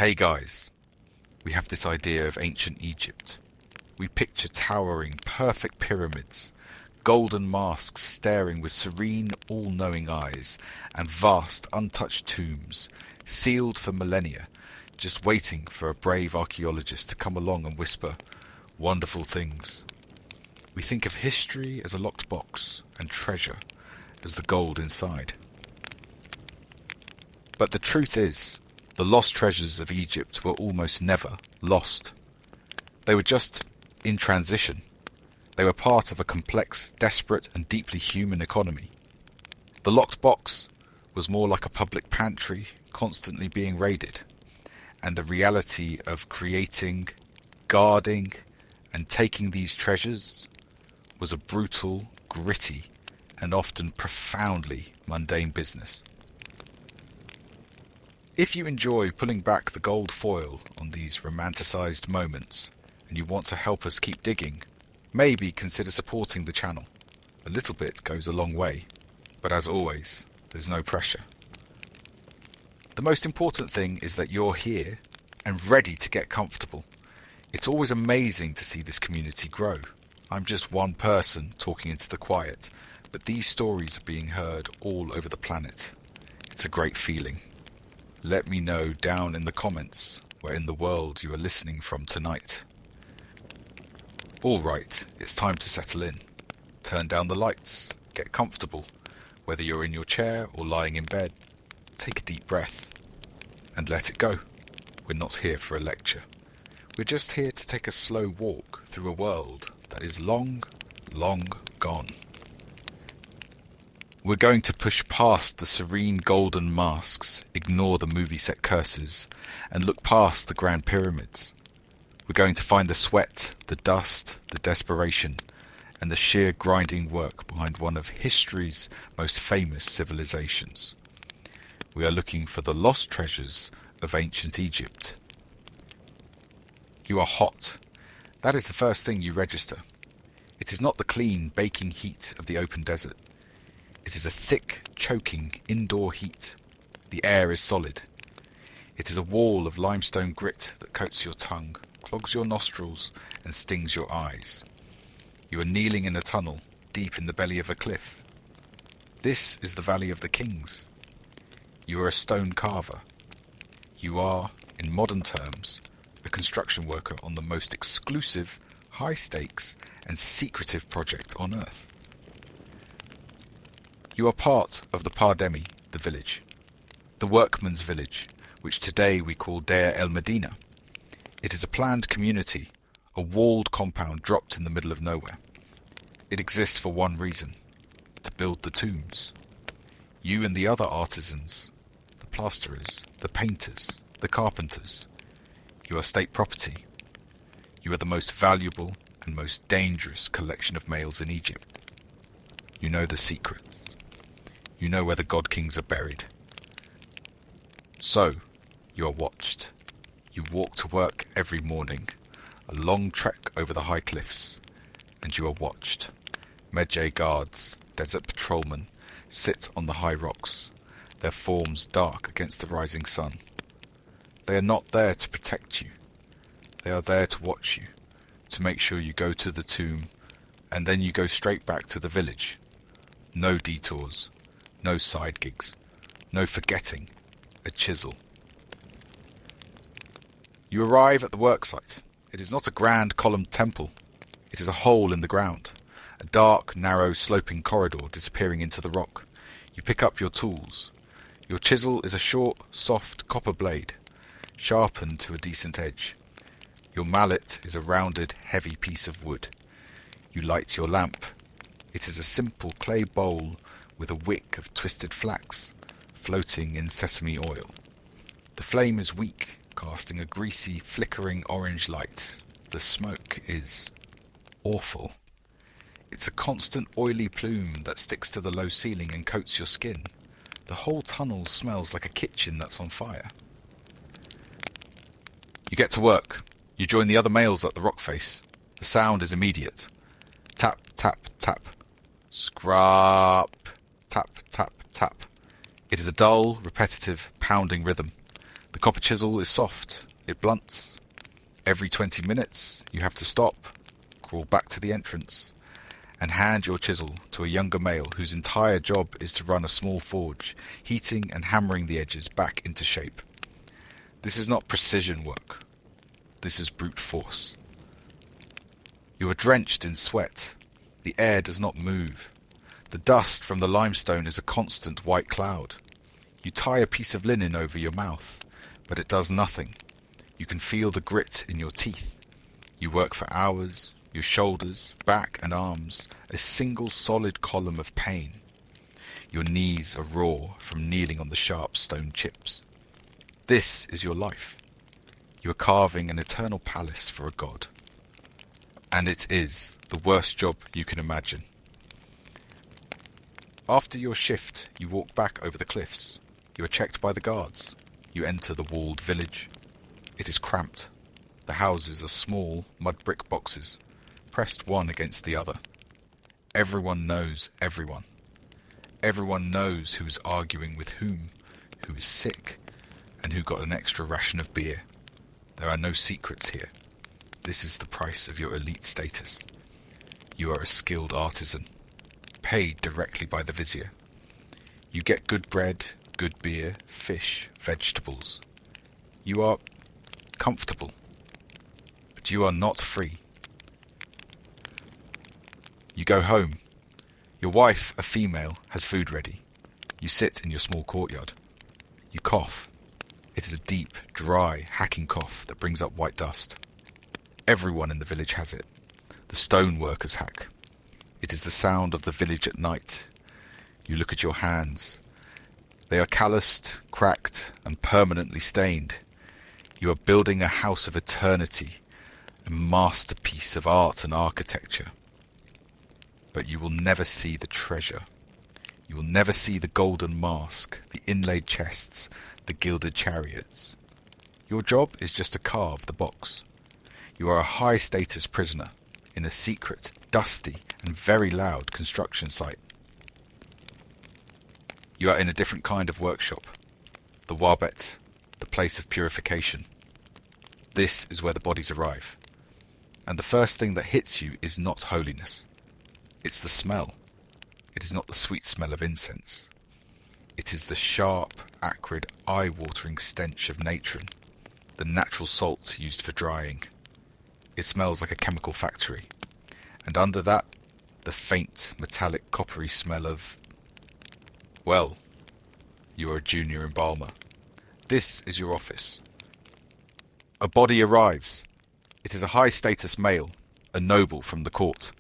Hey guys, we have this idea of ancient Egypt. We picture towering, perfect pyramids, golden masks staring with serene, all-knowing eyes, and vast, untouched tombs, sealed for millennia, just waiting for a brave archaeologist to come along and whisper wonderful things. We think of history as a locked box, and treasure as the gold inside. But the truth is, the lost treasures of Egypt were almost never lost. They were just in transition. They were part of a complex, desperate, and deeply human economy. The locked box was more like a public pantry constantly being raided, and the reality of creating, guarding, and taking these treasures was a brutal, gritty, and often profoundly mundane business. If you enjoy pulling back the gold foil on these romanticized moments, and you want to help us keep digging, maybe consider supporting the channel. A little bit goes a long way, but as always, there's no pressure. The most important thing is that you're here and ready to get comfortable. It's always amazing to see this community grow. I'm just one person talking into the quiet, but these stories are being heard all over the planet. It's a great feeling. Let me know down in the comments where in the world you are listening from tonight. Alright, it's time to settle in. Turn down the lights, get comfortable, whether you're in your chair or lying in bed. Take a deep breath and let it go. We're not here for a lecture. We're just here to take a slow walk through a world that is long, long gone. We're going to push past the serene golden masks, ignore the movie set curses, and look past the grand pyramids. We're going to find the sweat, the dust, the desperation, and the sheer grinding work behind one of history's most famous civilizations. We are looking for the lost treasures of ancient Egypt. You are hot. That is the first thing you register. It is not the clean, baking heat of the open desert. It is a thick, choking, indoor heat. The air is solid. It is a wall of limestone grit that coats your tongue, clogs your nostrils, and stings your eyes. You are kneeling in a tunnel, deep in the belly of a cliff. This is the Valley of the Kings. You are a stone carver. You are, in modern terms, a construction worker on the most exclusive, high-stakes, and secretive project on Earth. You are part of the Pardemi, the village, the workman's village, which today we call Deir el Medina. It is a planned community, a walled compound dropped in the middle of nowhere. It exists for one reason, to build the tombs. You and the other artisans, the plasterers, the painters, the carpenters, you are state property. You are the most valuable and most dangerous collection of males in Egypt. You know the secrets. You know where the god kings are buried. So, you are watched. You walk to work every morning, a long trek over the high cliffs, and you are watched. Medjay guards, desert patrolmen, sit on the high rocks, their forms dark against the rising sun. They are not there to protect you. They are there to watch you, to make sure you go to the tomb, and then you go straight back to the village. No detours. No side gigs, no forgetting, a chisel. You arrive at the worksite. It is not a grand columned temple. It is a hole in the ground, a dark, narrow, sloping corridor disappearing into the rock. You pick up your tools. Your chisel is a short, soft copper blade, sharpened to a decent edge. Your mallet is a rounded, heavy piece of wood. You light your lamp. It is a simple clay bowl with a wick of twisted flax, floating in sesame oil. The flame is weak, casting a greasy, flickering orange light. The smoke is awful. It's a constant oily plume that sticks to the low ceiling and coats your skin. The whole tunnel smells like a kitchen that's on fire. You get to work. You join the other males at the rock face. The sound is immediate. Tap, tap, tap. Scrap. Tap, tap, tap. It is a dull, repetitive, pounding rhythm. The copper chisel is soft. It blunts. Every 20 minutes, you have to stop, crawl back to the entrance, and hand your chisel to a younger male whose entire job is to run a small forge, heating and hammering the edges back into shape. This is not precision work. This is brute force. You are drenched in sweat. The air does not move. The dust from the limestone is a constant white cloud. You tie a piece of linen over your mouth, but it does nothing. You can feel the grit in your teeth. You work for hours, your shoulders, back and arms, a single solid column of pain. Your knees are raw from kneeling on the sharp stone chips. This is your life. You are carving an eternal palace for a god. And it is the worst job you can imagine. After your shift, you walk back over the cliffs. You are checked by the guards. You enter the walled village. It is cramped. The houses are small mud brick boxes, pressed one against the other. Everyone knows everyone. Everyone knows who is arguing with whom, who is sick, and who got an extra ration of beer. There are no secrets here. This is the price of your elite status. You are a skilled artisan, paid directly by the vizier. You get good bread, good beer, fish, vegetables. You are comfortable, but you are not free. You go home. Your wife, a female, has food ready. You sit in your small courtyard. You cough. It is a deep, dry, hacking cough that brings up white dust. Everyone in the village has it. The stone workers hack. It is the sound of the village at night. You look at your hands. They are calloused, cracked, and permanently stained. You are building a house of eternity, a masterpiece of art and architecture. But you will never see the treasure. You will never see the golden mask, the inlaid chests, the gilded chariots. Your job is just to carve the box. You are a high-status prisoner in a secret, dusty, and very loud construction site. You are in a different kind of workshop, the warbet, the place of purification. This is where the bodies arrive. And the first thing that hits you is not holiness. It's the smell. It is not the sweet smell of incense. It is the sharp, acrid, eye-watering stench of natron, the natural salt used for drying. It smells like a chemical factory. And under that, the faint, metallic, coppery smell of... Well, you are a junior embalmer. This is your office. A body arrives. It is a high-status male, a noble from the court.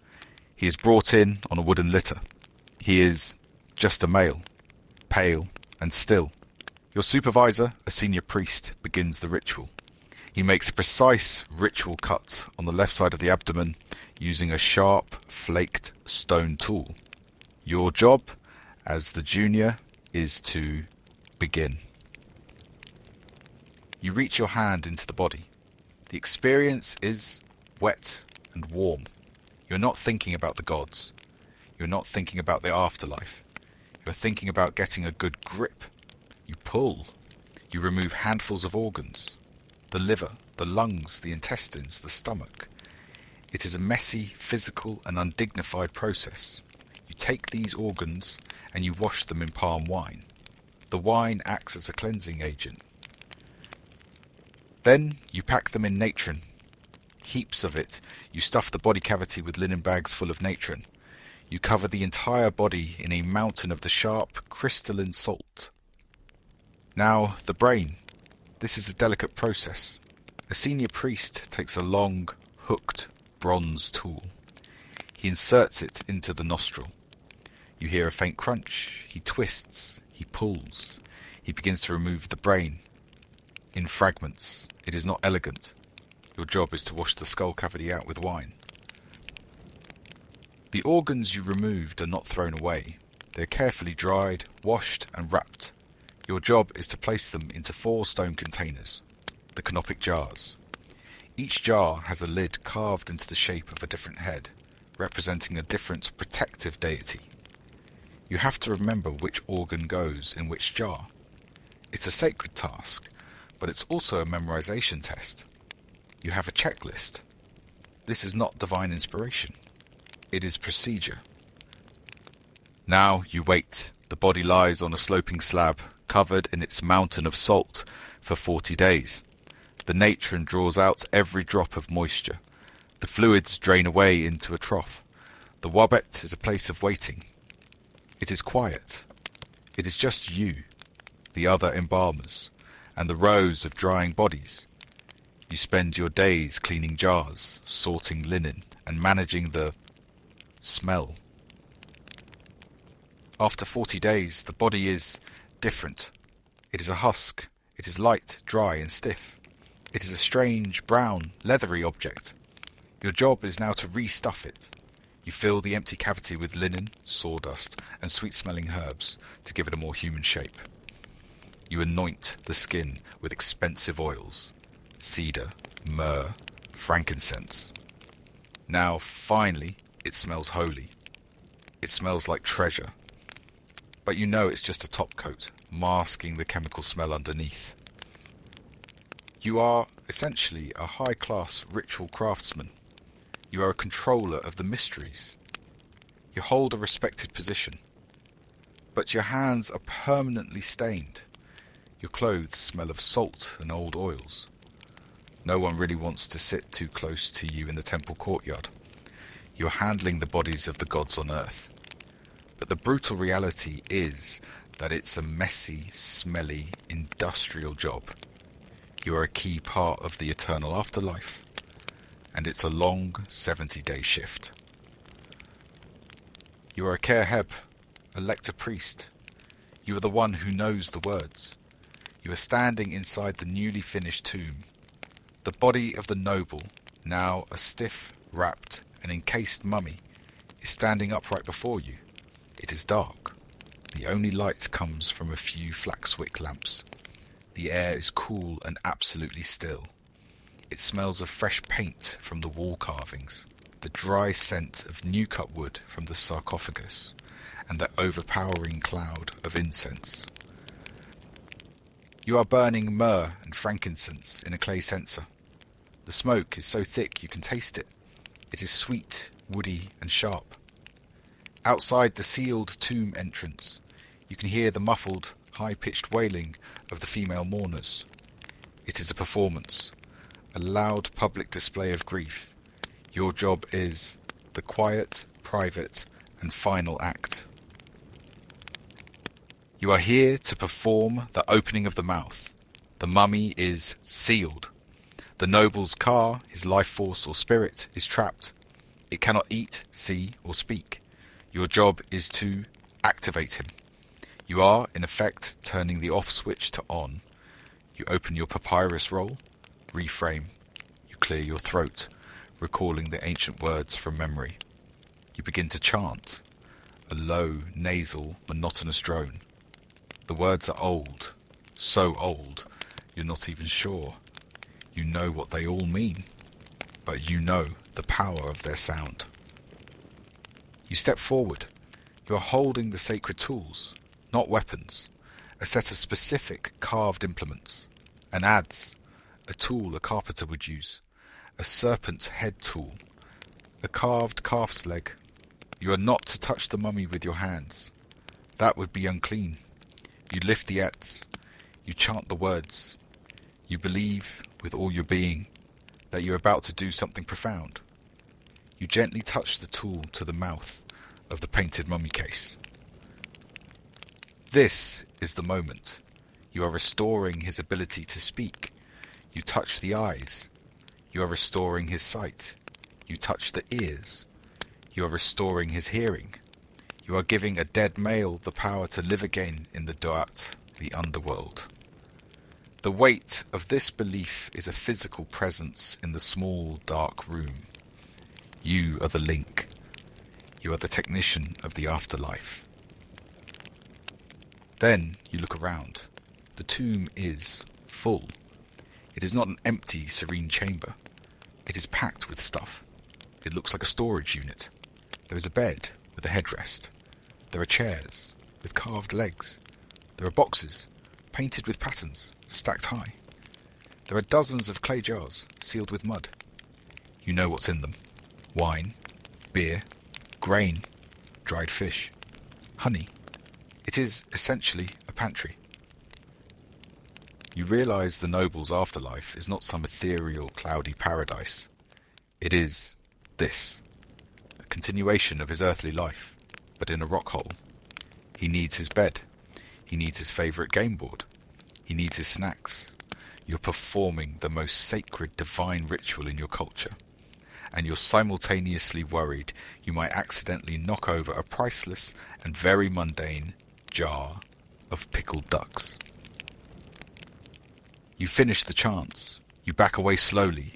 He is brought in on a wooden litter. He is just a male, pale and still. Your supervisor, a senior priest, begins the ritual. He makes a precise ritual cut on the left side of the abdomen using a sharp, flaked stone tool. Your job, as the junior, is to begin. You reach your hand into the body. The experience is wet and warm. You're not thinking about the gods. You're not thinking about the afterlife. You're thinking about getting a good grip. You pull. You remove handfuls of organs. The liver, the lungs, the intestines, the stomach. It is a messy, physical and undignified process. You take these organs and you wash them in palm wine. The wine acts as a cleansing agent. Then you pack them in natron. Heaps of it. You stuff the body cavity with linen bags full of natron. You cover the entire body in a mountain of the sharp, crystalline salt. Now, the brain. This is a delicate process. A senior priest takes a long, hooked, bronze tool. He inserts it into the nostril. You hear a faint crunch. He twists. He pulls. He begins to remove the brain. In fragments. It is not elegant. Your job is to wash the skull cavity out with wine. The organs you removed are not thrown away. They are carefully dried, washed and wrapped. Your job is to place them into 4 stone containers, the canopic jars. Each jar has a lid carved into the shape of a different head, representing a different protective deity. You have to remember which organ goes in which jar. It's a sacred task, but it's also a memorization test. You have a checklist. This is not divine inspiration. It is procedure. Now you wait. The body lies on a sloping slab, covered in its mountain of salt, for 40 days. The natron draws out every drop of moisture. The fluids drain away into a trough. The wabbet is a place of waiting. It is quiet. It is just you, the other embalmers, and the rows of drying bodies. You spend your days cleaning jars, sorting linen, and managing the smell. After 40 days, the body is different. It is a husk. It is light, dry, and stiff. It is a strange, brown, leathery object. Your job is now to restuff it. You fill the empty cavity with linen, sawdust, and sweet-smelling herbs to give it a more human shape. You anoint the skin with expensive oils, cedar, myrrh, frankincense. Now, finally, it smells holy. It smells like treasure. But you know it's just a top coat, masking the chemical smell underneath. You are essentially a high-class ritual craftsman. You are a controller of the mysteries. You hold a respected position. But your hands are permanently stained. Your clothes smell of salt and old oils. No one really wants to sit too close to you in the temple courtyard. You are handling the bodies of the gods on earth. But the brutal reality is that it's a messy, smelly, industrial job. You are a key part of the eternal afterlife. And it's a long 70-day shift. You are a kerheb, a lector priest. You are the one who knows the words. You are standing inside the newly finished tomb. The body of the noble, now a stiff, wrapped, and encased mummy, is standing upright before you. It is dark. The only light comes from a few flaxwick lamps. The air is cool and absolutely still. It smells of fresh paint from the wall carvings, the dry scent of new cut wood from the sarcophagus, and the overpowering cloud of incense. You are burning myrrh and frankincense in a clay censer. The smoke is so thick you can taste it. It is sweet, woody, and sharp. Outside the sealed tomb entrance, you can hear the muffled, high-pitched wailing of the female mourners. It is a performance. A loud public display of grief. Your job is the quiet, private, and final act. You are here to perform the opening of the mouth. The mummy is sealed. The noble's car, his life force or spirit, is trapped. It cannot eat, see, or speak. Your job is to activate him. You are, in effect, turning the off switch to on. You open your papyrus roll, reframe. You clear your throat, recalling the ancient words from memory. You begin to chant, a low, nasal, monotonous drone. The words are old, so old, you're not even sure. You know what they all mean, but you know the power of their sound. You step forward. You are holding the sacred tools, not weapons, a set of specific carved implements, an adze, a tool a carpenter would use, a serpent's head tool, a carved calf's leg. You are not to touch the mummy with your hands. That would be unclean. You lift the adze. You chant the words. You believe, with all your being, that you're about to do something profound. You gently touch the tool to the mouth of the painted mummy case. This is the moment. You are restoring his ability to speak. You touch the eyes. You are restoring his sight. You touch the ears. You are restoring his hearing. You are giving a dead male the power to live again in the Duat, the underworld. The weight of this belief is a physical presence in the small, dark room. You are the link. You are the technician of the afterlife. Then you look around. The tomb is full. It is not an empty, serene chamber. It is packed with stuff. It looks like a storage unit. There is a bed with a headrest. There are chairs with carved legs. There are boxes, painted with patterns, stacked high. There are dozens of clay jars sealed with mud. You know what's in them. Wine, beer, grain, dried fish, honey. It is essentially a pantry. You realise the noble's afterlife is not some ethereal, cloudy paradise. It is this, a continuation of his earthly life, but in a rock hole. He needs his bed. He needs his favourite game board. He needs his snacks. You're performing the most sacred divine ritual in your culture, and you're simultaneously worried you might accidentally knock over a priceless and very mundane jar of pickled ducks. You finish the chants. You back away slowly.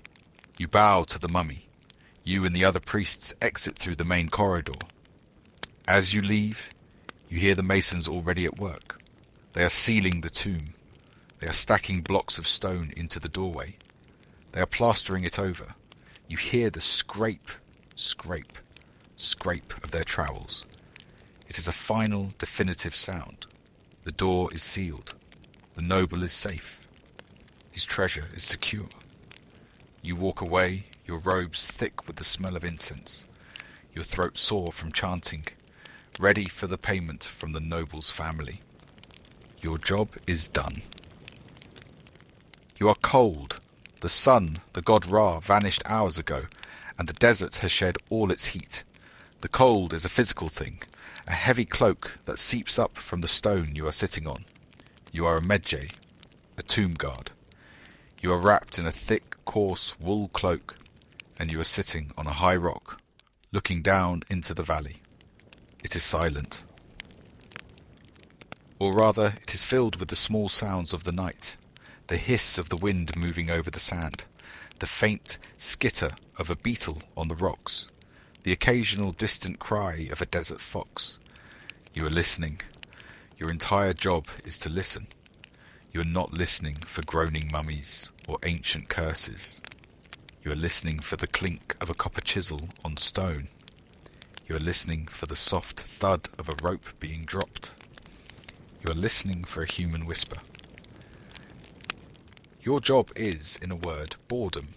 You bow to the mummy. You and the other priests exit through the main corridor. As you leave, you hear the masons already at work. They are sealing the tomb. They are stacking blocks of stone into the doorway. They are plastering it over. You hear the scrape, scrape, scrape of their trowels. It is a final, definitive sound. The door is sealed. The noble is safe. His treasure is secure. You walk away, your robes thick with the smell of incense, your throat sore from chanting, ready for the payment from the noble's family. Your job is done. You are cold. The sun, the god Ra, vanished hours ago, and the desert has shed all its heat. The cold is a physical thing, a heavy cloak that seeps up from the stone you are sitting on. You are a medjay, a tomb guard. You are wrapped in a thick, coarse wool cloak, and you are sitting on a high rock, looking down into the valley. It is silent. Or rather, it is filled with the small sounds of the night, the hiss of the wind moving over the sand, the faint skitter of a beetle on the rocks, the occasional distant cry of a desert fox. You are listening. Your entire job is to listen. You are not listening for groaning mummies or ancient curses. You are listening for the clink of a copper chisel on stone. You are listening for the soft thud of a rope being dropped. You are listening for a human whisper. Your job is, in a word, boredom.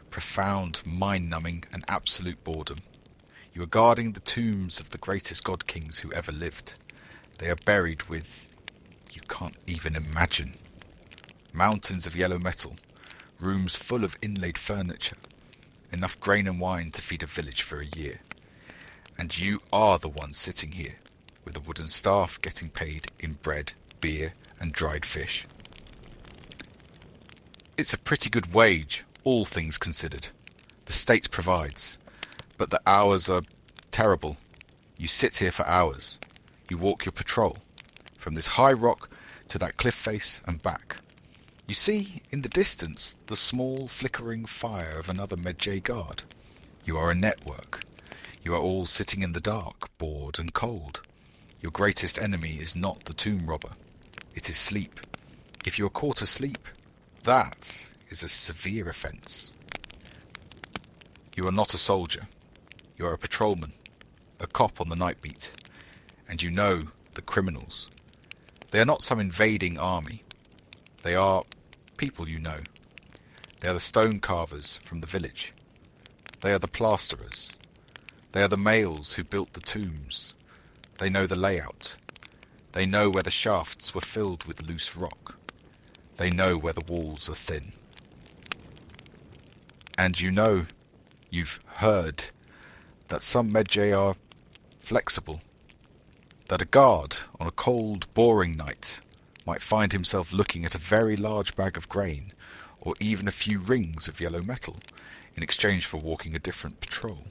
Profound, mind-numbing, and absolute boredom. You are guarding the tombs of the greatest god-kings who ever lived. They are buried with, you can't even imagine, mountains of yellow metal, rooms full of inlaid furniture, enough grain and wine to feed a village for a year. And you are the one sitting here, with a wooden staff getting paid in bread, beer, and dried fish. It's a pretty good wage, all things considered. The state provides. But the hours are terrible. You sit here for hours. You walk your patrol, from this high rock to that cliff face and back. You see, in the distance, the small, flickering fire of another medjay guard. You are a network. You are all sitting in the dark, bored and cold. Your greatest enemy is not the tomb robber. It is sleep. If you are caught asleep, that is a severe offence. You are not a soldier. You are a patrolman, a cop on the night beat, and you know the criminals. They are not some invading army. They are people you know. They are the stone carvers from the village. They are the plasterers. They are the males who built the tombs. They know the layout. They know where the shafts were filled with loose rock. They know where the walls are thin. And you know, you've heard, that some medjay are flexible. That a guard on a cold, boring night might find himself looking at a very large bag of grain, or even a few rings of yellow metal, in exchange for walking a different patrol,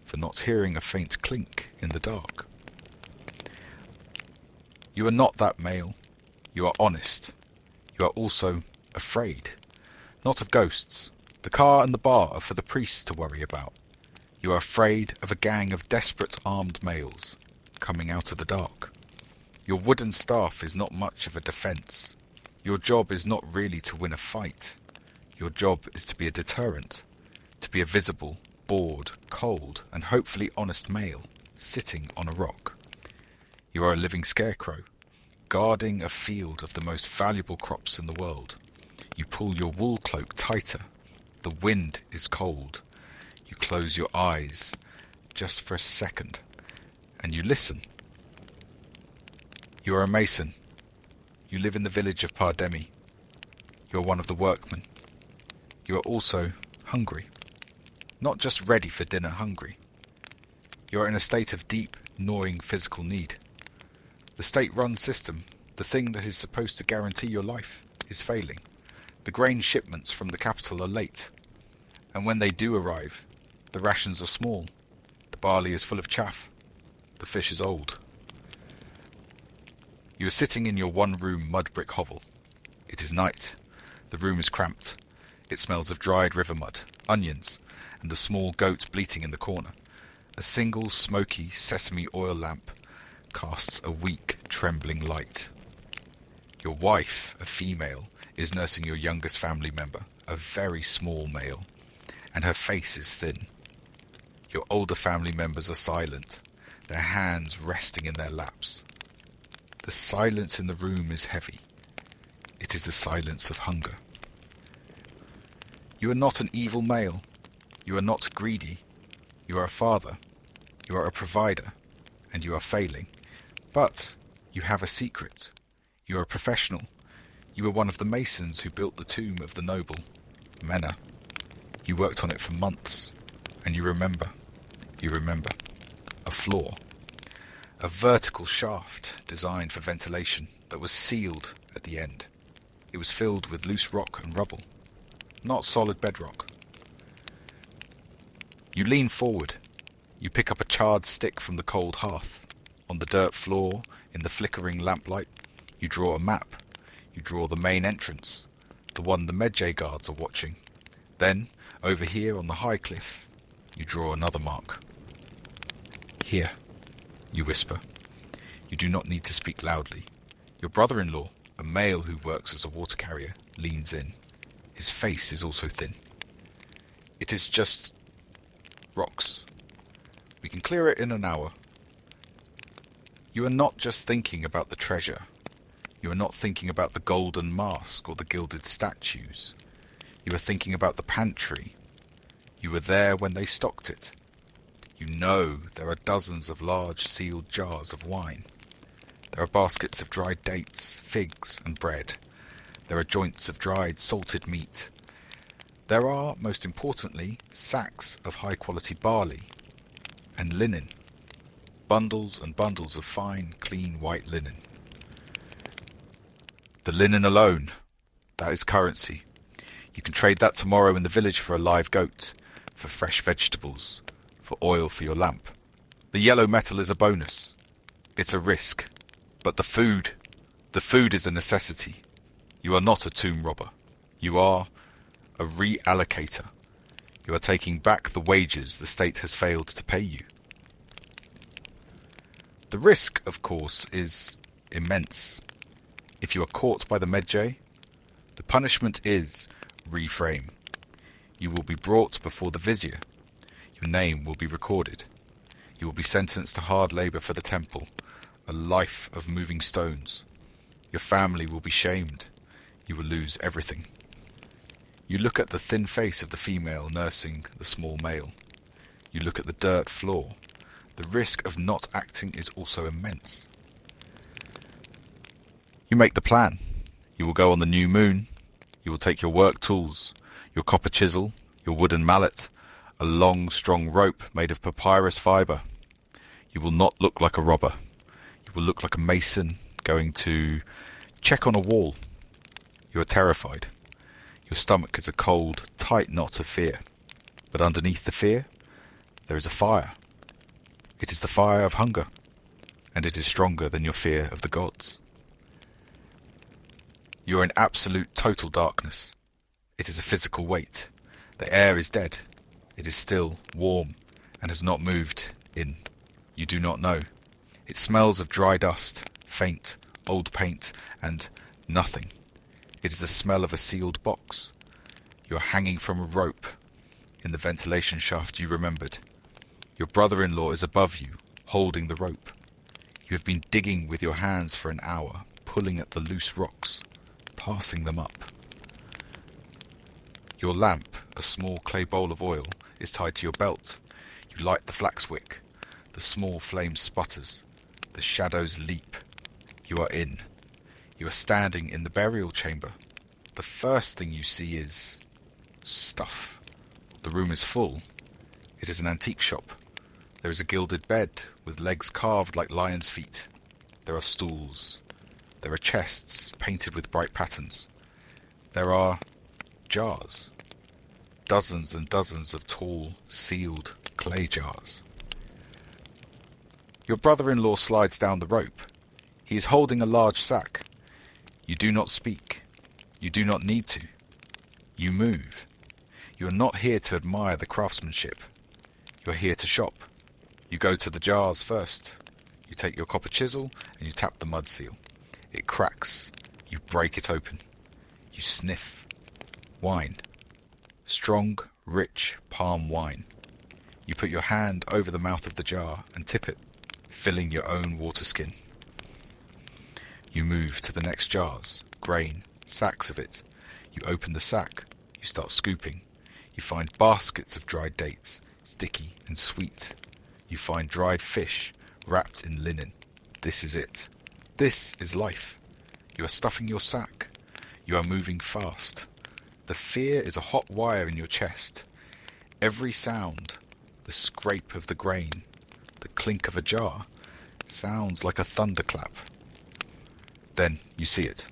for not hearing a faint clink in the dark. You are not that male. You are honest. You are also afraid. Not of ghosts. The car and the bar are for the priests to worry about. You are afraid of a gang of desperate armed males coming out of the dark. Your wooden staff is not much of a defence. Your job is not really to win a fight. Your job is to be a deterrent, to be a visible, bored, cold, and hopefully honest male sitting on a rock. You are a living scarecrow, guarding a field of the most valuable crops in the world. You pull your wool cloak tighter. The wind is cold. You close your eyes just for a second, and you listen. You are a mason. You live in the village of Pardemi. You are one of the workmen. You are also hungry. Not just ready for dinner hungry. You are in a state of deep, gnawing physical need. The state-run system, the thing that is supposed to guarantee your life, is failing. The grain shipments from the capital are late. And when they do arrive, the rations are small. The barley is full of chaff. The fish is old. You are sitting in your one-room mud-brick hovel. It is night. The room is cramped. It smells of dried river mud, onions, and the small goat bleating in the corner. A single smoky sesame oil lamp casts a weak, trembling light. Your wife, a female, is nursing your youngest family member, a very small male, and her face is thin. Your older family members are silent, their hands resting in their laps. The silence in the room is heavy. It is the silence of hunger. You are not an evil male. You are not greedy. You are a father. You are a provider. And you are failing. But you have a secret. You are a professional. You are one of the masons who built the tomb of the noble, Mena. You worked on it for months. And you remember. You remember. A flaw. A vertical shaft designed for ventilation that was sealed at the end. It was filled with loose rock and rubble, not solid bedrock. You lean forward. You pick up a charred stick from the cold hearth. On the dirt floor, in the flickering lamplight, you draw a map. You draw the main entrance, the one the Medjay guards are watching. Then, over here on the high cliff, you draw another mark. Here, you whisper. You do not need to speak loudly. Your brother-in-law, a male who works as a water carrier, leans in. His face is also thin. It is just rocks. We can clear it in an hour. You are not just thinking about the treasure. You are not thinking about the golden mask or the gilded statues. You are thinking about the pantry. You were there when they stocked it. You know there are dozens of large sealed jars of wine. There are baskets of dried dates, figs, and bread. There are joints of dried salted meat. There are, most importantly, sacks of high-quality barley and linen. Bundles and bundles of fine, clean white linen. The linen alone, that is currency. You can trade that tomorrow in the village for a live goat, for fresh vegetables, for oil for your lamp. The yellow metal is a bonus. It's a risk. But the food is a necessity. You are not a tomb robber. You are a reallocator. You are taking back the wages the state has failed to pay you. The risk, of course, is immense. If you are caught by the Medjay, the punishment is reframe. You will be brought before the vizier. Your name will be recorded. You will be sentenced to hard labour for the temple, a life of moving stones. Your family will be shamed. You will lose everything. You look at the thin face of the female nursing the small male. You look at the dirt floor. The risk of not acting is also immense. You make the plan. You will go on the new moon. You will take your work tools, your copper chisel, your wooden mallet, a long, strong rope made of papyrus fibre. You will not look like a robber. You will look like a mason going to check on a wall. You are terrified. Your stomach is a cold, tight knot of fear. But underneath the fear, there is a fire. It is the fire of hunger, and it is stronger than your fear of the gods. You are in absolute total darkness. It is a physical weight. The air is dead. It is still, warm, and has not moved in. You do not know. It smells of dry dust, faint, old paint, and nothing. It is the smell of a sealed box. You are hanging from a rope in the ventilation shaft you remembered. Your brother-in-law is above you, holding the rope. You have been digging with your hands for an hour, pulling at the loose rocks, passing them up. Your lamp, a small clay bowl of oil, is tied to your belt. You light the flax wick. The small flame sputters. The shadows leap. You are in. You are standing in the burial chamber. The first thing you see is stuff. The room is full. It is an antique shop. There is a gilded bed with legs carved like lion's feet. There are stools. There are chests painted with bright patterns. There are jars. Dozens and dozens of tall, sealed clay jars. Your brother-in-law slides down the rope. He is holding a large sack. You do not speak. You do not need to. You move. You are not here to admire the craftsmanship. You are here to shop. You go to the jars first. You take your copper chisel and you tap the mud seal. It cracks. You break it open. You sniff. Wine. Strong, rich palm wine. You put your hand over the mouth of the jar and tip it, filling your own water skin. You move to the next jars, grain, sacks of it. You open the sack. You start scooping. You find baskets of dried dates, sticky and sweet. You find dried fish wrapped in linen. This is it. This is life. You are stuffing your sack. You are moving fast. The fear is a hot wire in your chest. Every sound, the scrape of the grain, the clink of a jar, sounds like a thunderclap. Then you see it.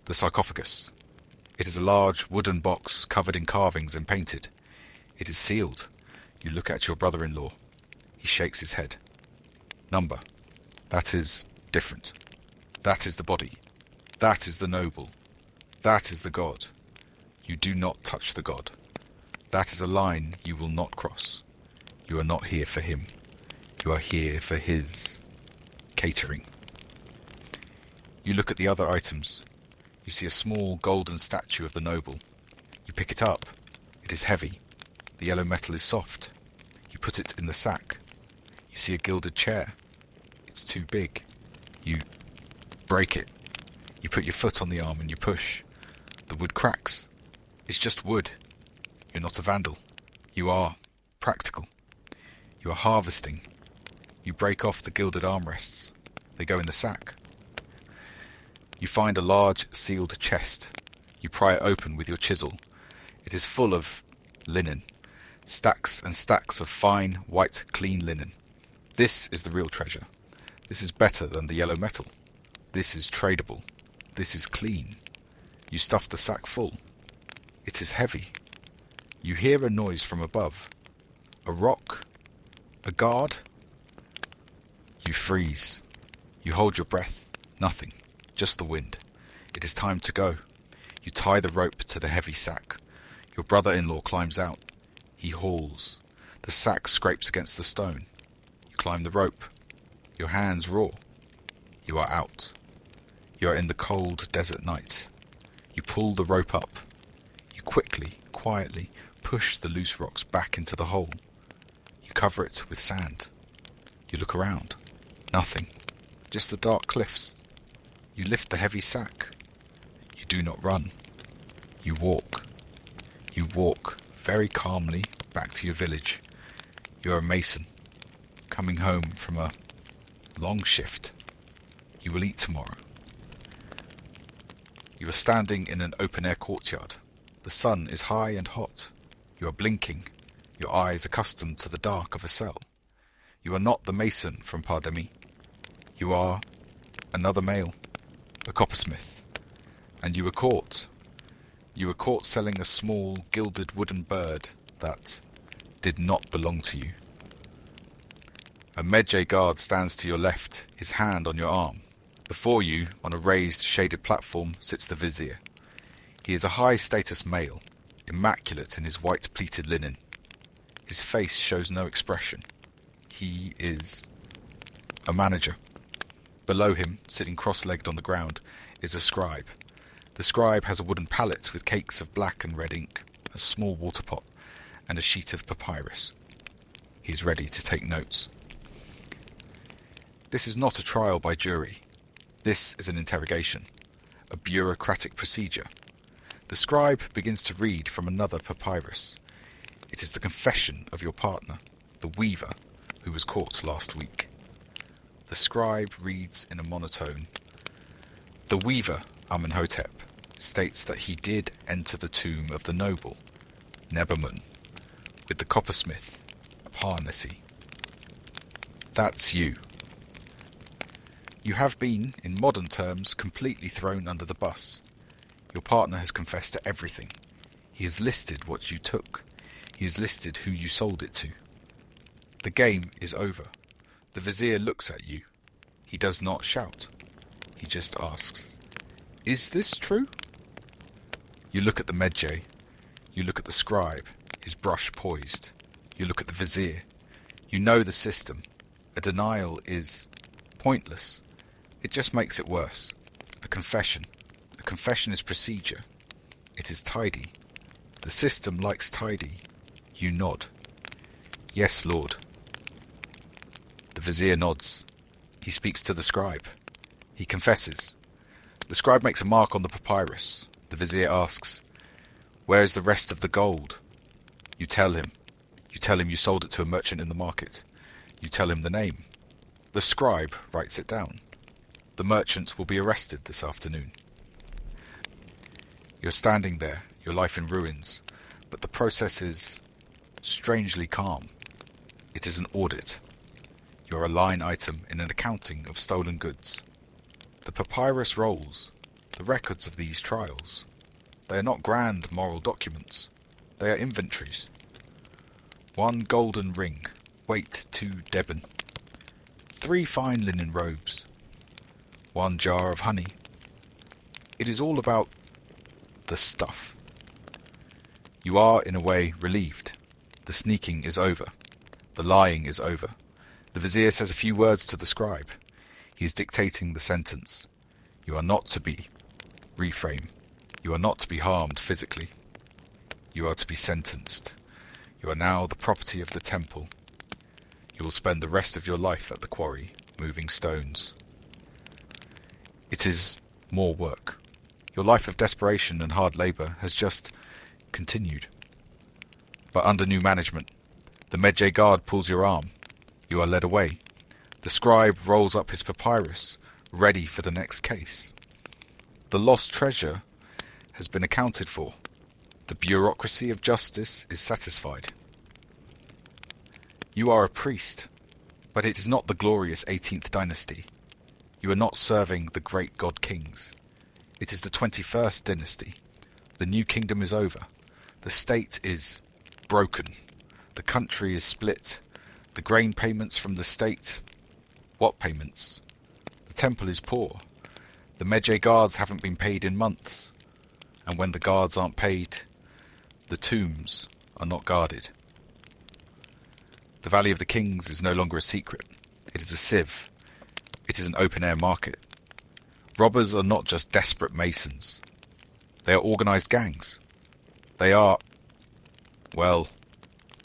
The sarcophagus. It is a large wooden box covered in carvings and painted. It is sealed. You look at your brother-in-law. He shakes his head. Number. That is different. That is the body. That is the noble. That is the god. You do not touch the god. That is a line you will not cross. You are not here for him. You are here for his catering. You look at the other items. You see a small golden statue of the noble. You pick it up. It is heavy. The yellow metal is soft. You put it in the sack. You see a gilded chair. It's too big. You break it. You put your foot on the arm and you push. The wood cracks. It's just wood. You're not a vandal. You are practical. You are harvesting. You break off the gilded armrests. They go in the sack. You find a large sealed chest. You pry it open with your chisel. It is full of linen. Stacks and stacks of fine, white, clean linen. This is the real treasure. This is better than the yellow metal. This is tradable. This is clean. You stuff the sack full. It is heavy. You hear a noise from above. A rock? A guard? You freeze. You hold your breath. Nothing. Just the wind. It is time to go. You tie the rope to the heavy sack. Your brother-in-law climbs out. He hauls. The sack scrapes against the stone. You climb the rope. Your hands raw. You are out. You are in the cold desert night. You pull the rope up. You quickly, quietly push the loose rocks back into the hole. You cover it with sand. You look around. Nothing. Just the dark cliffs. You lift the heavy sack. You do not run. You walk. You walk very calmly back to your village. You are a mason, coming home from a long shift. You will eat tomorrow. You are standing in an open-air courtyard. The sun is high and hot. You are blinking, your eyes accustomed to the dark of a cell. You are not the mason from Pardemi. You are another male, a coppersmith. And you were caught. You were caught selling a small, gilded wooden bird that did not belong to you. A Medjay guard stands to your left, his hand on your arm. Before you, on a raised, shaded platform, sits the vizier. He is a high-status male, immaculate in his white pleated linen. His face shows no expression. He is a manager. Below him, sitting cross-legged on the ground, is a scribe. The scribe has a wooden palette with cakes of black and red ink, a small water pot, and a sheet of papyrus. He is ready to take notes. This is not a trial by jury. This is an interrogation, a bureaucratic procedure. The scribe begins to read from another papyrus. It is the confession of your partner, the weaver, who was caught last week. The scribe reads in a monotone. The weaver, Amenhotep, states that he did enter the tomb of the noble, Nebamun, with the coppersmith, Parnassi. That's you. You have been, in modern terms, completely thrown under the bus. Your partner has confessed to everything. He has listed what you took. He has listed who you sold it to. The game is over. The vizier looks at you. He does not shout. He just asks, "Is this true?" You look at the medjay. You look at the scribe, his brush poised. You look at the vizier. You know the system. A denial is pointless. It just makes it worse. A confession. A confession is procedure. It is tidy. The system likes tidy. You nod. Yes, Lord. The vizier nods. He speaks to the scribe. He confesses. The scribe makes a mark on the papyrus. The vizier asks, "Where is the rest of the gold?" You tell him. You tell him you sold it to a merchant in the market. You tell him the name. The scribe writes it down. The merchant will be arrested this afternoon. You're standing there, your life in ruins, but the process is strangely calm. It is an audit. You're a line item in an accounting of stolen goods. The papyrus rolls, the records of these trials. They are not grand moral documents. They are inventories. 1 golden ring, weight 2 deben. 3 fine linen robes. 1 jar of honey. It is all about the stuff. You are, in a way, relieved. The sneaking is over. The lying is over. The vizier says a few words to the scribe. He is dictating the sentence. You are not to be. Reframe. You are not to be harmed physically. You are to be sentenced. You are now the property of the temple. You will spend the rest of your life at the quarry, moving stones. It is more work. Your life of desperation and hard labour has just continued. But under new management, the medjay guard pulls your arm. You are led away. The scribe rolls up his papyrus, ready for the next case. The lost treasure has been accounted for. The bureaucracy of justice is satisfied. You are a priest, but it is not the glorious 18th dynasty. You are not serving the great god kings. It is the 21st dynasty. The new kingdom is over. The state is broken. The country is split. The grain payments from the state. What payments? The temple is poor. The medjay guards haven't been paid in months. And when the guards aren't paid, the tombs are not guarded. The Valley of the Kings is no longer a secret. It is a sieve. It is an open-air market. Robbers are not just desperate masons. They are organized gangs. They are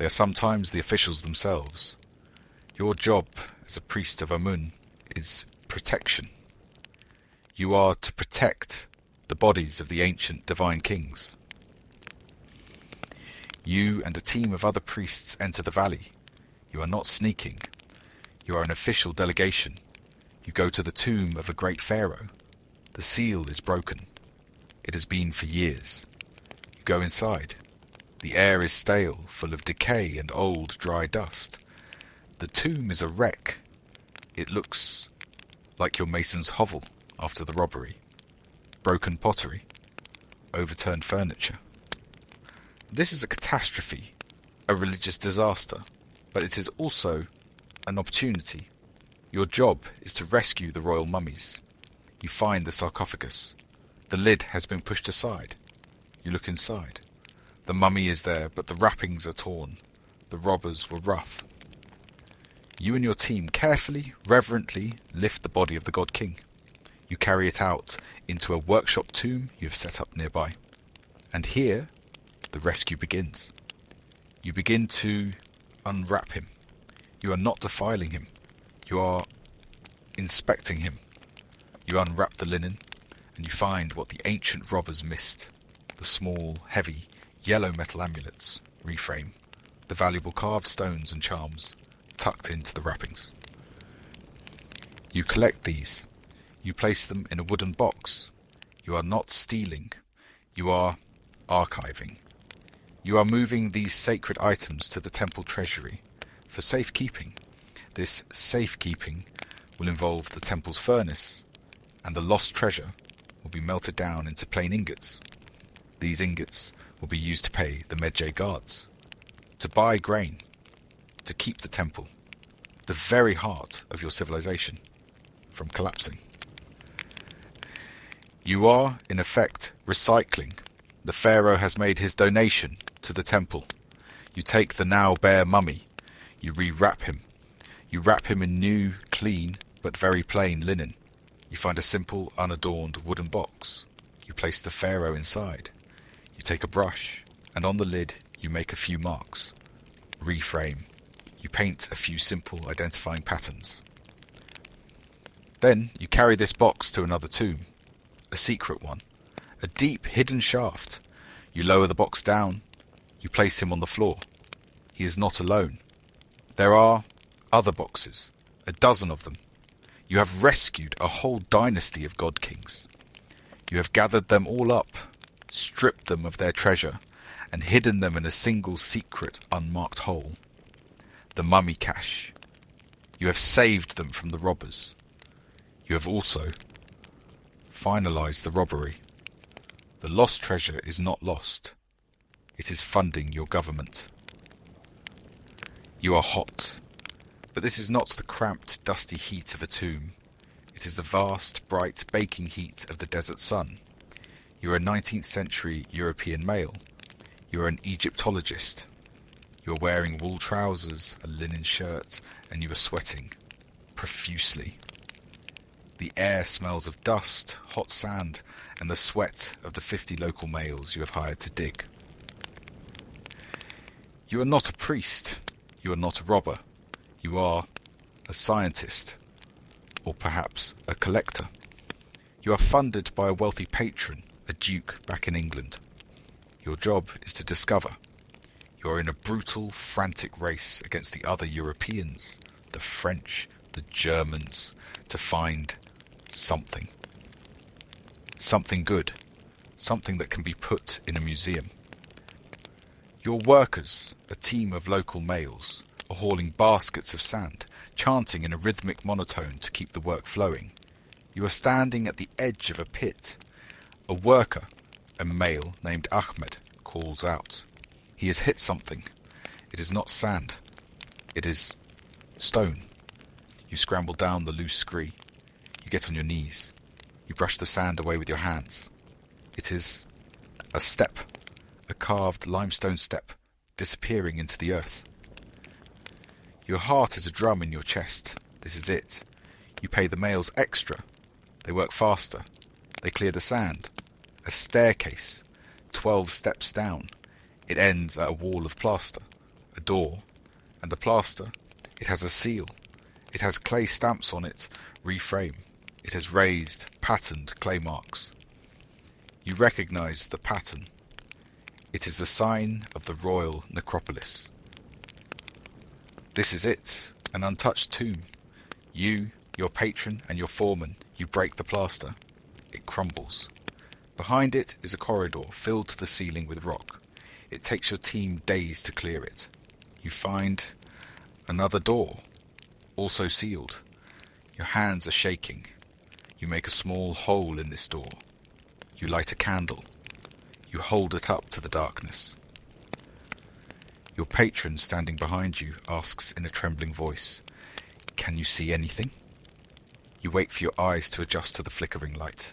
sometimes the officials themselves. Your job as a priest of Amun is protection. You are to protect the bodies of the ancient divine kings. You and a team of other priests enter the valley. You are not sneaking. You are an official delegation. You go to the tomb of a great pharaoh. The seal is broken. It has been for years. You go inside. The air is stale, full of decay and old, dry dust. The tomb is a wreck. It looks like your mason's hovel after the robbery. Broken pottery. Overturned furniture. This is a catastrophe, a religious disaster, but it is also an opportunity. Your job is to rescue the royal mummies. You find the sarcophagus. The lid has been pushed aside. You look inside. The mummy is there, but the wrappings are torn. The robbers were rough. You and your team carefully, reverently lift the body of the god king. You carry it out into a workshop tomb you have set up nearby. And here, the rescue begins. You begin to unwrap him. You are not defiling him. You are inspecting him. You unwrap the linen, and you find what the ancient robbers missed. the small, heavy, yellow metal amulets, reframe, the valuable carved stones and charms tucked into the wrappings. You collect these. You place them in a wooden box. You are not stealing. You are archiving. You are moving these sacred items to the temple treasury for safekeeping. This safekeeping will involve the temple's furnace, and the lost treasure will be melted down into plain ingots. These ingots will be used to pay the Medjay guards, to buy grain, to keep the temple, the very heart of your civilization, from collapsing. You are, in effect, recycling. The pharaoh has made his donation to the temple. You take the now bare mummy. You rewrap him. You wrap him in new, clean, but very plain linen. You find a simple, unadorned wooden box. You place the pharaoh inside. You take a brush, and on the lid you make a few marks. Reframe. You paint a few simple identifying patterns. Then you carry this box to another tomb, a secret one, a deep hidden shaft. You lower the box down. You place him on the floor. He is not alone. There are other boxes, a dozen of them. You have rescued a whole dynasty of god kings. You have gathered them all up, stripped them of their treasure, and hidden them in a single secret unmarked hole. The mummy cache. You have saved them from the robbers. You have also finalized the robbery. The lost treasure is not lost. It is funding your government. You are hot, but this is not the cramped, dusty heat of a tomb. It is the vast, bright, baking heat of the desert sun. You are a 19th century European male. You are an Egyptologist. You are wearing wool trousers, a linen shirt, and you are sweating profusely. The air smells of dust, hot sand, and the sweat of the 50 local males you have hired to dig. You are not a priest. You are not a robber. You are a scientist, or perhaps a collector. You are funded by a wealthy patron, a duke back in England. Your job is to discover. You are in a brutal, frantic race against the other Europeans, the French, the Germans, to find something. Something good. Something that can be put in a museum. Your workers, a team of local males, are hauling baskets of sand, chanting in a rhythmic monotone to keep the work flowing. You are standing at the edge of a pit. A worker, a male named Ahmed, calls out. He has hit something. It is not sand. It is stone. You scramble down the loose scree. You get on your knees. You brush the sand away with your hands. It is a step, a carved limestone step, disappearing into the earth. Your heart is a drum in your chest. This is it. You pay the males extra. They work faster. They clear the sand. A staircase, 12 steps down. It ends at a wall of plaster, a door, and the plaster, it has a seal. It has clay stamps on it, reframe. It has raised, patterned clay marks. You recognize the pattern. It is the sign of the royal necropolis. This is it, an untouched tomb. You, your patron, and your foreman, you break the plaster. It crumbles. Behind it is a corridor filled to the ceiling with rock. It takes your team days to clear it. You find another door, also sealed. Your hands are shaking. You make a small hole in this door. You light a candle. You hold it up to the darkness. Your patron standing behind you asks in a trembling voice, "Can you see anything?" You wait for your eyes to adjust to the flickering light.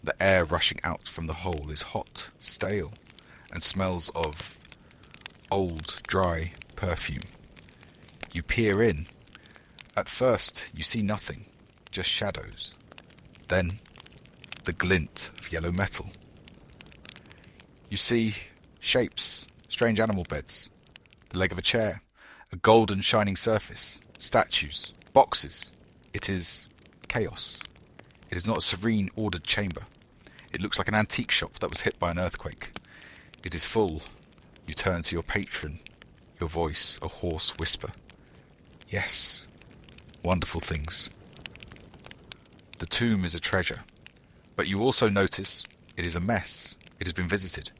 The air rushing out from the hole is hot, stale, and smells of old, dry perfume. You peer in. At first, you see nothing, just shadows. Then, the glint of yellow metal. You see shapes, strange animal beds, the leg of a chair, a golden shining surface, statues, boxes. It is chaos. It is not a serene, ordered chamber. It looks like an antique shop that was hit by an earthquake. It is full. You turn to your patron, your voice a hoarse whisper. Yes, wonderful things. The tomb is a treasure, but you also notice it is a mess. It has been visited,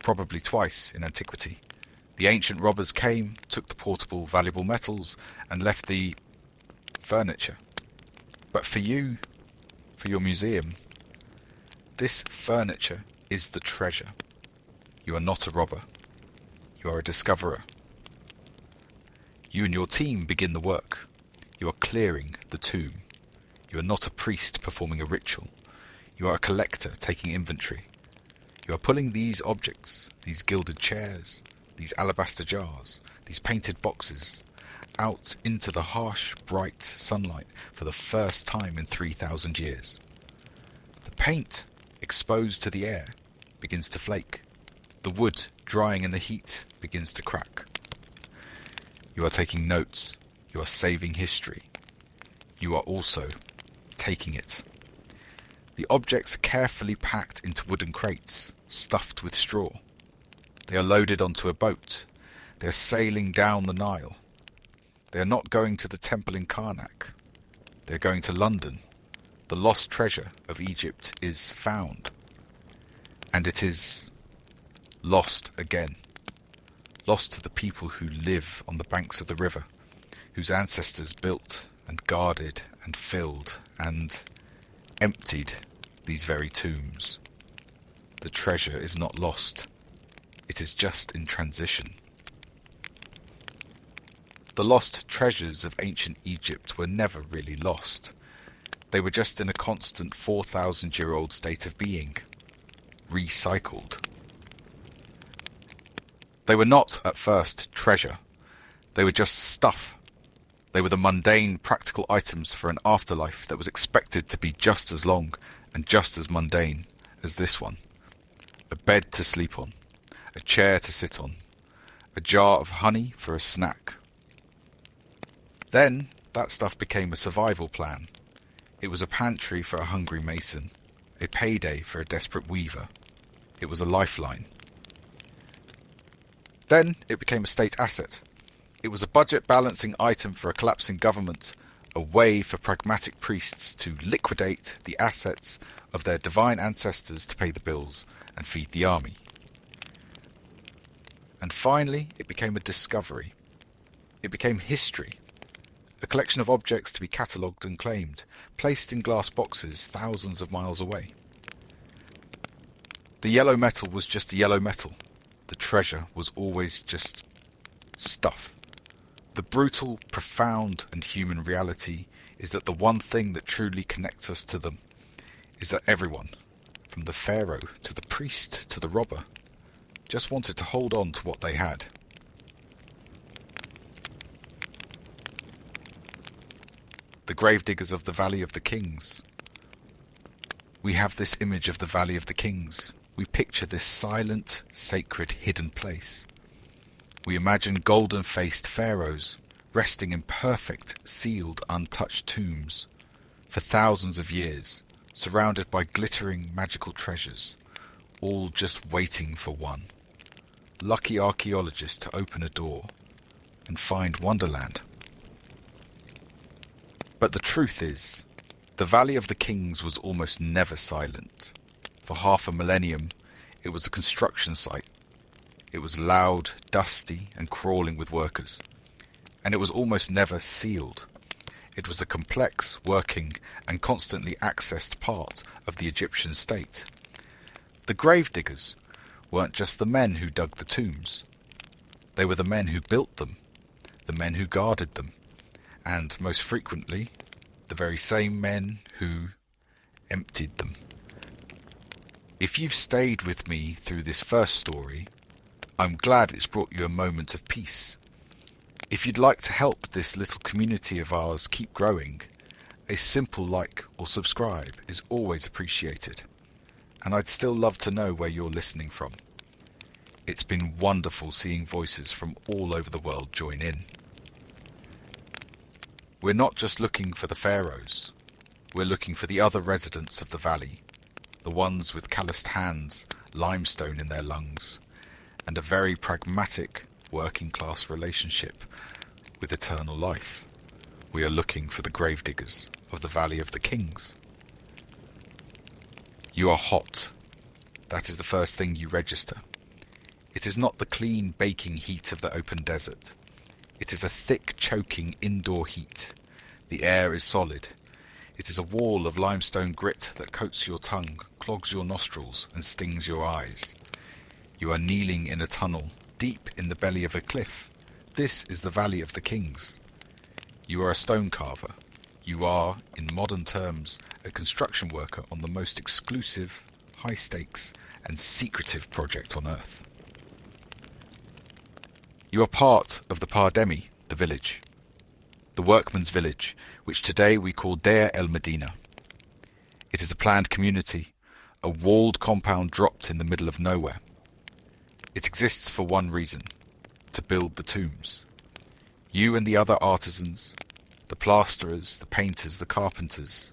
probably twice in antiquity. The ancient robbers came, took the portable valuable metals, and left the furniture. But for you, for your museum, this furniture is the treasure. You are not a robber. You are a discoverer. You and your team begin the work. You are clearing the tomb. You are not a priest performing a ritual. You are a collector taking inventory. You are pulling these objects, these gilded chairs, these alabaster jars, these painted boxes, out into the harsh, bright sunlight for the first time in 3,000 years. The paint, exposed to the air, begins to flake. The wood, drying in the heat, begins to crack. You are taking notes. You are saving history. You are also taking it. The objects are carefully packed into wooden crates, stuffed with straw. They are loaded onto a boat. They are sailing down the Nile. They are not going to the temple in Karnak. They are going to London. The lost treasure of Egypt is found. And it is lost again. Lost to the people who live on the banks of the river, whose ancestors built and guarded and filled and emptied these very tombs. The treasure is not lost. It is just in transition. The lost treasures of ancient Egypt were never really lost. They were just in a constant 4,000-year-old state of being, recycled. They were not, at first, treasure. They were just stuff. They were the mundane, practical items for an afterlife that was expected to be just as long and just as mundane as this one. A bed to sleep on, a chair to sit on, a jar of honey for a snack. Then, that stuff became a survival plan. It was a pantry for a hungry mason, a payday for a desperate weaver. It was a lifeline. Then it became a state asset. It was a budget-balancing item for a collapsing government, a way for pragmatic priests to liquidate the assets of their divine ancestors to pay the bills and feed the army. And finally, it became a discovery. It became history, a collection of objects to be catalogued and claimed, placed in glass boxes thousands of miles away. The yellow metal was just yellow metal. The treasure was always just stuff. The brutal, profound and human reality is that the one thing that truly connects us to them is that everyone, from the pharaoh to the priest to the robber, just wanted to hold on to what they had. The Gravediggers of the Valley of the Kings. We have this image of the Valley of the Kings. We picture this silent, sacred, hidden place. We imagine golden-faced pharaohs resting in perfect, sealed, untouched tombs for thousands of years, surrounded by glittering, magical treasures, all just waiting for one lucky archaeologist to open a door and find Wonderland. But the truth is, the Valley of the Kings was almost never silent. For half a millennium, it was a construction site. It was loud, dusty, and crawling with workers. And it was almost never sealed. It was a complex, working, and constantly accessed part of the Egyptian state. The gravediggers weren't just the men who dug the tombs. They were the men who built them, the men who guarded them, and, most frequently, the very same men who emptied them. If you've stayed with me through this first story, I'm glad it's brought you a moment of peace. If you'd like to help this little community of ours keep growing, a simple like or subscribe is always appreciated. And I'd still love to know where you're listening from. It's been wonderful seeing voices from all over the world join in. We're not just looking for the pharaohs. We're looking for the other residents of the valley, the ones with calloused hands, limestone in their lungs, and a very pragmatic working-class relationship with eternal life. We are looking for the gravediggers of the Valley of the Kings. You are hot. That is the first thing you register. It is not the clean, baking heat of the open desert. It is a thick, choking indoor heat. The air is solid. It is a wall of limestone grit that coats your tongue, clogs your nostrils, and stings your eyes. You are kneeling in a tunnel, deep in the belly of a cliff. This is the Valley of the Kings. You are a stone carver. You are, in modern terms, a construction worker on the most exclusive, high-stakes, and secretive project on Earth. You are part of the Pardemi, the village. The workman's village, which today we call Deir el Medina. It is a planned community, a walled compound dropped in the middle of nowhere. It exists for one reason, to build the tombs. You and the other artisans, the plasterers, the painters, the carpenters,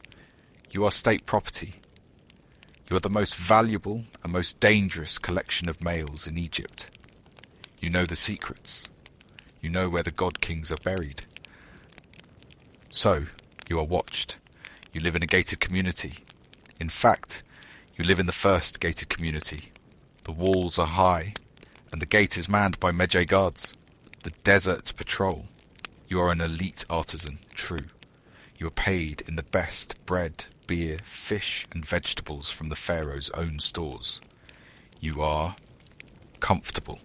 you are state property. You are the most valuable and most dangerous collection of males in Egypt. You know the secrets. You know where the god kings are buried. So, you are watched. You live in a gated community. In fact, you live in the first gated community. The walls are high, and the gate is manned by Medjay guards. The desert patrol. You are an elite artisan, true. You are paid in the best bread, beer, fish, and vegetables from the pharaoh's own stores. You are comfortable.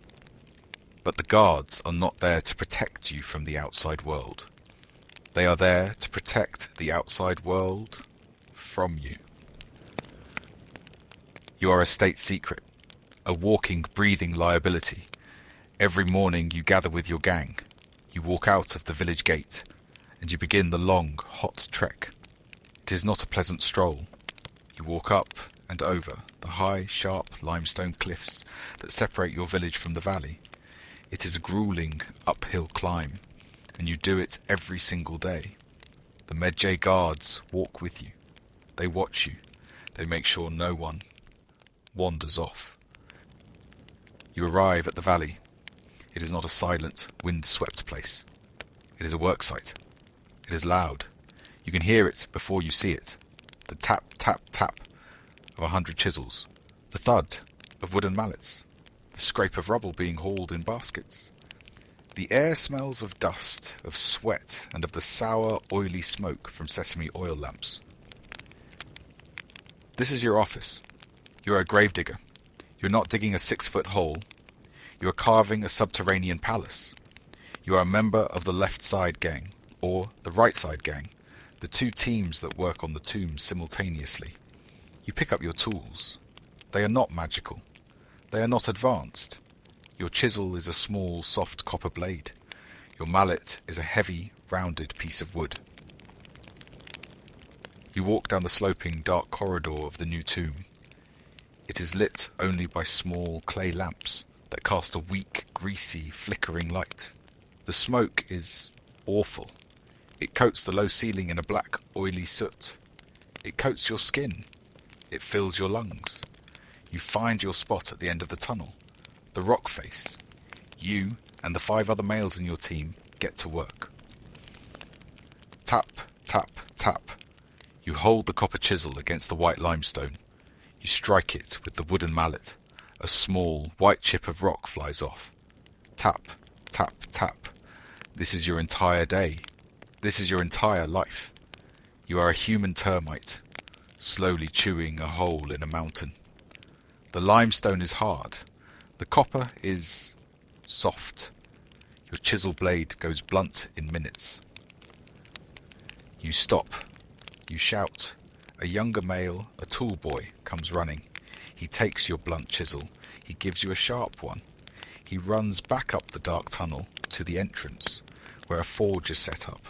But the guards are not there to protect you from the outside world. They are there to protect the outside world from you. You are a state secret, a walking, breathing liability. Every morning you gather with your gang. You walk out of the village gate, and you begin the long, hot trek. It is not a pleasant stroll. You walk up and over the high, sharp limestone cliffs that separate your village from the valley. It is a grueling, uphill climb, and you do it every single day. The Medjay guards walk with you. They watch you. They make sure no one wanders off. You arrive at the valley. It is not a silent, wind-swept place. It is a work site. It is loud. You can hear it before you see it. The tap, tap, tap of 100 chisels. The thud of wooden mallets. The scrape of rubble being hauled in baskets. The air smells of dust, of sweat, and of the sour, oily smoke from sesame oil lamps. This is your office. You are a gravedigger. You are not digging a 6-foot hole. You are carving a subterranean palace. You are a member of the left side gang, or the right side gang, the two teams that work on the tombs simultaneously. You pick up your tools. They are not magical. They are not advanced. Your chisel is a small, soft copper blade. Your mallet is a heavy, rounded piece of wood. You walk down the sloping, dark corridor of the new tomb. It is lit only by small clay lamps that cast a weak, greasy, flickering light. The smoke is awful. It coats the low ceiling in a black, oily soot. It coats your skin. It fills your lungs. You find your spot at the end of the tunnel, the rock face. You and the 5 other males in your team get to work. Tap, tap, tap. You hold the copper chisel against the white limestone. You strike it with the wooden mallet. A small, white chip of rock flies off. Tap, tap, tap. This is your entire day. This is your entire life. You are a human termite, slowly chewing a hole in a mountain. The limestone is hard. The copper is soft. Your chisel blade goes blunt in minutes. You stop. You shout. A younger male, a tool boy, comes running. He takes your blunt chisel. He gives you a sharp one. He runs back up the dark tunnel to the entrance, where a forge is set up.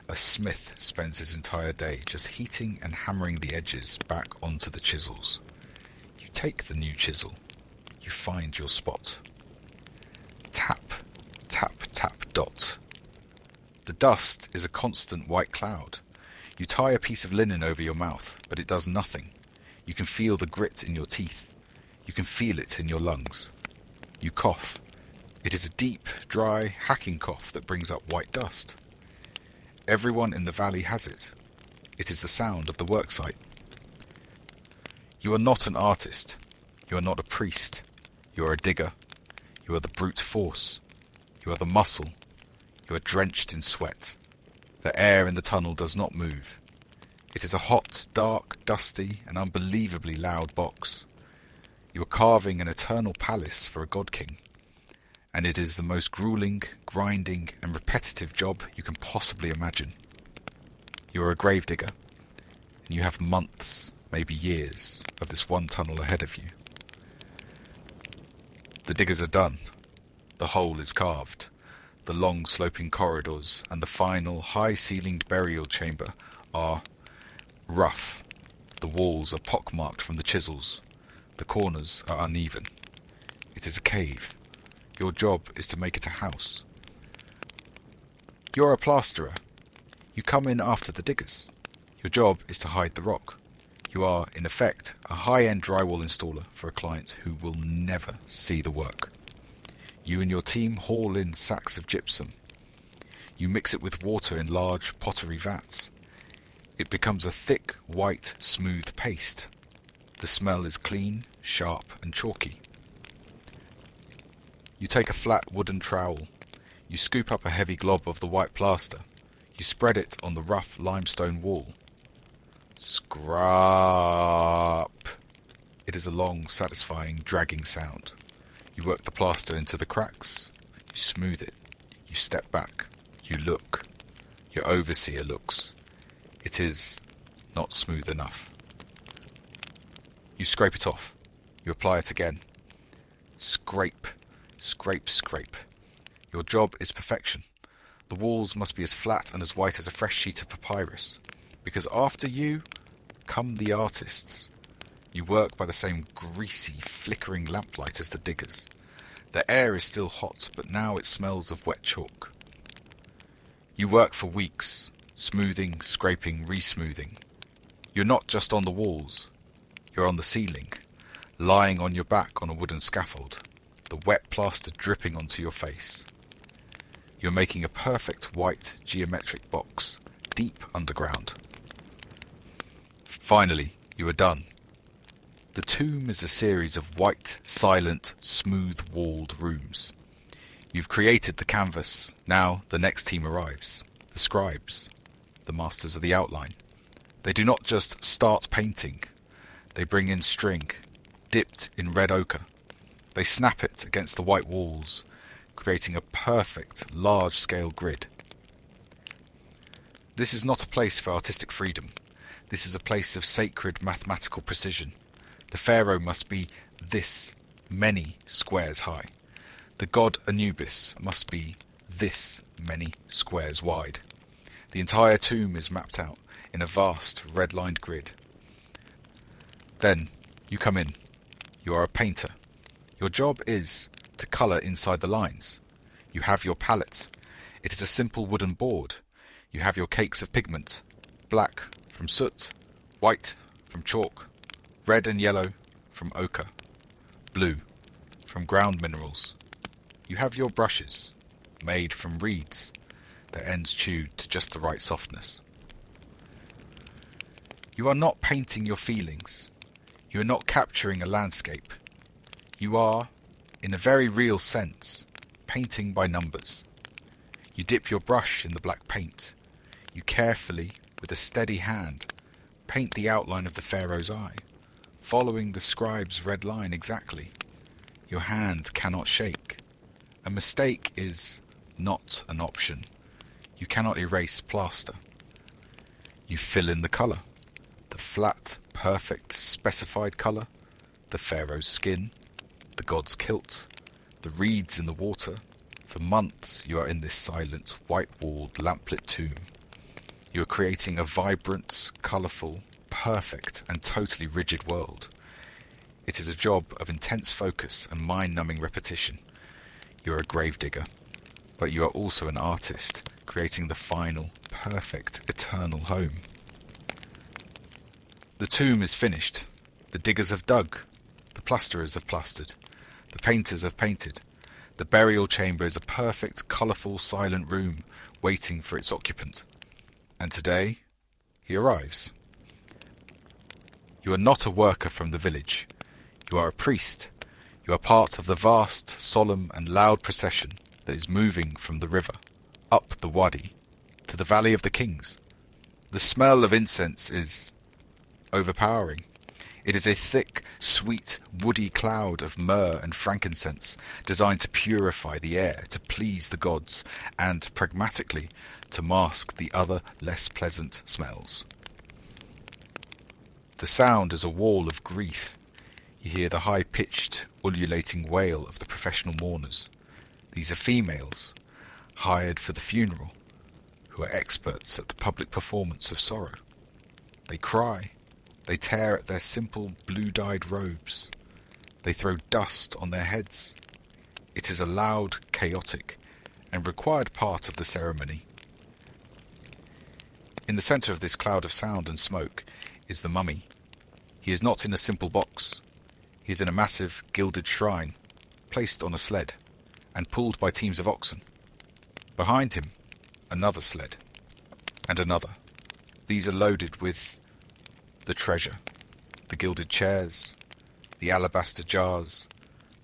A smith spends his entire day just heating and hammering the edges back onto the chisels. You take the new chisel. You find your spot. Tap, tap, tap, dot. The dust is a constant white cloud. You tie a piece of linen over your mouth, but it does nothing. You can feel the grit in your teeth. You can feel it in your lungs. You cough. It is a deep, dry, hacking cough that brings up white dust. Everyone in the valley has it. It is the sound of the worksite. You are not an artist. You are not a priest. You are a digger. You are the brute force. You are the muscle. You are drenched in sweat. The air in the tunnel does not move. It is a hot, dark, dusty, and unbelievably loud box. You are carving an eternal palace for a god king. And it is the most grueling, grinding, and repetitive job you can possibly imagine. You are a gravedigger, and you have months, maybe years, of this one tunnel ahead of you. The diggers are done. The hole is carved. The long sloping corridors and the final high-ceilinged burial chamber are rough. The walls are pockmarked from the chisels. The corners are uneven. It is a cave. Your job is to make it a house. You're a plasterer. You come in after the diggers. Your job is to hide the rock. You are, in effect, a high-end drywall installer for a client who will never see the work. You and your team haul in sacks of gypsum. You mix it with water in large pottery vats. It becomes a thick, white, smooth paste. The smell is clean, sharp, and chalky. You take a flat wooden trowel. You scoop up a heavy glob of the white plaster. You spread it on the rough limestone wall. Scrap. It is a long, satisfying, dragging sound. You work the plaster into the cracks. You smooth it. You step back. You look. Your overseer looks. It is not smooth enough. You scrape it off. You apply it again. Scrape. Scrape, scrape. Your job is perfection. The walls must be as flat and as white as a fresh sheet of papyrus. Because after you come the artists. You work by the same greasy, flickering lamplight as the diggers. The air is still hot, but now it smells of wet chalk. You work for weeks, smoothing, scraping, re-smoothing. You're not just on the walls. You're on the ceiling, lying on your back on a wooden scaffold, the wet plaster dripping onto your face. You're making a perfect white geometric box, deep underground. Finally, you are done. The tomb is a series of white, silent, smooth-walled rooms. You've created the canvas. Now the next team arrives. The scribes, the masters of the outline. They do not just start painting. They bring in string, dipped in red ochre. They snap it against the white walls, creating a perfect, large-scale grid. This is not a place for artistic freedom. This is a place of sacred mathematical precision. The pharaoh must be this many squares high. The god Anubis must be this many squares wide. The entire tomb is mapped out in a vast red-lined grid. Then you come in. You are a painter. Your job is to colour inside the lines. You have your palette. It is a simple wooden board. You have your cakes of pigment. Black from soot, white from chalk, red and yellow from ochre, blue from ground minerals. You have your brushes, made from reeds, their ends chewed to just the right softness. You are not painting your feelings. You are not capturing a landscape. You are, in a very real sense, painting by numbers. You dip your brush in the black paint. You carefully, with a steady hand, paint the outline of the pharaoh's eye, following the scribe's red line exactly. Your hand cannot shake. A mistake is not an option. You cannot erase plaster. You fill in the colour. The flat, perfect, specified colour, the pharaoh's skin, the god's kilt, the reeds in the water. For months you are in this silent, white-walled, lamplit tomb. You are creating a vibrant, colourful, perfect and totally rigid world. It is a job of intense focus and mind-numbing repetition. You are a gravedigger, but you are also an artist, creating the final, perfect, eternal home. The tomb is finished. The diggers have dug. The plasterers have plastered. The painters have painted. The burial chamber is a perfect, colourful, silent room waiting for its occupant. And today, he arrives. You are not a worker from the village. You are a priest. You are part of the vast, solemn and loud procession that is moving from the river, up the wadi, to the Valley of the Kings. The smell of incense is overpowering. It is a thick, sweet, woody cloud of myrrh and frankincense designed to purify the air, to please the gods, and, pragmatically, to mask the other, less pleasant smells. The sound is a wall of grief. You hear the high-pitched, ululating wail of the professional mourners. These are females, hired for the funeral, who are experts at the public performance of sorrow. They cry. They tear at their simple blue-dyed robes. They throw dust on their heads. It is a loud, chaotic, and required part of the ceremony. In the centre of this cloud of sound and smoke is the mummy. He is not in a simple box. He is in a massive, gilded shrine, placed on a sled, and pulled by teams of oxen. Behind him, another sled, and another. These are loaded with the treasure, the gilded chairs, the alabaster jars,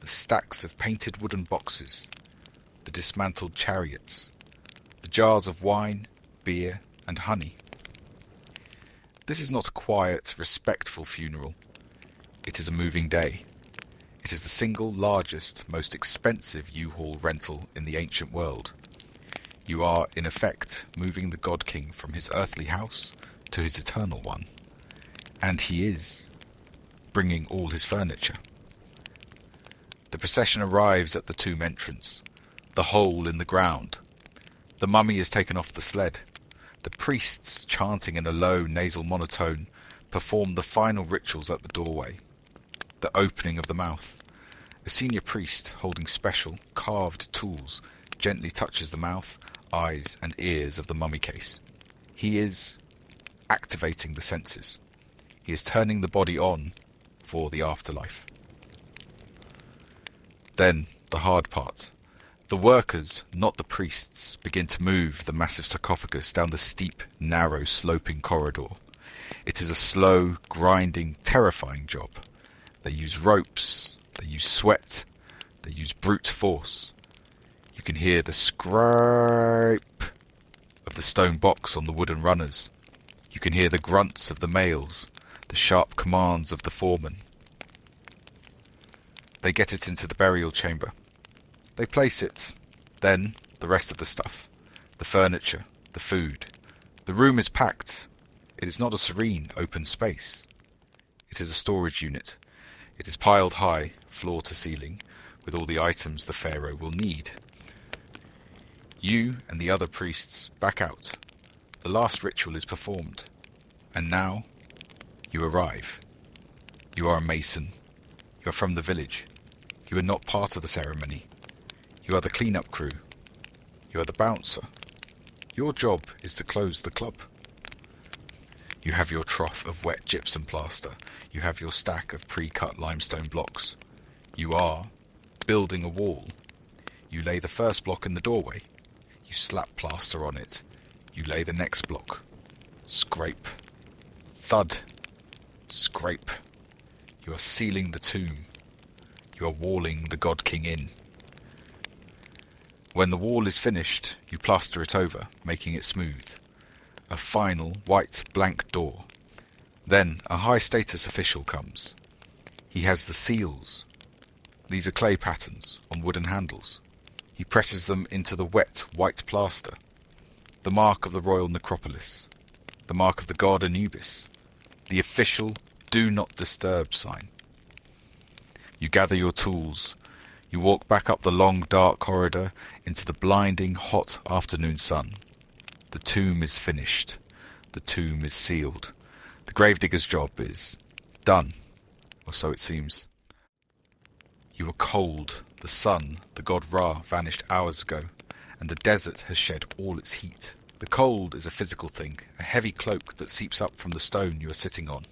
the stacks of painted wooden boxes, the dismantled chariots, the jars of wine, beer, and honey. This is not a quiet, respectful funeral. It is a moving day. It is the single largest, most expensive U-Haul rental in the ancient world. You are, in effect, moving the God King from his earthly house to his eternal one. And he is bringing all his furniture. The procession arrives at the tomb entrance, the hole in the ground. The mummy is taken off the sled. The priests, chanting in a low nasal monotone, perform the final rituals at the doorway. The opening of the mouth. A senior priest, holding special, carved tools, gently touches the mouth, eyes and ears of the mummy case. He is activating the senses. He is turning the body on for the afterlife. Then, the hard part. The workers, not the priests, begin to move the massive sarcophagus down the steep, narrow, sloping corridor. It is a slow, grinding, terrifying job. They use ropes, they use sweat, they use brute force. You can hear the scrape of the stone box on the wooden runners. You can hear the grunts of the males, the sharp commands of the foreman. They get it into the burial chamber. They place it. Then, the rest of the stuff. The furniture, the food. The room is packed. It is not a serene, open space. It is a storage unit. It is piled high, floor to ceiling, with all the items the pharaoh will need. You and the other priests back out. The last ritual is performed. And now, you arrive. You are a mason. You are from the village. You are not part of the ceremony. You are the clean-up crew. You are the bouncer. Your job is to close the club. You have your trough of wet gypsum plaster. You have your stack of pre-cut limestone blocks. You are building a wall. You lay the first block in the doorway. You slap plaster on it. You lay the next block. Scrape. Thud. Scrape. You are sealing the tomb. You are walling the God King in. When the wall is finished, you plaster it over, making it smooth. A final, white, blank door. Then a high-status official comes. He has the seals. These are clay patterns on wooden handles. He presses them into the wet, white plaster. The mark of the royal necropolis. The mark of the god Anubis. The official do not disturb sign. You gather your tools. You walk back up the long, dark corridor into the blinding, hot afternoon sun. The tomb is finished. The tomb is sealed. The gravedigger's job is done, or so it seems. You are cold. The sun, the god Ra, vanished hours ago, and the desert has shed all its heat. The cold is a physical thing, a heavy cloak that seeps up from the stone you are sitting on.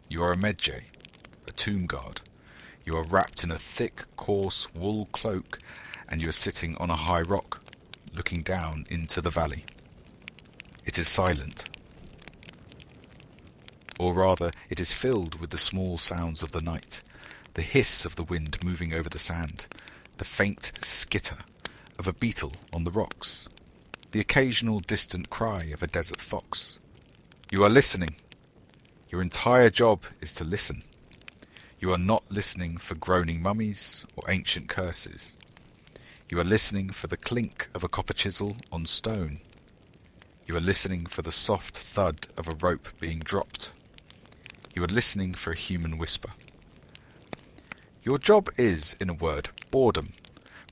You are a medjay, a tomb guard. You are wrapped in a thick, coarse wool cloak, and you are sitting on a high rock, looking down into the valley. It is silent. Or rather, it is filled with the small sounds of the night, the hiss of the wind moving over the sand, the faint skitter of a beetle on the rocks, the occasional distant cry of a desert fox. You are listening. Your entire job is to listen. You are not listening for groaning mummies or ancient curses. You are listening for the clink of a copper chisel on stone. You are listening for the soft thud of a rope being dropped. You are listening for a human whisper. Your job is, in a word, boredom.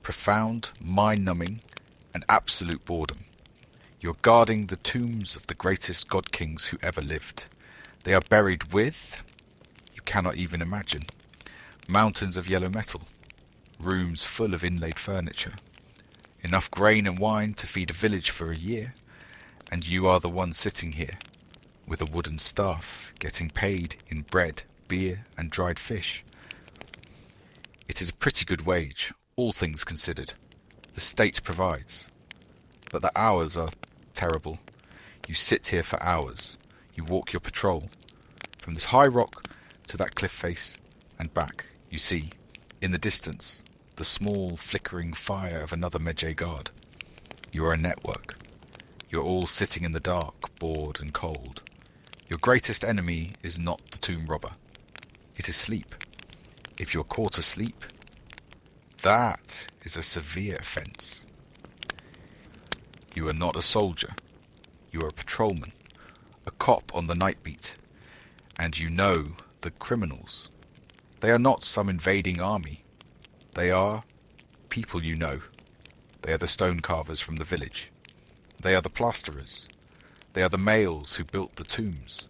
Profound, mind-numbing, and absolute boredom. You're guarding the tombs of the greatest god-kings who ever lived. They are buried with, you cannot even imagine, mountains of yellow metal, rooms full of inlaid furniture, enough grain and wine to feed a village for a year, and you are the one sitting here, with a wooden staff, getting paid in bread, beer, and dried fish. It is a pretty good wage, all things considered. The state provides. But the hours are terrible. You sit here for hours. You walk your patrol. From this high rock to that cliff face and back, you see, in the distance, the small flickering fire of another Medjay guard. You are a network. You're all sitting in the dark, bored and cold. Your greatest enemy is not the tomb robber. It is sleep. If you're caught asleep, that is a severe offence. You are not a soldier. You are a patrolman, a cop on the night beat, and you know the criminals. They are not some invading army. They are people you know. They are the stone carvers from the village. They are the plasterers. They are the males who built the tombs.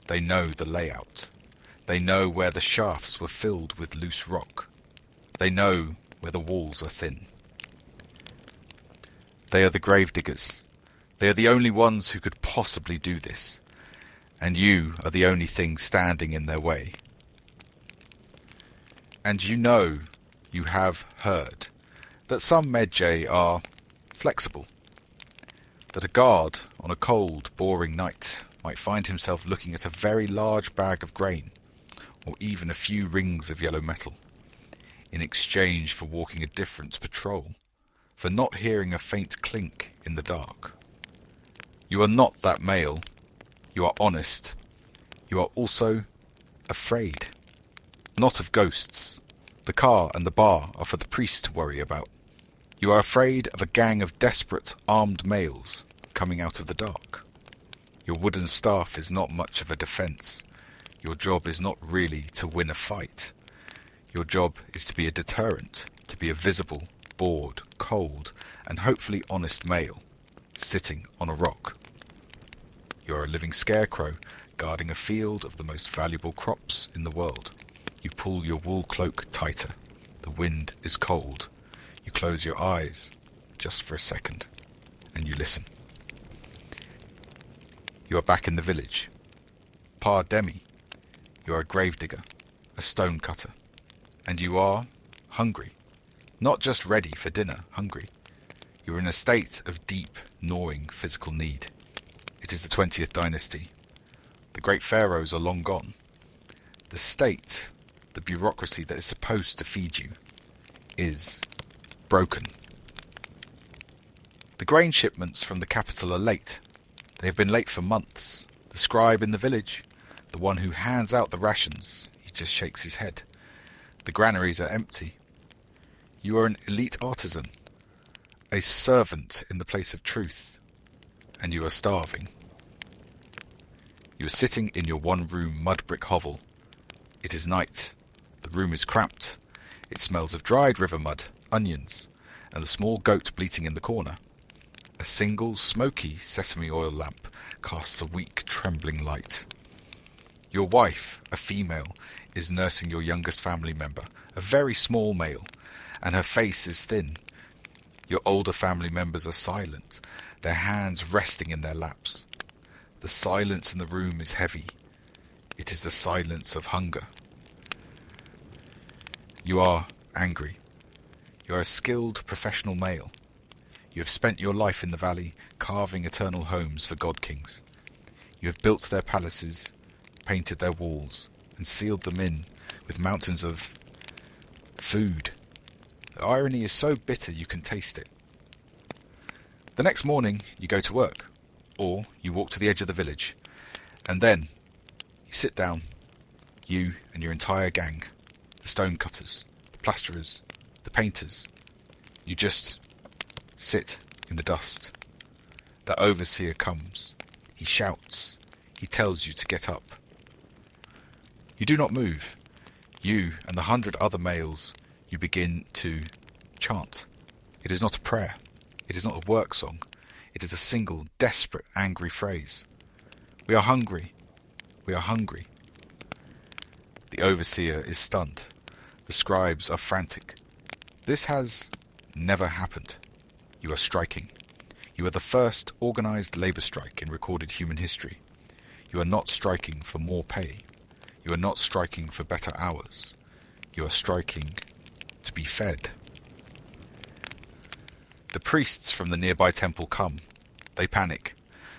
They know the layout. They know where the shafts were filled with loose rock. They know where the walls are thin. They are the gravediggers. They are the only ones who could possibly do this. And you are the only thing standing in their way. And you have heard, that some Medjay are flexible. That a guard on a cold, boring night might find himself looking at a very large bag of grain, or even a few rings of yellow metal, in exchange for walking a different patrol, for not hearing a faint clink in the dark. You are not that male. You are honest. You are also afraid. Not of ghosts. The car and the bar are for the priest to worry about. You are afraid of a gang of desperate, armed males coming out of the dark. Your wooden staff is not much of a defence. Your job is not really to win a fight. Your job is to be a deterrent, to be a visible, bored, cold, and hopefully honest male, sitting on a rock. You are a living scarecrow, guarding a field of the most valuable crops in the world. You pull your wool cloak tighter. The wind is cold. You close your eyes, just for a second, and you listen. You are back in the village. Par demi, you are a gravedigger, a stone cutter, and you are hungry. Not just ready for dinner, hungry. You are in a state of deep, gnawing physical need. It is the 20th dynasty. The great pharaohs are long gone. The state, the bureaucracy that is supposed to feed you, is broken. The grain shipments from the capital are late. They have been late for months. The scribe in the village, the one who hands out the rations, he just shakes his head. The granaries are empty. You are an elite artisan, a servant in the place of truth, and you are starving. You are sitting in your one-room mud-brick hovel. It is night. The room is cramped. It smells of dried river mud, onions, and the small goat bleating in the corner. A single, smoky sesame oil lamp casts a weak, trembling light. Your wife, a female, is nursing your youngest family member, a very small male, and her face is thin. Your older family members are silent, their hands resting in their laps. The silence in the room is heavy. It is the silence of hunger. You are angry. You are a skilled professional male. You have spent your life in the valley carving eternal homes for god kings. You have built their palaces, painted their walls, and sealed them in with mountains of food. The irony is so bitter you can taste it. The next morning you go to work, or you walk to the edge of the village, and then you sit down, you and your entire gang, the stonecutters, the plasterers, the painters. You just sit in the dust. The overseer comes. He shouts. He tells you to get up. You do not move. You and the 100 other males, you begin to chant. It is not a prayer. It is not a work song. It is a single, desperate, angry phrase. We are hungry. We are hungry. The overseer is stunned. The scribes are frantic. This has never happened. You are striking. You are the first organized labor strike in recorded human history. You are not striking for more pay. You are not striking for better hours. You are striking to be fed. The priests from the nearby temple come. They panic.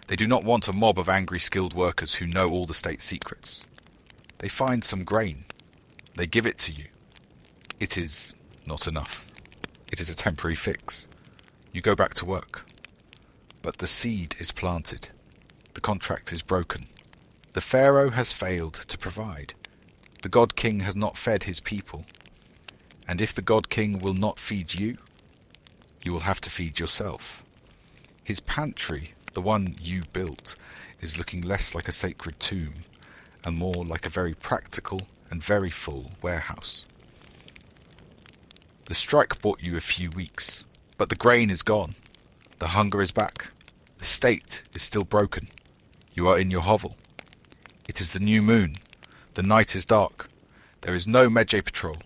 They do not want a mob of angry skilled workers who know all the state secrets. They find some grain. They give it to you. It is not enough. It is a temporary fix. You go back to work. But the seed is planted. The contract is broken. The pharaoh has failed to provide. The god king has not fed his people. And if the god king will not feed you, you will have to feed yourself. His pantry, the one you built, is looking less like a sacred tomb and more like a very practical and very full warehouse. The strike bought you a few weeks, but the grain is gone. The hunger is back. The state is still broken. You are in your hovel. It is the new moon. The night is dark. There is no Medjay patrol.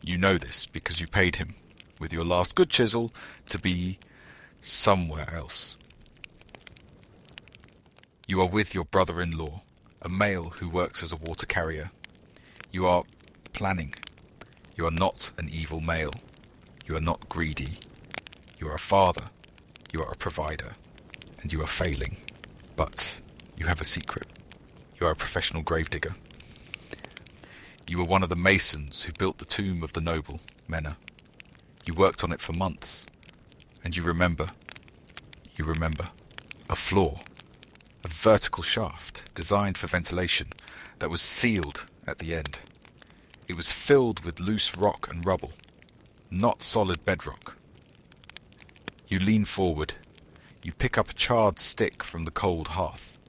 You know this because you paid him with your last good chisel to be somewhere else. You are with your brother-in-law, a male who works as a water carrier. You are planning. You are not an evil male. You are not greedy. You are a father. You are a provider. And you are failing. But you have a secret. You are a professional gravedigger. You were one of the masons who built the tomb of the noble, Mena. You worked on it for months. And you remember. A floor. A vertical shaft designed for ventilation that was sealed at the end. It was filled with loose rock and rubble, not solid bedrock. You lean forward. You pick up a charred stick from the cold hearth.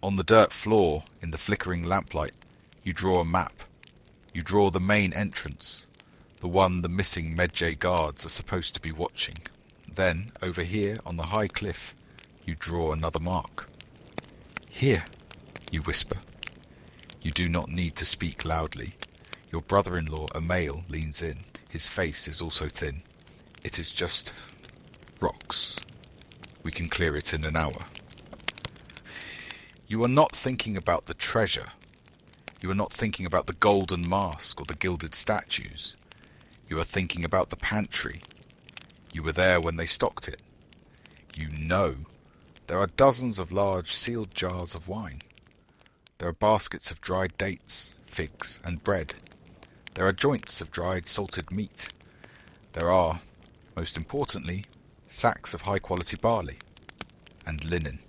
On the dirt floor, in the flickering lamplight, you draw a map. You draw the main entrance, the one the missing Medjay guards are supposed to be watching. Then, over here on the high cliff, you draw another mark. Here, you whisper. You do not need to speak loudly. Your brother-in-law, a male, leans in. His face is also thin. It is just rocks. We can clear it in an hour. You are not thinking about the treasure. You are not thinking about the golden mask or the gilded statues. You are thinking about the pantry. You were there when they stocked it. You know there are dozens of large sealed jars of wine. There are baskets of dried dates, figs, and bread. There are joints of dried salted meat. There are, most importantly, sacks of high-quality barley and linen.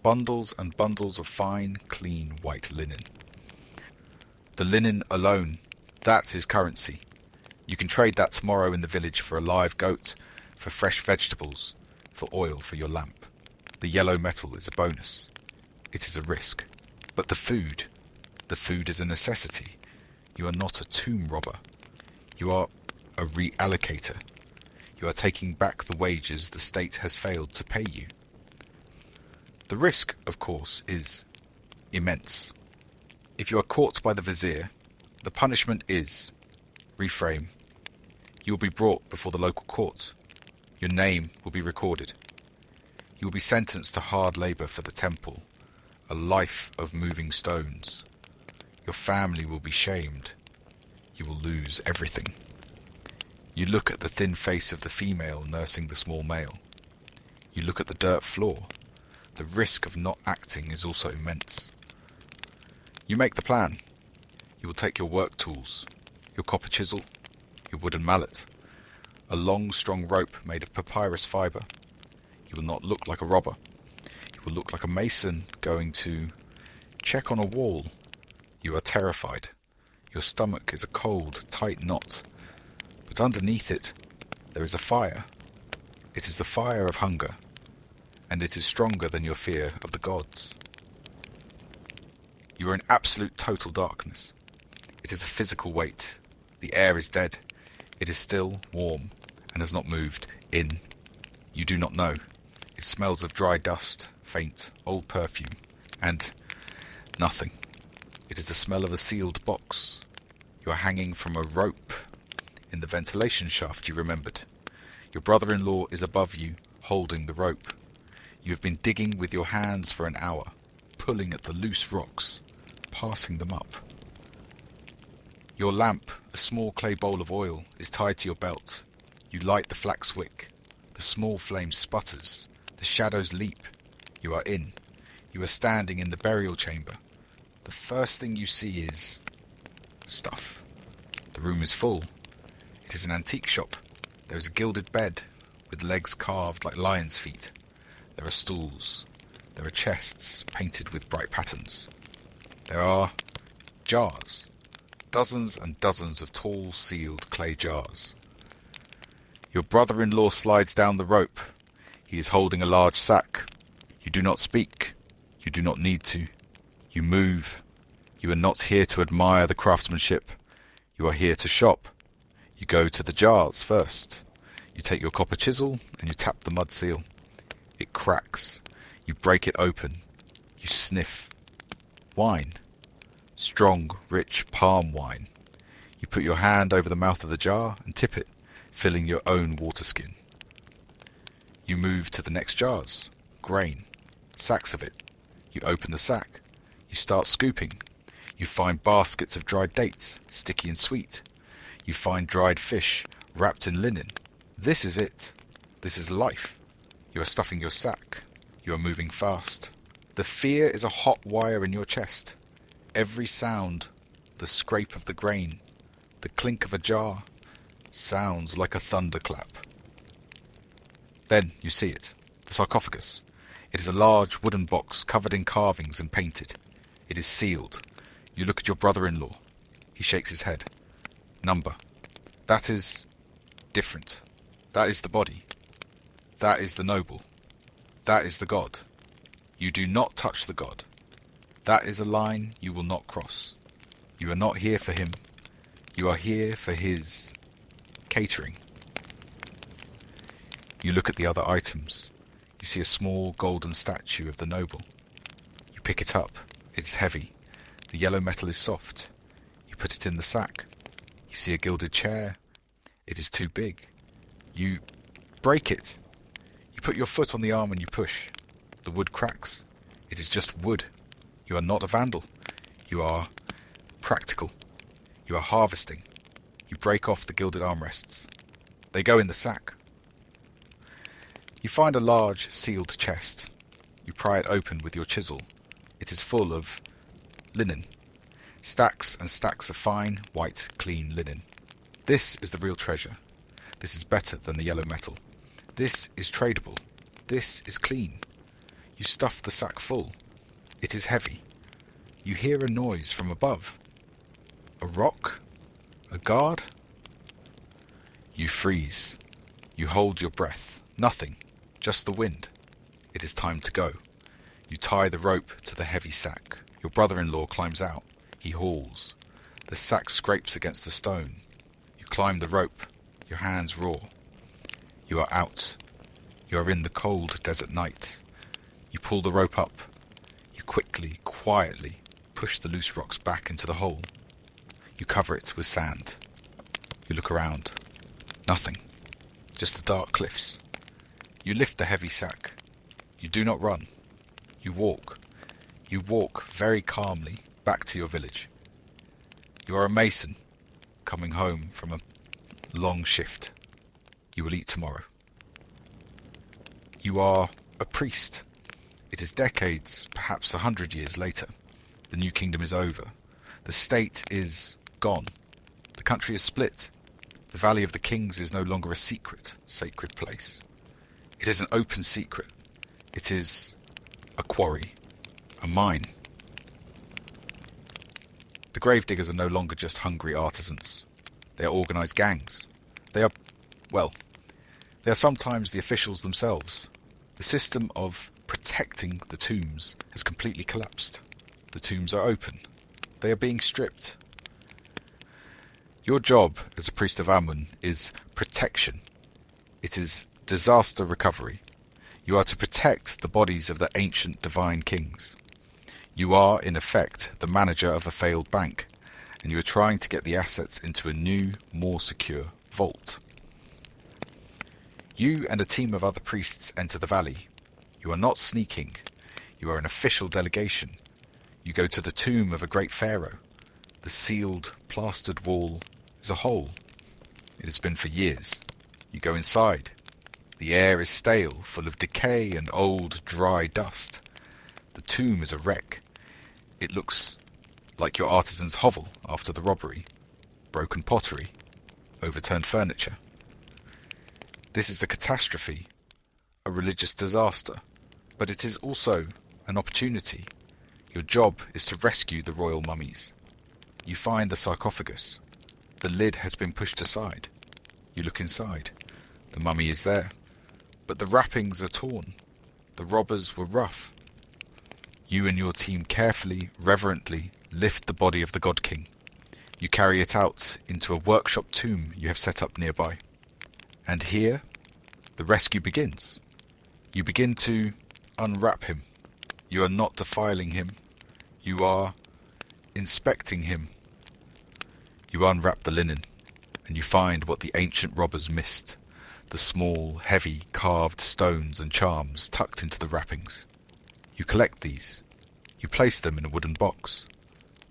Bundles and bundles of fine, clean white linen. The linen alone, that is currency. You can trade that tomorrow in the village for a live goat, for fresh vegetables, for oil for your lamp. The yellow metal is a bonus. It is a risk. But the food is a necessity. You are not a tomb robber. You are a reallocator. You are taking back the wages the state has failed to pay you. The risk, of course, is immense. If you are caught by the vizier, the punishment is, reframe, you will be brought before the local court. Your name will be recorded. You will be sentenced to hard labour for the temple, a life of moving stones. Your family will be shamed. you will lose everything. You look at the thin face of the female nursing the small male. You look at the dirt floor. The risk of not acting is also immense. You make the plan. You will take your work tools, your copper chisel, your wooden mallet, a long, strong rope made of papyrus fibre. You will not look like a robber. You will look like a mason going to check on a wall. You are terrified. Your stomach is a cold, tight knot. But underneath it, there is a fire. It is the fire of hunger, and it is stronger than your fear of the gods. You are in absolute total darkness. It is a physical weight. The air is dead. It is still, warm, and has not moved in. You do not know. It smells of dry dust, faint, old perfume, and nothing. It is the smell of a sealed box. You are hanging from a rope in the ventilation shaft you remembered. Your brother-in-law is above you, holding the rope. You have been digging with your hands for an hour, pulling at the loose rocks, passing them up. Your lamp, a small clay bowl of oil, is tied to your belt. You light the flax wick. The small flame sputters. The shadows leap. You are in. You are standing in the burial chamber. The first thing you see is stuff. The room is full. It is an antique shop. There is a gilded bed with legs carved like lion's feet. There are stools. There are chests painted with bright patterns. There are jars. Dozens and dozens of tall, sealed clay jars. Your brother-in-law slides down the rope. He is holding a large sack. You do not speak. You do not need to. You move. You are not here to admire the craftsmanship. You are here to shop. You go to the jars first. You take your copper chisel and you tap the mud seal. It cracks. You break it open. You sniff. Wine. Strong, rich palm wine. You put your hand over the mouth of the jar and tip it, filling your own water skin. You move to the next jars. Grain. Sacks of it. You open the sack. You start scooping. You find baskets of dried dates, sticky and sweet. You find dried fish, wrapped in linen. This is it. This is life. You are stuffing your sack. You are moving fast. The fear is a hot wire in your chest. Every sound, the scrape of the grain, the clink of a jar, sounds like a thunderclap. Then you see it, the sarcophagus. It is a large wooden box covered in carvings and painted. It is sealed. You look at your brother-in-law. He shakes his head. Number. That is different. That is the body. That is the noble. That is the god. You do not touch the god. That is a line you will not cross. You are not here for him. You are here for his catering. You look at the other items. You see a small golden statue of the noble. You pick it up. It is heavy. The yellow metal is soft. You put it in the sack. You see a gilded chair. It is too big. You break it. You put your foot on the arm and you push. The wood cracks. It is just wood. You are not a vandal. You are practical. You are harvesting. You break off the gilded armrests. They go in the sack. You find a large sealed chest. You pry it open with your chisel. It is full of linen. Stacks and stacks of fine, white, clean linen. This is the real treasure. This is better than the yellow metal. This is tradable. This is clean. You stuff the sack full. It is heavy. You hear a noise from above. A rock? A guard? You freeze. You hold your breath. Nothing. Just the wind. It is time to go. You tie the rope to the heavy sack. Your brother-in-law climbs out. He hauls. The sack scrapes against the stone. You climb the rope. Your hands raw. You are out. You are in the cold desert night. You pull the rope up. You quickly, quietly push the loose rocks back into the hole. You cover it with sand. You look around. Nothing. Just the dark cliffs. You lift the heavy sack. You do not run. You walk. You walk very calmly back to your village. You are a mason. coming home from a long shift. You will eat tomorrow. You are a priest. It is decades, perhaps 100 years later. The new kingdom is over. The state is gone. The country is split. The Valley of the Kings is no longer a secret, sacred place. It is an open secret. It is a quarry, a mine. The Gravediggers are no longer just hungry artisans. They are organised gangs. They are sometimes the officials themselves. The system of protecting the tombs has completely collapsed. The tombs are open. They are being stripped. Your job as a priest of Amun is protection. It is disaster recovery. You are to protect the bodies of the ancient divine kings. You are, in effect, the manager of a failed bank, and you are trying to get the assets into a new, more secure vault. You and a team of other priests enter the valley. You are not sneaking. You are an official delegation. You go to the tomb of a great pharaoh. The sealed, plastered wall is a hole. It has been for years. You go inside. The air is stale, full of decay and old, dry dust. The tomb is a wreck. It looks like your artisan's hovel after the robbery. Broken pottery. Overturned furniture. This is a catastrophe, a religious disaster, but it is also an opportunity. Your job is to rescue the royal mummies. You find the sarcophagus. The lid has been pushed aside. You look inside. The mummy is there, but the wrappings are torn. The robbers were rough. You and your team carefully, reverently lift the body of the God King. You carry it out into a workshop tomb you have set up nearby. And here, the rescue begins. You begin to unwrap him. You are not defiling him. You are inspecting him. You unwrap the linen, and you find what the ancient robbers missed, the small, heavy, carved stones and charms tucked into the wrappings. You collect these. You place them in a wooden box.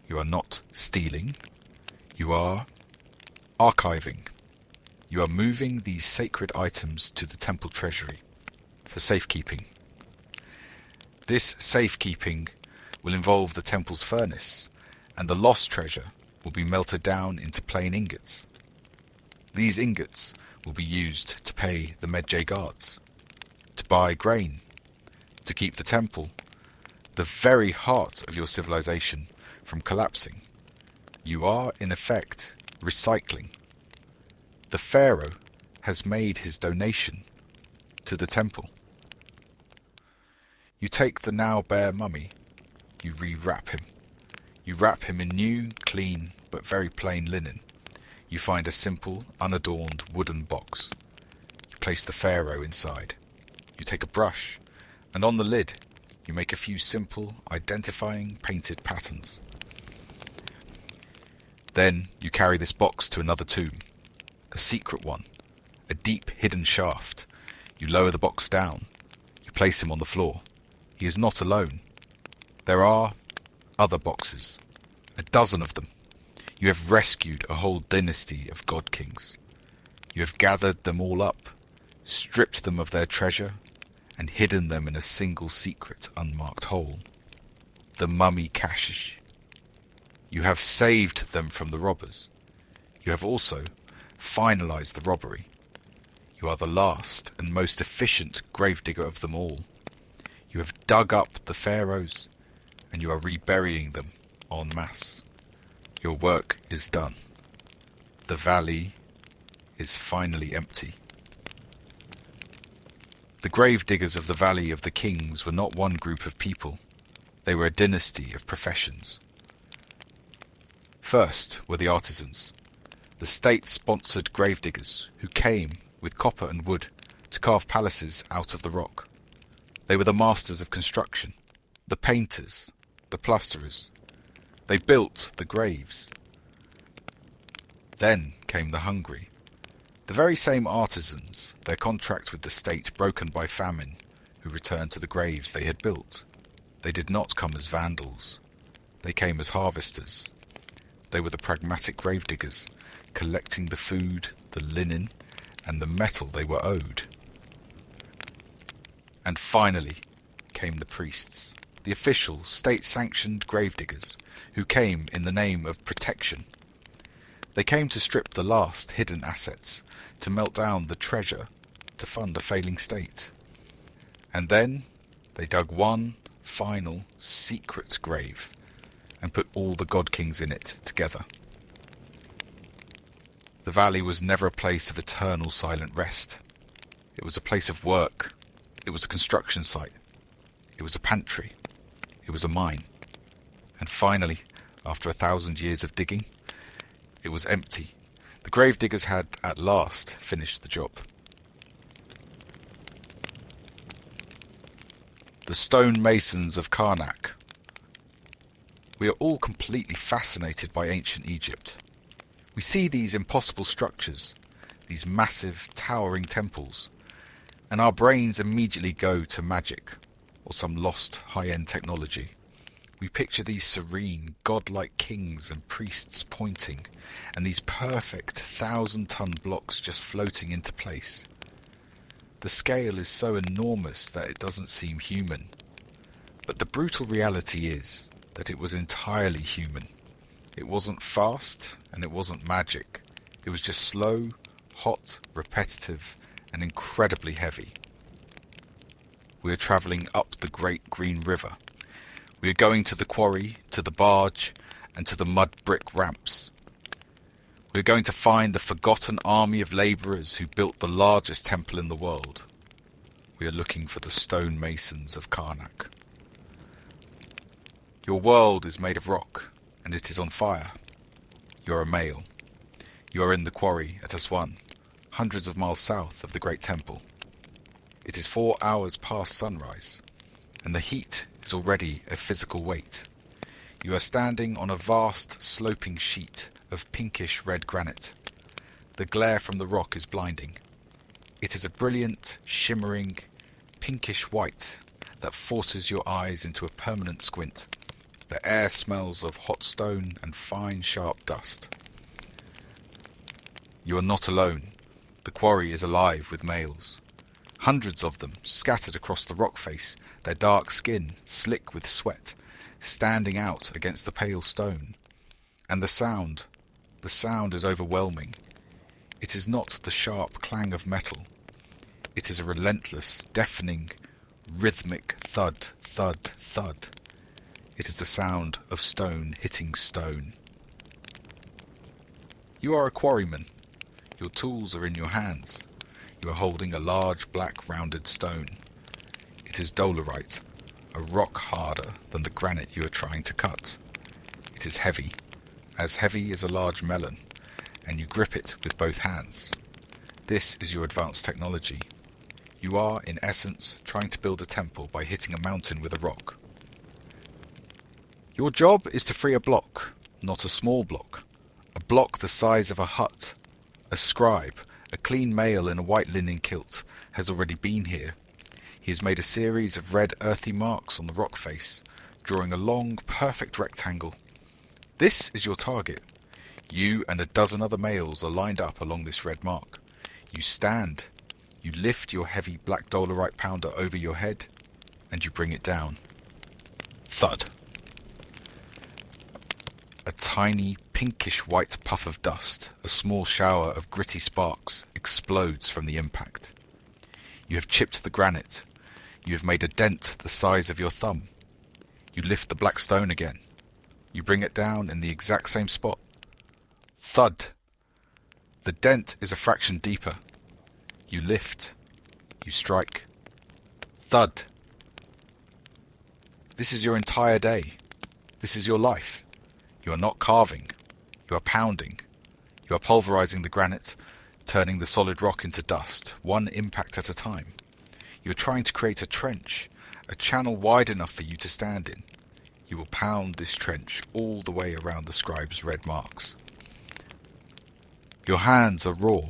You are not stealing. You are archiving. You are moving these sacred items to the temple treasury for safekeeping. This safekeeping will involve the temple's furnace, and the lost treasure will be melted down into plain ingots. These ingots will be used to pay the Medjay guards, to buy grain, to keep the temple, the very heart of your civilization, from collapsing. You are, in effect, recycling. The pharaoh has made his donation to the temple. You take the now bare mummy. You re-wrap him. You wrap him in new, clean, but very plain linen. You find a simple, unadorned wooden box. You place the pharaoh inside. You take a brush, and on the lid, you make a few simple, identifying painted patterns. Then you carry this box to another tomb, a secret one, a deep hidden shaft. You lower the box down. You place him on the floor. He is not alone. There are other boxes, a dozen of them. You have rescued a whole dynasty of god kings. You have gathered them all up, stripped them of their treasure, and hidden them in a single secret unmarked hole. The mummy cache. You have saved them from the robbers. You have also finalized the robbery. You are the last and most efficient gravedigger of them all. You have dug up the pharaohs, and you are reburying them en masse. Your work is done. The valley is finally empty. The gravediggers of the Valley of the Kings were not one group of people. They were a dynasty of professions. First were the artisans, the state-sponsored gravediggers who came with copper and wood to carve palaces out of the rock. They were the masters of construction, the painters, the plasterers. They built the graves. Then came the hungry, the very same artisans, their contract with the state broken by famine, who returned to the graves they had built. They did not come as vandals. They came as harvesters. They were the pragmatic gravediggers, collecting the food, the linen, and the metal they were owed. And finally came the priests, the official, state-sanctioned gravediggers, who came in the name of protection. They came to strip the last hidden assets, to melt down the treasure, to fund a failing state. And then they dug one final, secret grave and put all the god-kings in it together. The valley was never a place of eternal silent rest. It was a place of work. It was a construction site. It was a pantry. It was a mine. And finally, after 1,000 years of digging, it was empty. The gravediggers had at last finished the job. The stonemasons of Karnak. We are all completely fascinated by ancient Egypt. We see these impossible structures, these massive, towering temples, and our brains immediately go to magic or some lost high-end technology. We picture these serene, godlike kings and priests pointing, and these perfect 1,000-ton blocks just floating into place. The scale is so enormous that it doesn't seem human. But the brutal reality is that it was entirely human. It wasn't fast, and it wasn't magic. It was just slow, hot, repetitive, and incredibly heavy. We are travelling up the Great Green River. We are going to the quarry, to the barge, and to the mud brick ramps. We are going to find the forgotten army of labourers who built the largest temple in the world. We are looking for the stonemasons of Karnak. Your world is made of rock, and it is on fire. You are a male. You are in the quarry at Aswan, hundreds of miles south of the great temple. It is 4 hours past sunrise, and the heat is already a physical weight. You are standing on a vast sloping sheet of pinkish red granite. The glare from the rock is blinding. It is a brilliant, shimmering, pinkish white that forces your eyes into a permanent squint. The air smells of hot stone and fine, sharp dust. You are not alone. The quarry is alive with males. Hundreds of them scattered across the rock face, their dark skin slick with sweat, standing out against the pale stone. And the sound is overwhelming. It is not the sharp clang of metal. It is a relentless, deafening, rhythmic thud, thud, thud. It is the sound of stone hitting stone. You are a quarryman. Your tools are in your hands. You are holding a large black rounded stone. It is dolerite, a rock harder than the granite you are trying to cut. It is heavy, as heavy as a large melon, and you grip it with both hands. This is your advanced technology. You are, in essence, trying to build a temple by hitting a mountain with a rock. Your job is to free a block, not a small block. A block the size of a hut. A scribe, a clean male in a white linen kilt, has already been here. He has made a series of red earthy marks on the rock face, drawing a long, perfect rectangle. This is your target. You and a dozen other males are lined up along this red mark. You stand. You lift your heavy black dolerite pounder over your head, and you bring it down. Thud. A tiny, pinkish-white puff of dust, a small shower of gritty sparks, explodes from the impact. You have chipped the granite. You have made a dent the size of your thumb. You lift the black stone again. You bring it down in the exact same spot. Thud. The dent is a fraction deeper. You lift. You strike. Thud. This is your entire day. This is your life. You are not carving. You are pounding. You are pulverizing the granite, turning the solid rock into dust, one impact at a time. You are trying to create a trench, a channel wide enough for you to stand in. You will pound this trench all the way around the scribe's red marks. Your hands are raw.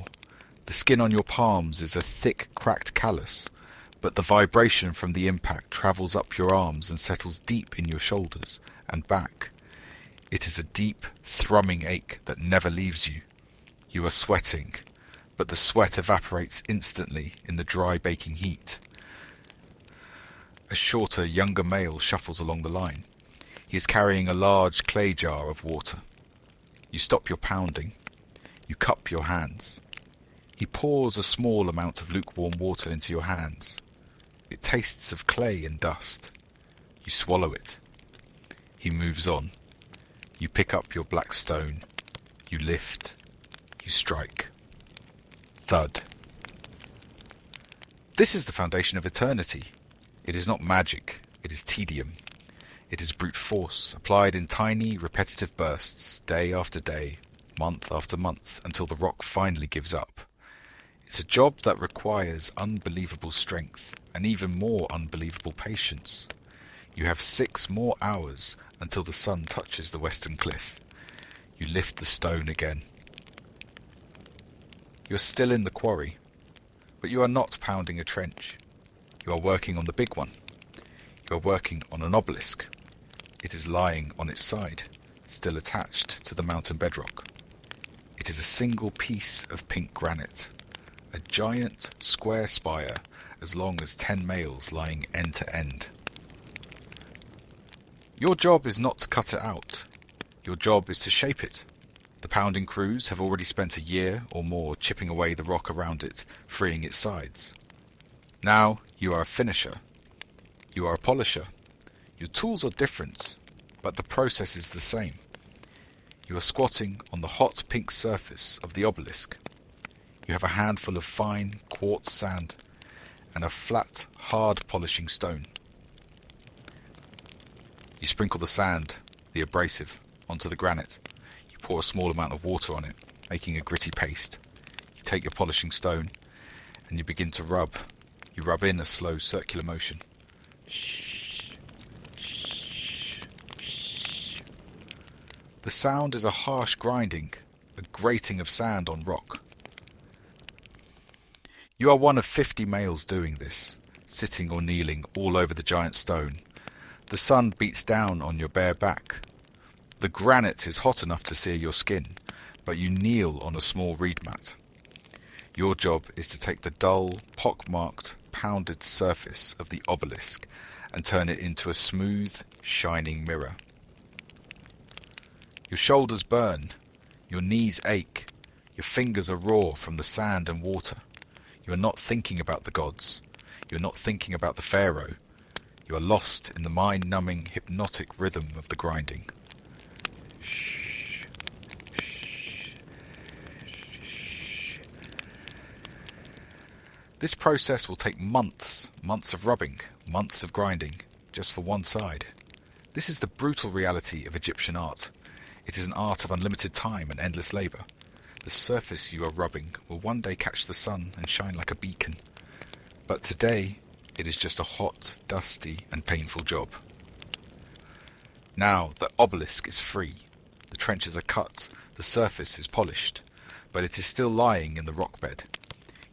The skin on your palms is a thick, cracked callus, but the vibration from the impact travels up your arms and settles deep in your shoulders and back. It is a deep, thrumming ache that never leaves you. You are sweating, but the sweat evaporates instantly in the dry baking heat. A shorter, younger male shuffles along the line. He is carrying a large clay jar of water. You stop your pounding. You cup your hands. He pours a small amount of lukewarm water into your hands. It tastes of clay and dust. You swallow it. He moves on. You pick up your black stone. You lift. You strike. Thud. This is the foundation of eternity. It is not magic. It is tedium. It is brute force, applied in tiny, repetitive bursts, day after day, month after month, until the rock finally gives up. It's a job that requires unbelievable strength, and even more unbelievable patience. You have 6 more hours until the sun touches the western cliff. You lift the stone again. You are still in the quarry, but you are not pounding a trench. You are working on the big one. You are working on an obelisk. It is lying on its side, still attached to the mountain bedrock. It is a single piece of pink granite, a giant square spire as long as 10 males lying end to end. Your job is not to cut it out. Your job is to shape it. The pounding crews have already spent a year or more chipping away the rock around it, freeing its sides. Now you are a finisher. You are a polisher. Your tools are different, but the process is the same. You are squatting on the hot pink surface of the obelisk. You have a handful of fine quartz sand and a flat, hard polishing stone. You sprinkle the sand, the abrasive, onto the granite. You pour a small amount of water on it, making a gritty paste. You take your polishing stone and you begin to rub. You rub in a slow circular motion. The sound is a harsh grinding, a grating of sand on rock. You are one of 50 males doing this, sitting or kneeling all over the giant stone. The sun beats down on your bare back. The granite is hot enough to sear your skin, but you kneel on a small reed mat. Your job is to take the dull, pock-marked, pounded surface of the obelisk and turn it into a smooth, shining mirror. Your shoulders burn, your knees ache, your fingers are raw from the sand and water. You are not thinking about the gods. You are not thinking about the pharaoh. You are lost in the mind-numbing, hypnotic rhythm of the grinding. This process will take months of rubbing, months of grinding, just for one side. This is the brutal reality of Egyptian art. It is an art of unlimited time and endless labour. The surface you are rubbing will one day catch the sun and shine like a beacon. But today, it is just a hot, dusty and painful job. Now the obelisk is free. The trenches are cut, the surface is polished, but it is still lying in the rock bed.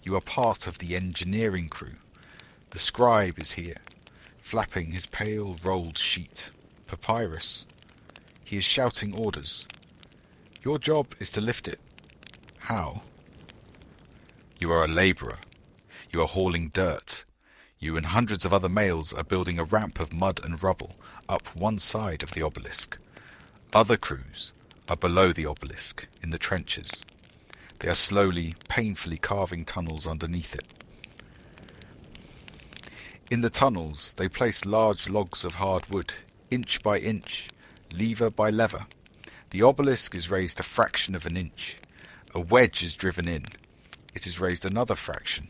You are part of the engineering crew. The scribe is here, flapping his pale rolled sheet, papyrus. He is shouting orders. Your job is to lift it. How? You are a labourer. You are hauling dirt. You and hundreds of other males are building a ramp of mud and rubble up one side of the obelisk. Other crews are below the obelisk, in the trenches. They are slowly, painfully carving tunnels underneath it. In the tunnels, they place large logs of hard wood, inch by inch, lever by lever. The obelisk is raised a fraction of an inch. A wedge is driven in. It is raised another fraction.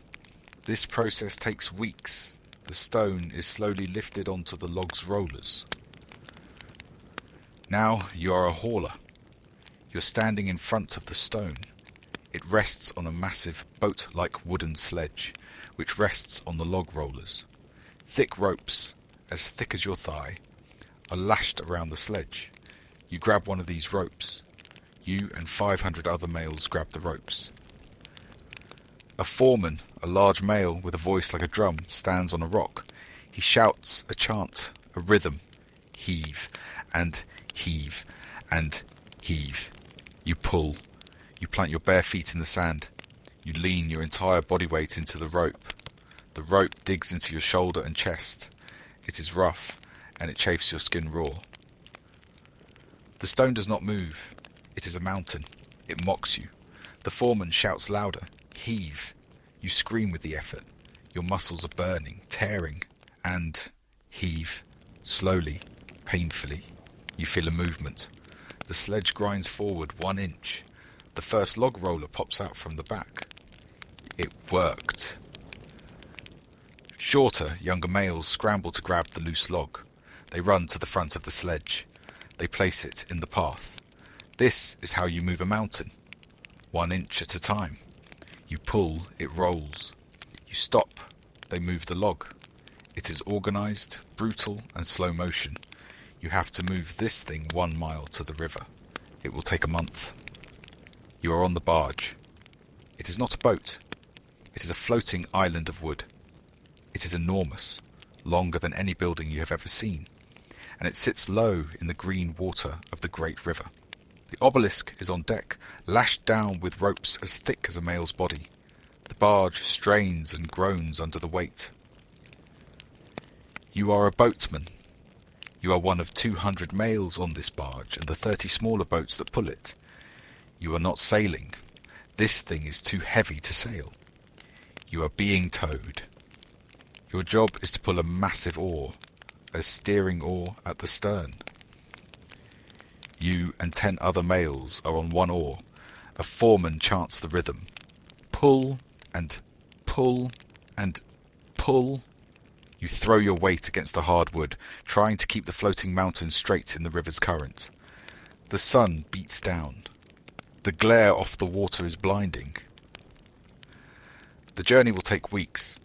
This process takes weeks. The stone is slowly lifted onto the log's rollers. Now you are a hauler. You're standing in front of the stone. It rests on a massive boat-like wooden sledge, which rests on the log rollers. Thick ropes, as thick as your thigh, are lashed around the sledge. You grab one of these ropes. You and 500 other males grab the ropes. A foreman, a large male with a voice like a drum, stands on a rock. He shouts a chant, a rhythm. Heave, and heave, and heave. You pull. You plant your bare feet in the sand. You lean your entire body weight into the rope. The rope digs into your shoulder and chest. It is rough, and it chafes your skin raw. The stone does not move. It is a mountain. It mocks you. The foreman shouts louder. Heave. You scream with the effort. Your muscles are burning, tearing, and heave. Slowly, painfully. You feel a movement. The sledge grinds forward 1 inch. The first log roller pops out from the back. It worked. Shorter, younger males scramble to grab the loose log. They run to the front of the sledge. They place it in the path. This is how you move a mountain. 1 inch at a time. You pull, it rolls. You stop, they move the log. It is organized, brutal, and slow motion. You have to move this thing 1 mile to the river. It will take a month. You are on the barge. It is not a boat. It is a floating island of wood. It is enormous, longer than any building you have ever seen, and it sits low in the green water of the great river. The obelisk is on deck, lashed down with ropes as thick as a male's body. The barge strains and groans under the weight. You are a boatman. You are one of 200 males on this barge and the 30 smaller boats that pull it. You are not sailing. This thing is too heavy to sail. You are being towed. Your job is to pull a massive oar, a steering oar at the stern. You and 10 other males are on 1 oar. A foreman chants the rhythm. Pull and pull and pull. You throw your weight against the hard wood, trying to keep the floating mountain straight in the river's current. The sun beats down. The glare off the water is blinding. The journey will take weeks.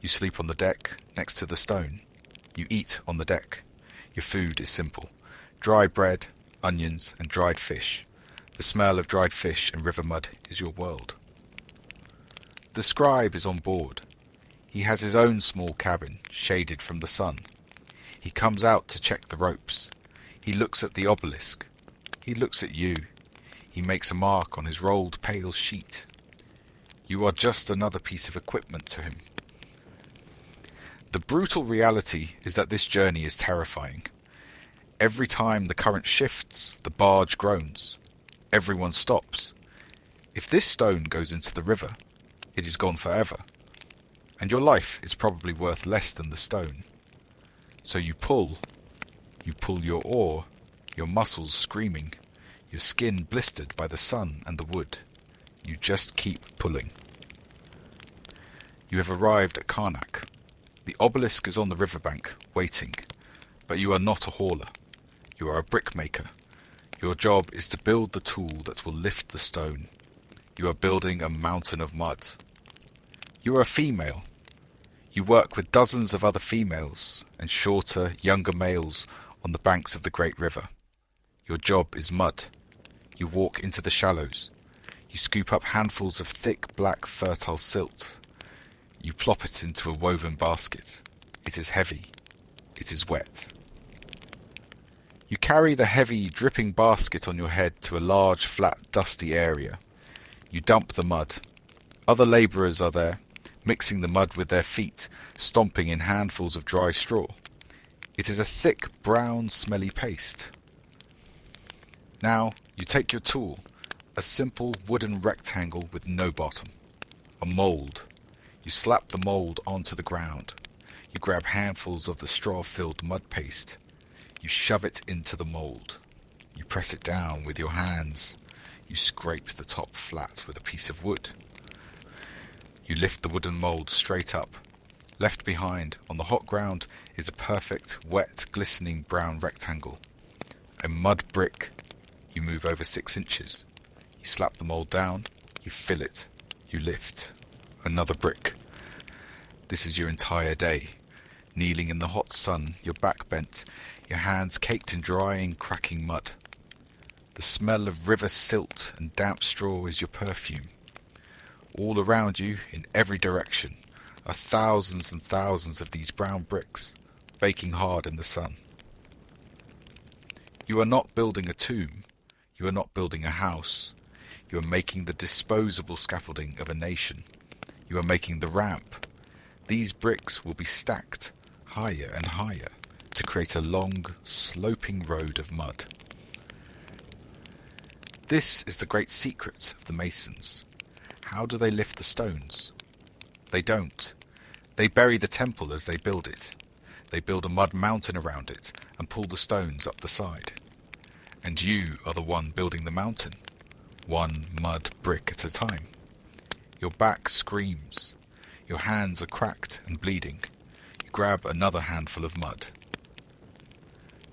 You sleep on the deck, next to the stone. You eat on the deck. Your food is simple. Dry bread, onions, and dried fish. The smell of dried fish and river mud is your world. The scribe is on board. He has his own small cabin, shaded from the sun. He comes out to check the ropes. He looks at the obelisk. He looks at you. He makes a mark on his rolled pale sheet. You are just another piece of equipment to him. The brutal reality is that this journey is terrifying. Every time the current shifts, the barge groans. Everyone stops. If this stone goes into the river, it is gone forever. And your life is probably worth less than the stone. So you pull your oar, your muscles screaming, your skin blistered by the sun and the wood. You just keep pulling. You have arrived at Karnak. The obelisk is on the riverbank, waiting. But you are not a hauler. You are a brickmaker. Your job is to build the tool that will lift the stone. You are building a mountain of mud. You are a female. You work with dozens of other females and shorter, younger males on the banks of the great river. Your job is mud. You walk into the shallows. You scoop up handfuls of thick, black, fertile silt. You plop it into a woven basket. It is heavy. It is wet. You carry the heavy, dripping basket on your head to a large, flat, dusty area. You dump the mud. Other labourers are there, mixing the mud with their feet, stomping in handfuls of dry straw. It is a thick, brown, smelly paste. Now you take your tool, a simple wooden rectangle with no bottom, a mould. You slap the mould onto the ground. You grab handfuls of the straw-filled mud paste. You shove it into the mould. You press it down with your hands. You scrape the top flat with a piece of wood. You lift the wooden mould straight up. Left behind, on the hot ground, is a perfect, wet, glistening brown rectangle. A mud brick. You move over 6 inches. You slap the mould down. You fill it. You lift. Another brick. This is your entire day. Kneeling in the hot sun, your back bent, your hands caked in drying, cracking mud. The smell of river silt and damp straw is your perfume. All around you, in every direction, are thousands and thousands of these brown bricks, baking hard in the sun. You are not building a tomb. You are not building a house. You are making the disposable scaffolding of a nation. You are making the ramp. These bricks will be stacked higher and higher to create a long, sloping road of mud. This is the great secret of the masons. How do they lift the stones? They don't. They bury the temple as they build it. They build a mud mountain around it and pull the stones up the side. And you are the one building the mountain, one mud brick at a time. Your back screams. Your hands are cracked and bleeding. You grab another handful of mud.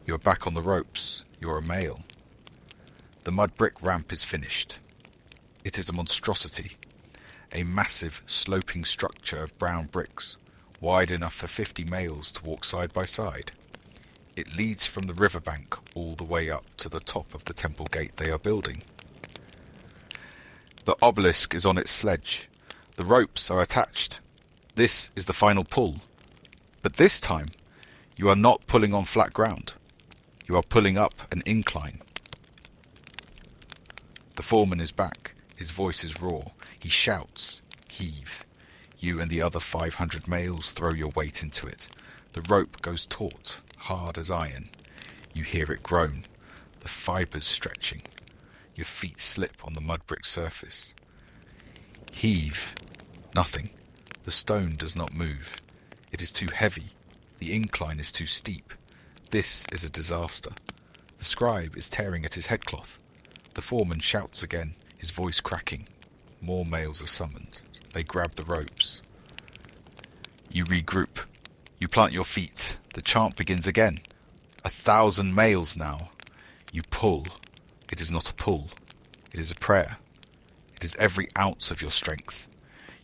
You are back on the ropes. You are a male. The mud brick ramp is finished. It is a monstrosity, a massive sloping structure of brown bricks, wide enough for 50 males to walk side by side. It leads from the riverbank all the way up to the top of the temple gate they are building. The obelisk is on its sledge. The ropes are attached. This is the final pull. But this time, you are not pulling on flat ground. You are pulling up an incline. The foreman is back. His voice is raw. He shouts, "Heave." You and the other 500 males throw your weight into it. The rope goes taut, hard as iron. You hear it groan, the fibres stretching. Your feet slip on the mud brick surface. Heave. Nothing. The stone does not move. It is too heavy. The incline is too steep. This is a disaster. The scribe is tearing at his headcloth. The foreman shouts again, his voice cracking. More males are summoned. They grab the ropes. You regroup. You plant your feet. The chant begins again. 1,000 males now. You pull. It is not a pull. It is a prayer. It is every ounce of your strength.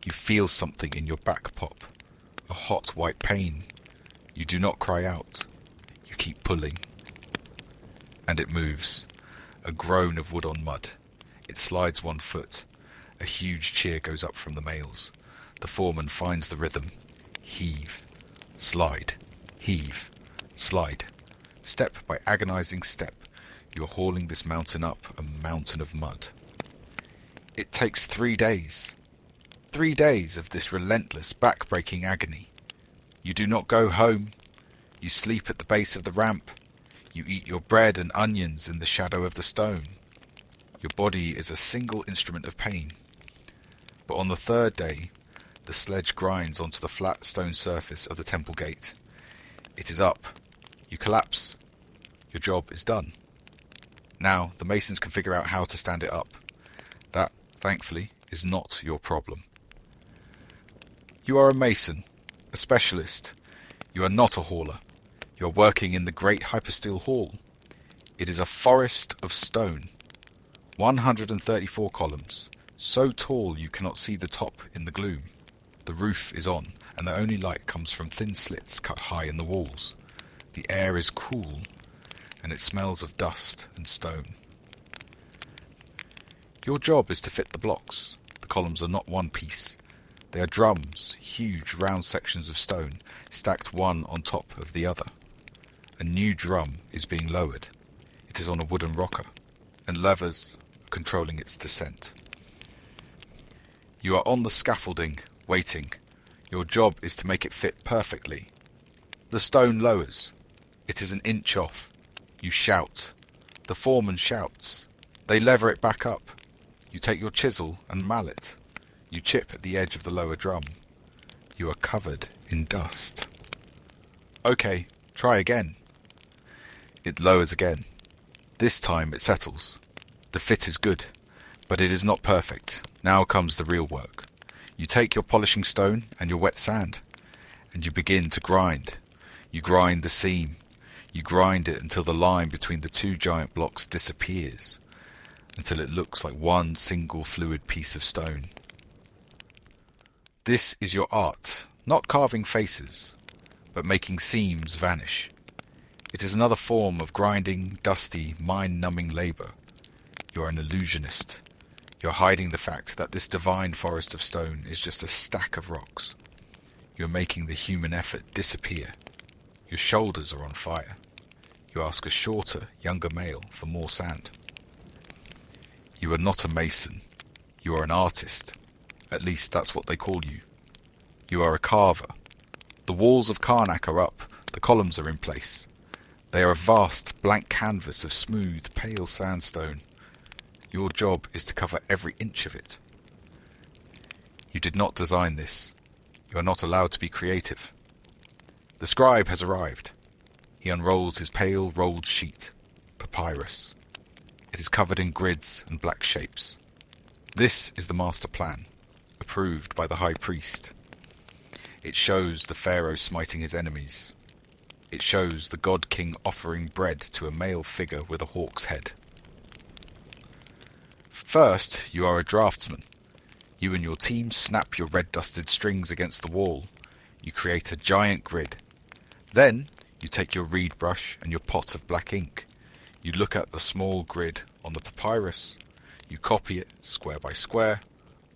You feel something in your back pop. A hot white pain. You do not cry out. You keep pulling. And it moves. A groan of wood on mud. It slides 1 foot. A huge cheer goes up from the males. The foreman finds the rhythm. Heave. Slide. Heave. Slide. Step by agonizing step, you are hauling this mountain up a mountain of mud. It takes 3 days. 3 days of this relentless, back-breaking agony. You do not go home. You sleep at the base of the ramp. You eat your bread and onions in the shadow of the stone. Your body is a single instrument of pain. But on the 3rd day, the sledge grinds onto the flat stone surface of the temple gate. It is up. You collapse. Your job is done. Now the masons can figure out how to stand it up. That, thankfully, is not your problem. You are a mason, a specialist. You are not a hauler. You are working in the great hypostyle hall. It is a forest of stone. 134 columns, so tall you cannot see the top in the gloom. The roof is on, and the only light comes from thin slits cut high in the walls. The air is cool, and it smells of dust and stone. Your job is to fit the blocks. The columns are not one piece. They are drums, huge round sections of stone, stacked one on top of the other. A new drum is being lowered. It is on a wooden rocker, and levers are controlling its descent. You are on the scaffolding, waiting. Your job is to make it fit perfectly. The stone lowers. It is an inch off. You shout. The foreman shouts. They lever it back up. You take your chisel and mallet. You chip at the edge of the lower drum. You are covered in dust. Okay, try again. It lowers again. This time it settles. The fit is good, but it is not perfect. Now comes the real work. You take your polishing stone and your wet sand, and you begin to grind. You grind the seam. You grind it until the line between the 2 giant blocks disappears, until it looks like one single fluid piece of stone. This is your art, not carving faces, but making seams vanish. It is another form of grinding, dusty, mind-numbing labour. You are an illusionist. You are hiding the fact that this divine forest of stone is just a stack of rocks. You are making the human effort disappear. Your shoulders are on fire. You ask a shorter, younger male for more sand. You are not a mason. You are an artist. At least that's what they call you. You are a carver. The walls of Karnak are up. The columns are in place. They are a vast blank canvas of smooth, pale sandstone. Your job is to cover every inch of it. You did not design this. You are not allowed to be creative. The scribe has arrived. He unrolls his pale rolled sheet, papyrus. It is covered in grids and black shapes. This is the master plan, approved by the high priest. It shows the pharaoh smiting his enemies. It shows the god-king offering bread to a male figure with a hawk's head. First, you are a draftsman. You and your team snap your red-dusted strings against the wall. You create a giant grid. Then, you take your reed brush and your pot of black ink. You look at the small grid on the papyrus. You copy it, square by square,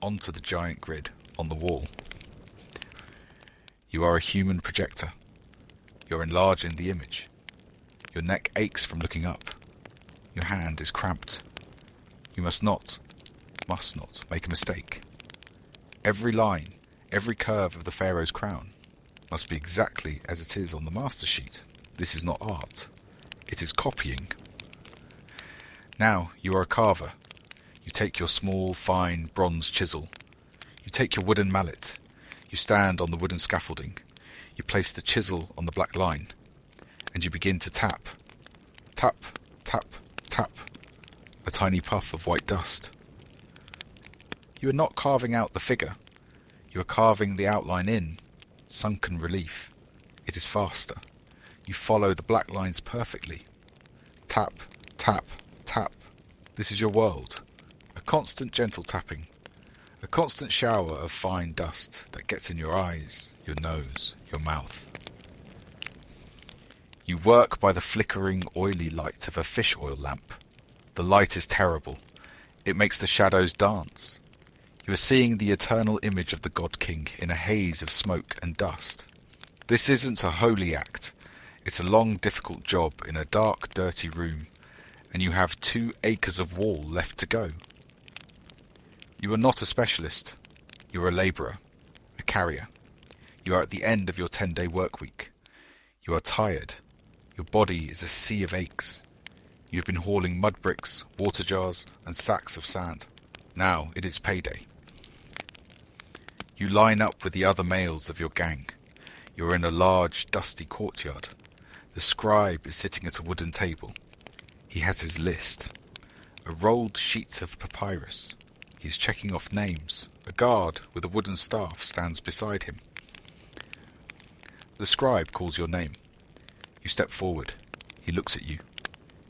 onto the giant grid on the wall. You are a human projector. You're enlarging the image. Your neck aches from looking up. Your hand is cramped. You must not make a mistake. Every line, every curve of the pharaoh's crown must be exactly as it is on the master sheet. This is not art. It is copying. Now you are a carver. You take your small, fine bronze chisel. You take your wooden mallet. You stand on the wooden scaffolding. You place the chisel on the black line. And you begin to tap. Tap, tap, tap. A tiny puff of white dust. You are not carving out the figure. You are carving the outline in, sunken relief. It is faster. You follow the black lines perfectly. Tap, tap, tap. This is your world. A constant gentle tapping. A constant shower of fine dust that gets in your eyes, your nose, your mouth. You work by the flickering, oily light of a fish oil lamp. The light is terrible. It makes the shadows dance. You are seeing the eternal image of the God King in a haze of smoke and dust. This isn't a holy act. It's a long, difficult job in a dark, dirty room, and you have 2 acres of wall left to go. You are not a specialist. You are a labourer, a carrier. You are at the end of your 10-day work week. You are tired. Your body is a sea of aches. You have been hauling mud bricks, water jars, and sacks of sand. Now it is payday. You line up with the other males of your gang. You are in a large, dusty courtyard. The scribe is sitting at a wooden table. He has his list. A rolled sheet of papyrus. He is checking off names. A guard with a wooden staff stands beside him. The scribe calls your name. You step forward. He looks at you.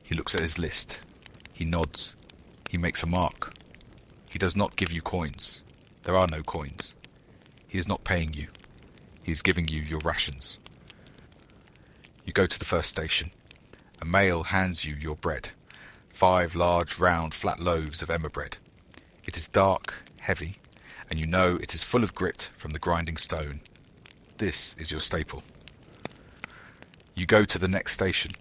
He looks at his list. He nods. He makes a mark. He does not give you coins. There are no coins. He is not paying you. He is giving you your rations. You go to the first station. A male hands you your bread. 5 large, round, flat loaves of emmer bread. It is dark, heavy, and you know it is full of grit from the grinding stone. This is your staple. You go to the next station.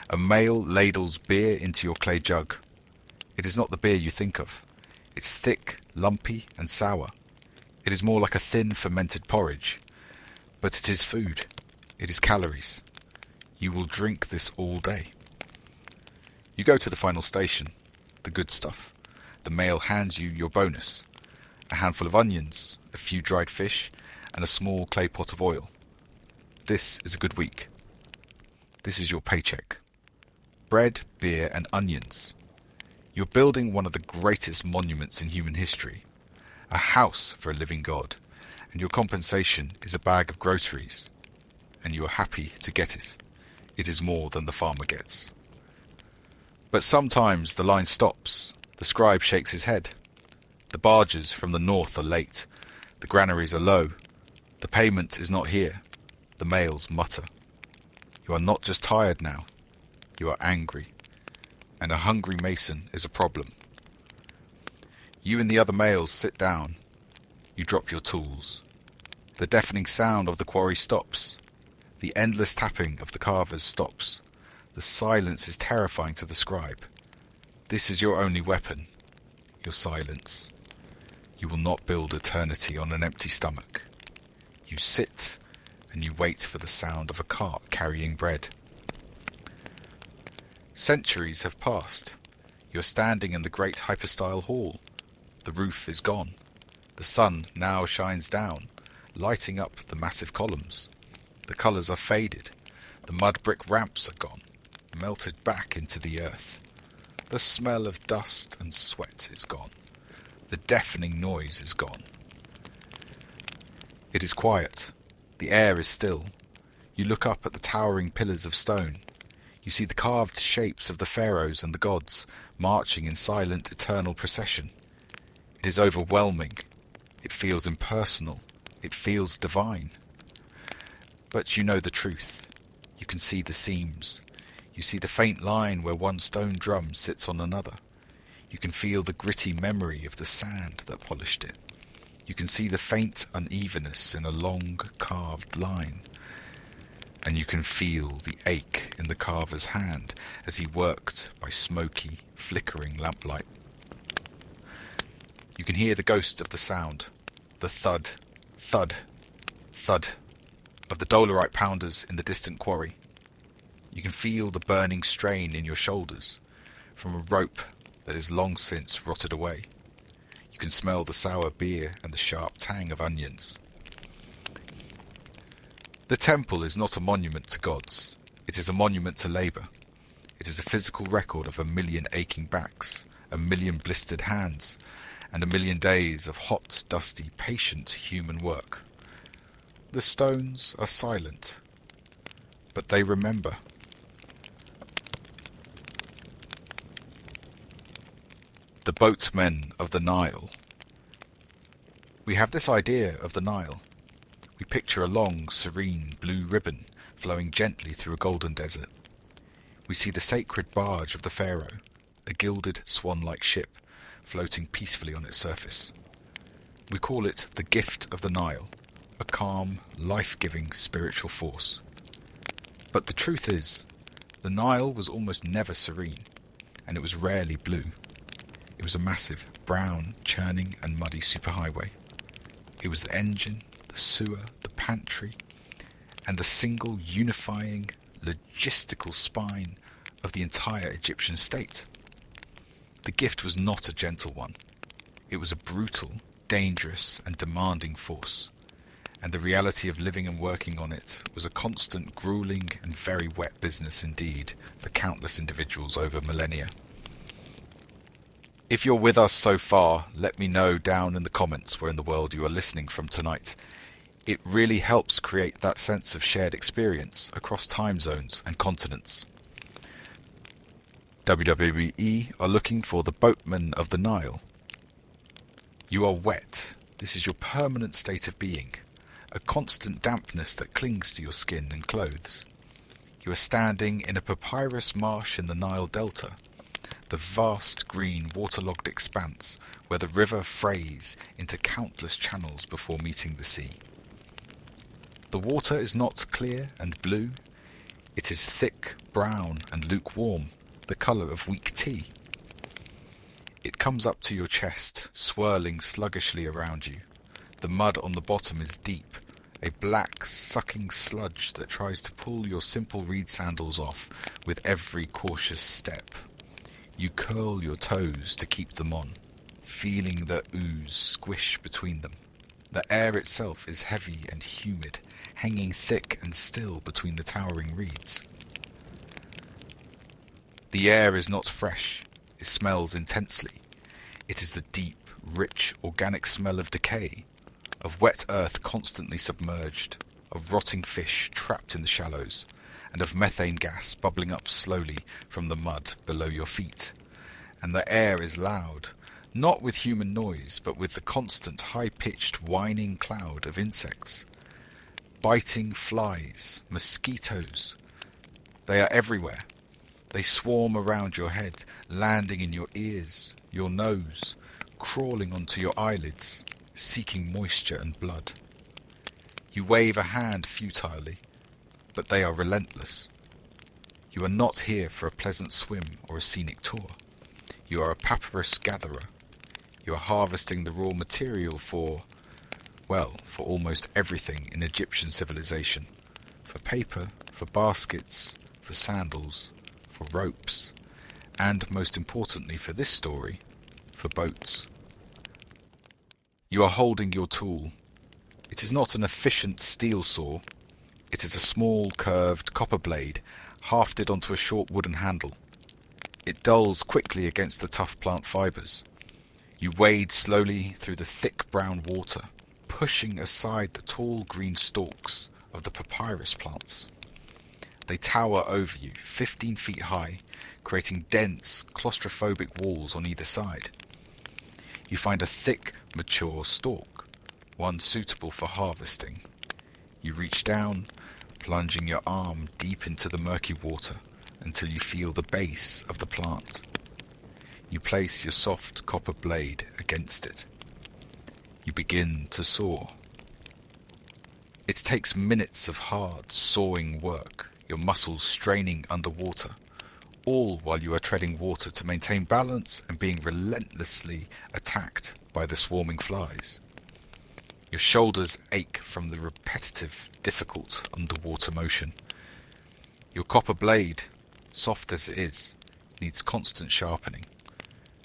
A male ladles beer into your clay jug. It is not the beer you think of. It's thick, lumpy, and sour. It is more like a thin, fermented porridge. But it is food. It is calories. You will drink this all day. You go to the final station, the good stuff. The male hands you your bonus. A handful of onions, a few dried fish, and a small clay pot of oil. This is a good week. This is your paycheck. Bread, beer, and onions. You're building one of the greatest monuments in human history. A house for a living God. And your compensation is a bag of groceries. And you are happy to get it. It is more than the farmer gets. But sometimes the line stops. The scribe shakes his head. The barges from the north are late. The granaries are low. The payment is not here. The males mutter. You are not just tired now. You are angry. And a hungry mason is a problem. You and the other males sit down. You drop your tools. The deafening sound of the quarry stops. The endless tapping of the carvers stops. The silence is terrifying to the scribe. This is your only weapon. your silence. You will not build eternity on an empty stomach. You sit and you wait for the sound of a cart carrying bread. Centuries have passed. You are standing in the great hypostyle hall. The roof is gone. The sun now shines down, lighting up the massive columns. The colours are faded. The mud brick ramps are gone, melted back into the earth. The smell of dust and sweat is gone. The deafening noise is gone. It is quiet. The air is still. You look up at the towering pillars of stone. You see the carved shapes of the pharaohs and the gods marching in silent, eternal procession. It is overwhelming. It feels impersonal. It feels divine. But you know the truth. You can see the seams. You see the faint line where one stone drum sits on another. You can feel the gritty memory of the sand that polished it. You can see the faint unevenness in a long carved line. And you can feel the ache in the carver's hand as he worked by smoky, flickering lamplight. You can hear the ghost of the sound, the thud, thud, thud of the dolerite pounders in the distant quarry. You can feel the burning strain in your shoulders from a rope that is long since rotted away. You can smell the sour beer and the sharp tang of onions. The temple is not a monument to gods. It is a monument to labour. It is a physical record of 1,000,000 aching backs, 1,000,000 blistered hands, and 1,000,000 days of hot, dusty, patient human work. The stones are silent, but they remember. The boatmen of the Nile. We have this idea of the Nile. We picture a long, serene blue ribbon flowing gently through a golden desert. We see the sacred barge of the pharaoh, a gilded swan-like ship floating peacefully on its surface. We call it the gift of the Nile, a calm, life-giving spiritual force. But the truth is, the Nile was almost never serene, and it was rarely blue. It was a massive, brown, churning and muddy superhighway. It was the engine, the sewer, the pantry, and the single unifying, logistical spine of the entire Egyptian state. The gift was not a gentle one. It was a brutal, dangerous, and demanding force, and the reality of living and working on it was a constant, grueling, and very wet business indeed for countless individuals over millennia. If you're with us so far, let me know down in the comments where in the world you are listening from tonight. It really helps create that sense of shared experience across time zones and continents. WWE are looking for the boatmen of the Nile. You are wet. This is your permanent state of being, a constant dampness that clings to your skin and clothes. You are standing in a papyrus marsh in the Nile Delta, the vast green waterlogged expanse where the river frays into countless channels before meeting the sea. The water is not clear and blue. It is thick, brown and lukewarm, the colour of weak tea. It comes up to your chest, swirling sluggishly around you. The mud on the bottom is deep, a black, sucking sludge that tries to pull your simple reed sandals off with every cautious step. You curl your toes to keep them on, feeling the ooze squish between them. The air itself is heavy and humid, hanging thick and still between the towering reeds. The air is not fresh. It smells intensely. It is the deep, rich, organic smell of decay, of wet earth constantly submerged, of rotting fish trapped in the shallows, and of methane gas bubbling up slowly from the mud below your feet. And the air is loud, not with human noise, but with the constant high-pitched whining cloud of insects. Biting flies, mosquitoes. They are everywhere. They swarm around your head, landing in your ears, your nose, crawling onto your eyelids, seeking moisture and blood. You wave a hand futilely, but they are relentless. You are not here for a pleasant swim or a scenic tour. You are a papyrus gatherer. You are harvesting the raw material for almost everything in Egyptian civilization. For paper, for baskets, for sandals, for ropes, and most importantly for this story, for boats. You are holding your tool. It is not an efficient steel saw. It is a small, curved copper blade hafted onto a short wooden handle. It dulls quickly against the tough plant fibres. You wade slowly through the thick brown water, pushing aside the tall green stalks of the papyrus plants. They tower over you, 15 feet high, creating dense, claustrophobic walls on either side. You find a thick, mature stalk, one suitable for harvesting. You reach down, plunging your arm deep into the murky water until you feel the base of the plant. You place your soft copper blade against it. You begin to saw. It takes minutes of hard, sawing work, your muscles straining underwater, all while you are treading water to maintain balance and being relentlessly attacked by the swarming flies. Your shoulders ache from the repetitive, difficult underwater motion. Your copper blade, soft as it is, needs constant sharpening,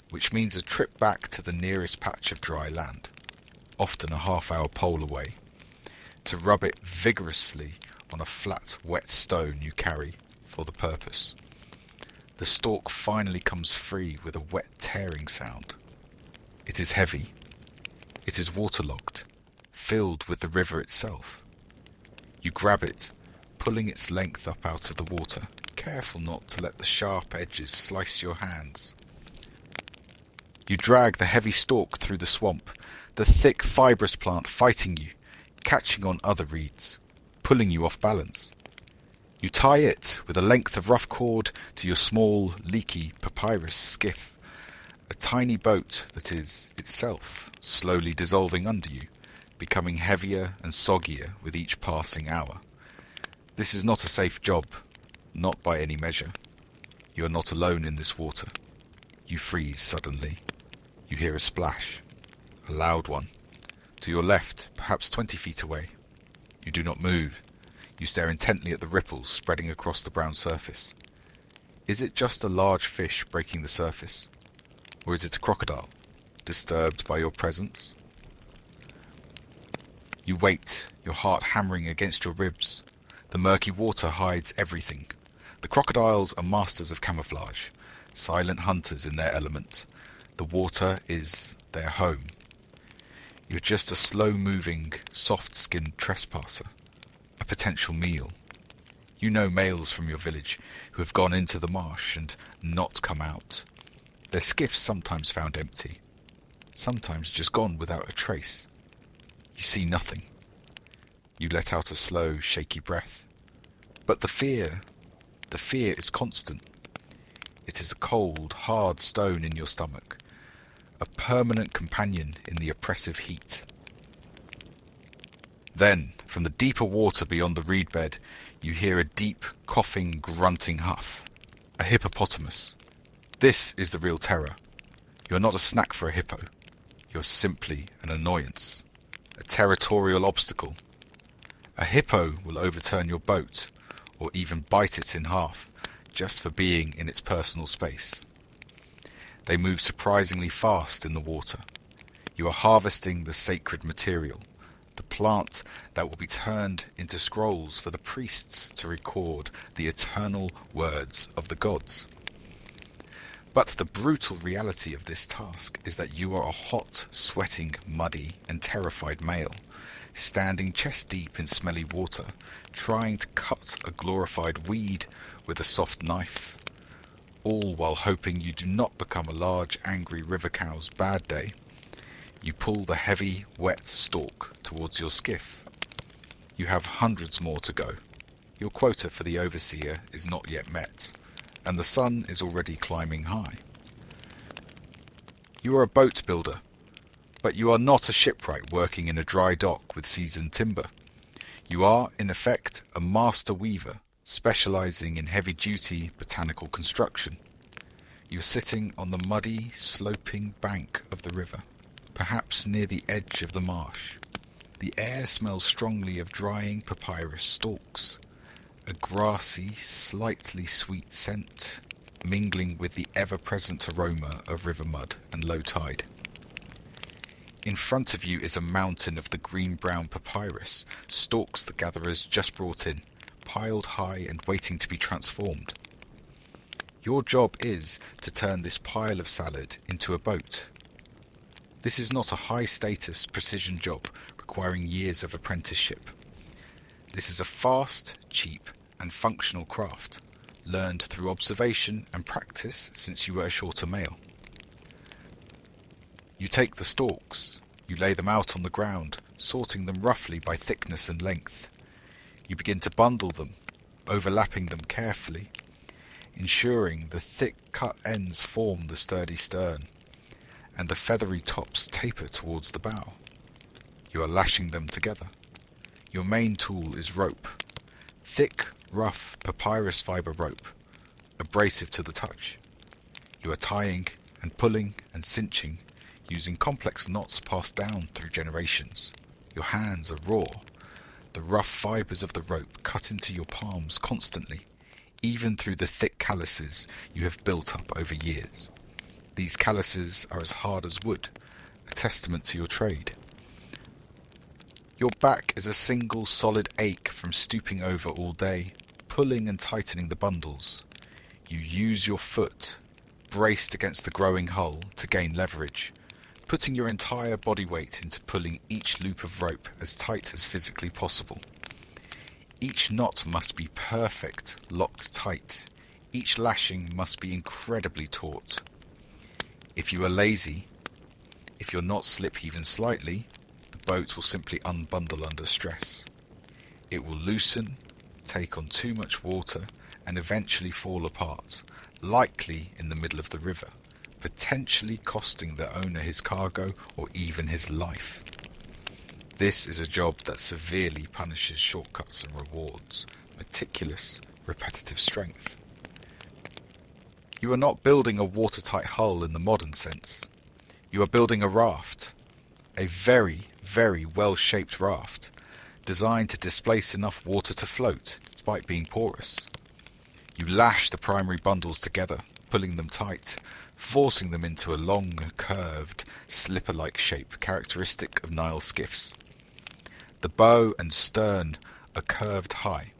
which means a trip back to the nearest patch of dry land, often a half-hour pole away, to rub it vigorously on a flat, wet stone you carry for the purpose. The stalk finally comes free with a wet tearing sound. It is heavy. It is waterlogged, filled with the river itself. You grab it, pulling its length up out of the water, careful not to let the sharp edges slice your hands. You drag the heavy stalk through the swamp, the thick fibrous plant fighting you, catching on other reeds, pulling you off balance. You tie it with a length of rough cord to your small, leaky papyrus skiff, a tiny boat that is itself slowly dissolving under you, becoming heavier and soggier with each passing hour. This is not a safe job, not by any measure. You are not alone in this water. You freeze suddenly. You hear a splash, a loud one. To your left, perhaps 20 feet away. You do not move. You stare intently at the ripples spreading across the brown surface. Is it just a large fish breaking the surface? Or is it a crocodile, disturbed by your presence? You wait, your heart hammering against your ribs. The murky water hides everything. The crocodiles are masters of camouflage, silent hunters in their element. The water is their home. You're just a slow-moving, soft-skinned trespasser, a potential meal. You know males from your village who have gone into the marsh and not come out. Their skiffs sometimes found empty, sometimes just gone without a trace. You see nothing. You let out a slow, shaky breath. But the fear is constant. It is a cold, hard stone in your stomach, a permanent companion in the oppressive heat. Then, from the deeper water beyond the reed bed, you hear a deep, coughing, grunting huff. A hippopotamus. This is the real terror. You're not a snack for a hippo. You're simply an annoyance, a territorial obstacle. A hippo will overturn your boat, or even bite it in half, just for being in its personal space. They move surprisingly fast in the water. You are harvesting the sacred material, the plant that will be turned into scrolls for the priests to record the eternal words of the gods. But the brutal reality of this task is that you are a hot, sweating, muddy, and terrified male, standing chest-deep in smelly water, trying to cut a glorified weed with a soft knife, all while hoping you do not become a large, angry river cow's bad day. You pull the heavy, wet stalk towards your skiff. You have hundreds more to go. Your quota for the overseer is not yet met, and the sun is already climbing high. You are a boat builder, but you are not a shipwright working in a dry dock with seasoned timber. You are, in effect, a master weaver, specializing in heavy-duty botanical construction. You're sitting on the muddy, sloping bank of the river, perhaps near the edge of the marsh. The air smells strongly of drying papyrus stalks, a grassy, slightly sweet scent, mingling with the ever-present aroma of river mud and low tide. In front of you is a mountain of the green-brown papyrus, stalks the gatherers just brought in, piled high and waiting to be transformed. Your job is to turn this pile of salad into a boat. This is not a high-status precision job requiring years of apprenticeship. This is a fast, cheap, and functional craft, learned through observation and practice since you were a shorter male. You take the stalks, you lay them out on the ground, sorting them roughly by thickness and length. You begin to bundle them, overlapping them carefully, ensuring the thick cut ends form the sturdy stern, and the feathery tops taper towards the bow. You are lashing them together. Your main tool is rope. Thick, rough papyrus fibre rope, abrasive to the touch. You are tying and pulling and cinching, using complex knots passed down through generations. Your hands are raw. The rough fibres of the rope cut into your palms constantly, even through the thick calluses you have built up over years. These calluses are as hard as wood, a testament to your trade. Your back is a single solid ache from stooping over all day, pulling and tightening the bundles. You use your foot, braced against the growing hull, to gain leverage, putting your entire body weight into pulling each loop of rope as tight as physically possible. Each knot must be perfect, locked tight. Each lashing must be incredibly taut. If you are lazy, if your knots slip even slightly, the boat will simply unbundle under stress. It will loosen, take on too much water, and eventually fall apart, likely in the middle of the river, potentially costing the owner his cargo or even his life. This is a job that severely punishes shortcuts and rewards meticulous, repetitive strength. You are not building a watertight hull in the modern sense. You are building a raft, a very, very well-shaped raft, designed to displace enough water to float, despite being porous. You lash the primary bundles together, pulling them tight, forcing them into a long, curved, slipper-like shape characteristic of Nile skiffs. The bow and stern are curved high,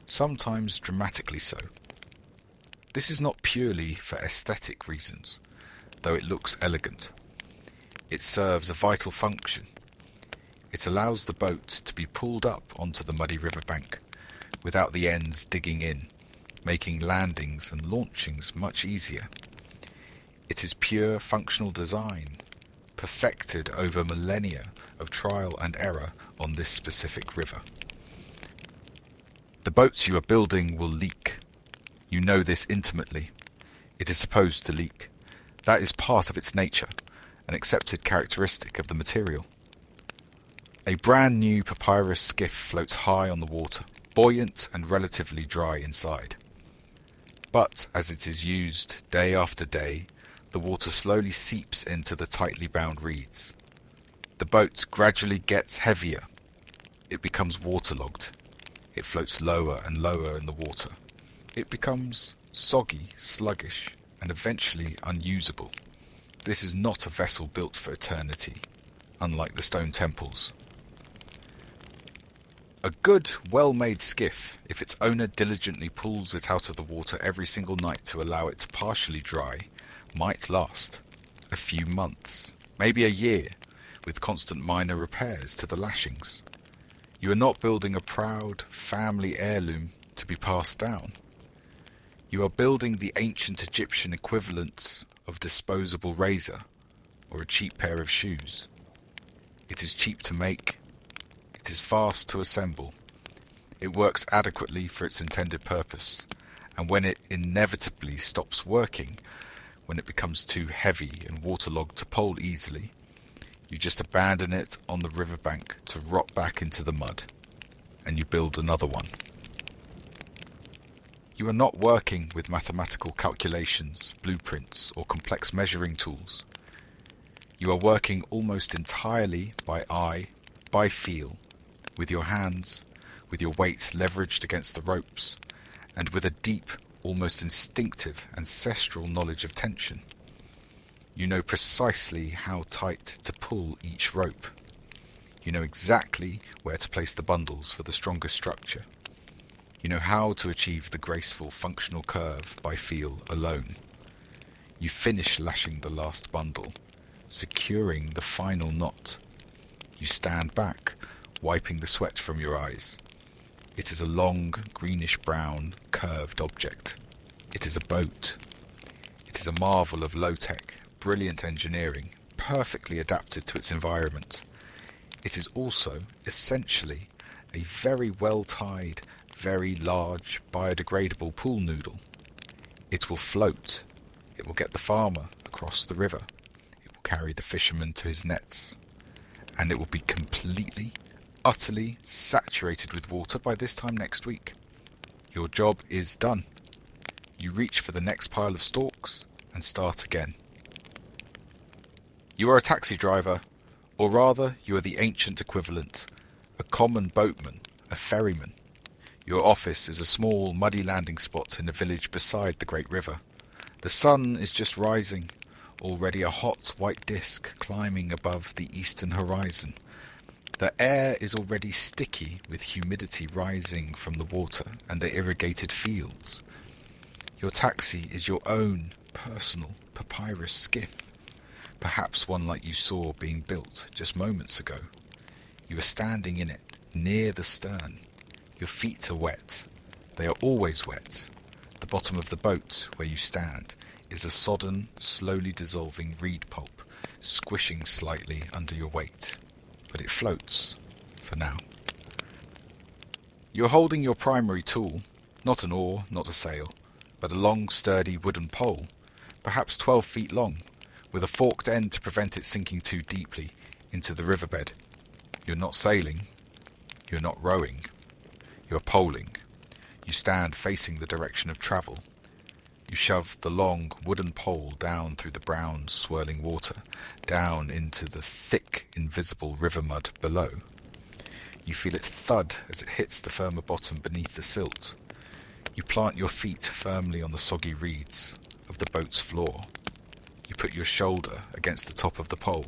sometimes dramatically so. This is not purely for aesthetic reasons, though it looks elegant. It serves a vital function. It allows the boat to be pulled up onto the muddy riverbank, without the ends digging in, making landings and launchings much easier. It is pure functional design, perfected over millennia of trial and error on this specific river. The boats you are building will leak. You know this intimately. It is supposed to leak. That is part of its nature, an accepted characteristic of the material. A brand new papyrus skiff floats high on the water, buoyant and relatively dry inside. But as it is used day after day, the water slowly seeps into the tightly bound reeds. The boat gradually gets heavier. It becomes waterlogged. It floats lower and lower in the water. It becomes soggy, sluggish, and eventually unusable. This is not a vessel built for eternity, unlike the stone temples. A good, well-made skiff, if its owner diligently pulls it out of the water every single night to allow it to partially dry, might last a few months, maybe a year, with constant minor repairs to the lashings. You are not building a proud family heirloom to be passed down. You are building the ancient Egyptian equivalent of disposable razor or a cheap pair of shoes. It is cheap to make. It is fast to assemble. It works adequately for its intended purpose, and when it inevitably stops working, when it becomes too heavy and waterlogged to pole easily, you just abandon it on the riverbank to rot back into the mud, and you build another one. You are not working with mathematical calculations, blueprints, or complex measuring tools. You are working almost entirely by eye, by feel, with your hands, with your weight leveraged against the ropes, and with a deep, almost instinctive, ancestral knowledge of tension. You know precisely how tight to pull each rope. You know exactly where to place the bundles for the strongest structure. You know how to achieve the graceful functional curve by feel alone. You finish lashing the last bundle, securing the final knot. You stand back, wiping the sweat from your eyes. It is a long, greenish-brown, curved object. It is a boat. It is a marvel of low-tech, brilliant engineering, perfectly adapted to its environment. It is also, essentially, a very well-tied, very large, biodegradable pool noodle. It will float. It will get the farmer across the river. It will carry the fisherman to his nets. And it will be completely, utterly saturated with water by this time next week. Your job is done. You reach for the next pile of stalks and start again. You are a taxi driver, or rather you are the ancient equivalent, a common boatman, a ferryman. Your office is a small, muddy landing spot in a village beside the great river. The sun is just rising, already a hot white disk climbing above the eastern horizon. The air is already sticky with humidity rising from the water and the irrigated fields. Your taxi is your own personal papyrus skiff, perhaps one like you saw being built just moments ago. You are standing in it, near the stern. Your feet are wet. They are always wet. The bottom of the boat, where you stand, is a sodden, slowly dissolving reed pulp, squishing slightly under your weight. But it floats, for now. You are holding your primary tool, not an oar, not a sail, but a long, sturdy wooden pole, perhaps 12 feet long, with a forked end to prevent it sinking too deeply into the riverbed. You're not sailing. You're not rowing. You're poling. You stand facing the direction of travel. You shove the long wooden pole down through the brown, swirling water, down into the thick, invisible river mud below. You feel it thud as it hits the firmer bottom beneath the silt. You plant your feet firmly on the soggy reeds of the boat's floor. You put your shoulder against the top of the pole.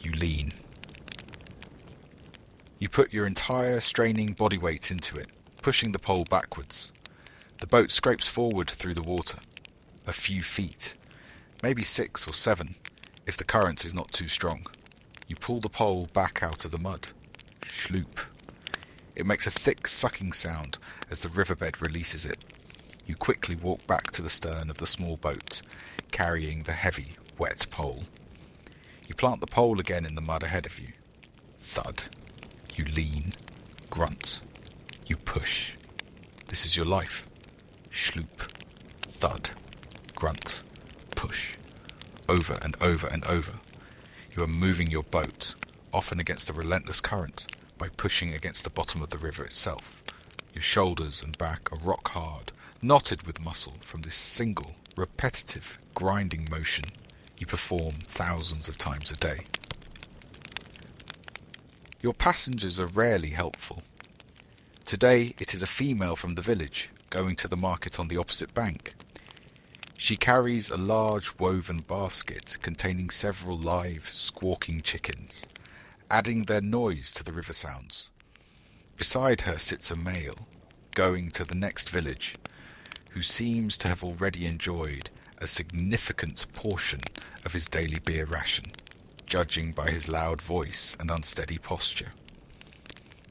You lean. You put your entire straining body weight into it, pushing the pole backwards. The boat scrapes forward through the water, a few feet, maybe 6 or 7, if the current is not too strong. You pull the pole back out of the mud. Schloop. It makes a thick sucking sound as the riverbed releases it. You quickly walk back to the stern of the small boat, carrying the heavy, wet pole. You plant the pole again in the mud ahead of you. Thud. You lean. Grunt. You push. This is your life. Schloop. Thud. Grunt. Push. Over and over and over. You are moving your boat, often against the relentless current, by pushing against the bottom of the river itself. Your shoulders and back are rock hard, knotted with muscle from this single, repetitive, grinding motion you perform thousands of times a day. Your passengers are rarely helpful. Today it is a female from the village, going to the market on the opposite bank. She carries a large woven basket containing several live, squawking chickens, adding their noise to the river sounds. Beside her sits a male, going to the next village, who seems to have already enjoyed a significant portion of his daily beer ration, judging by his loud voice and unsteady posture.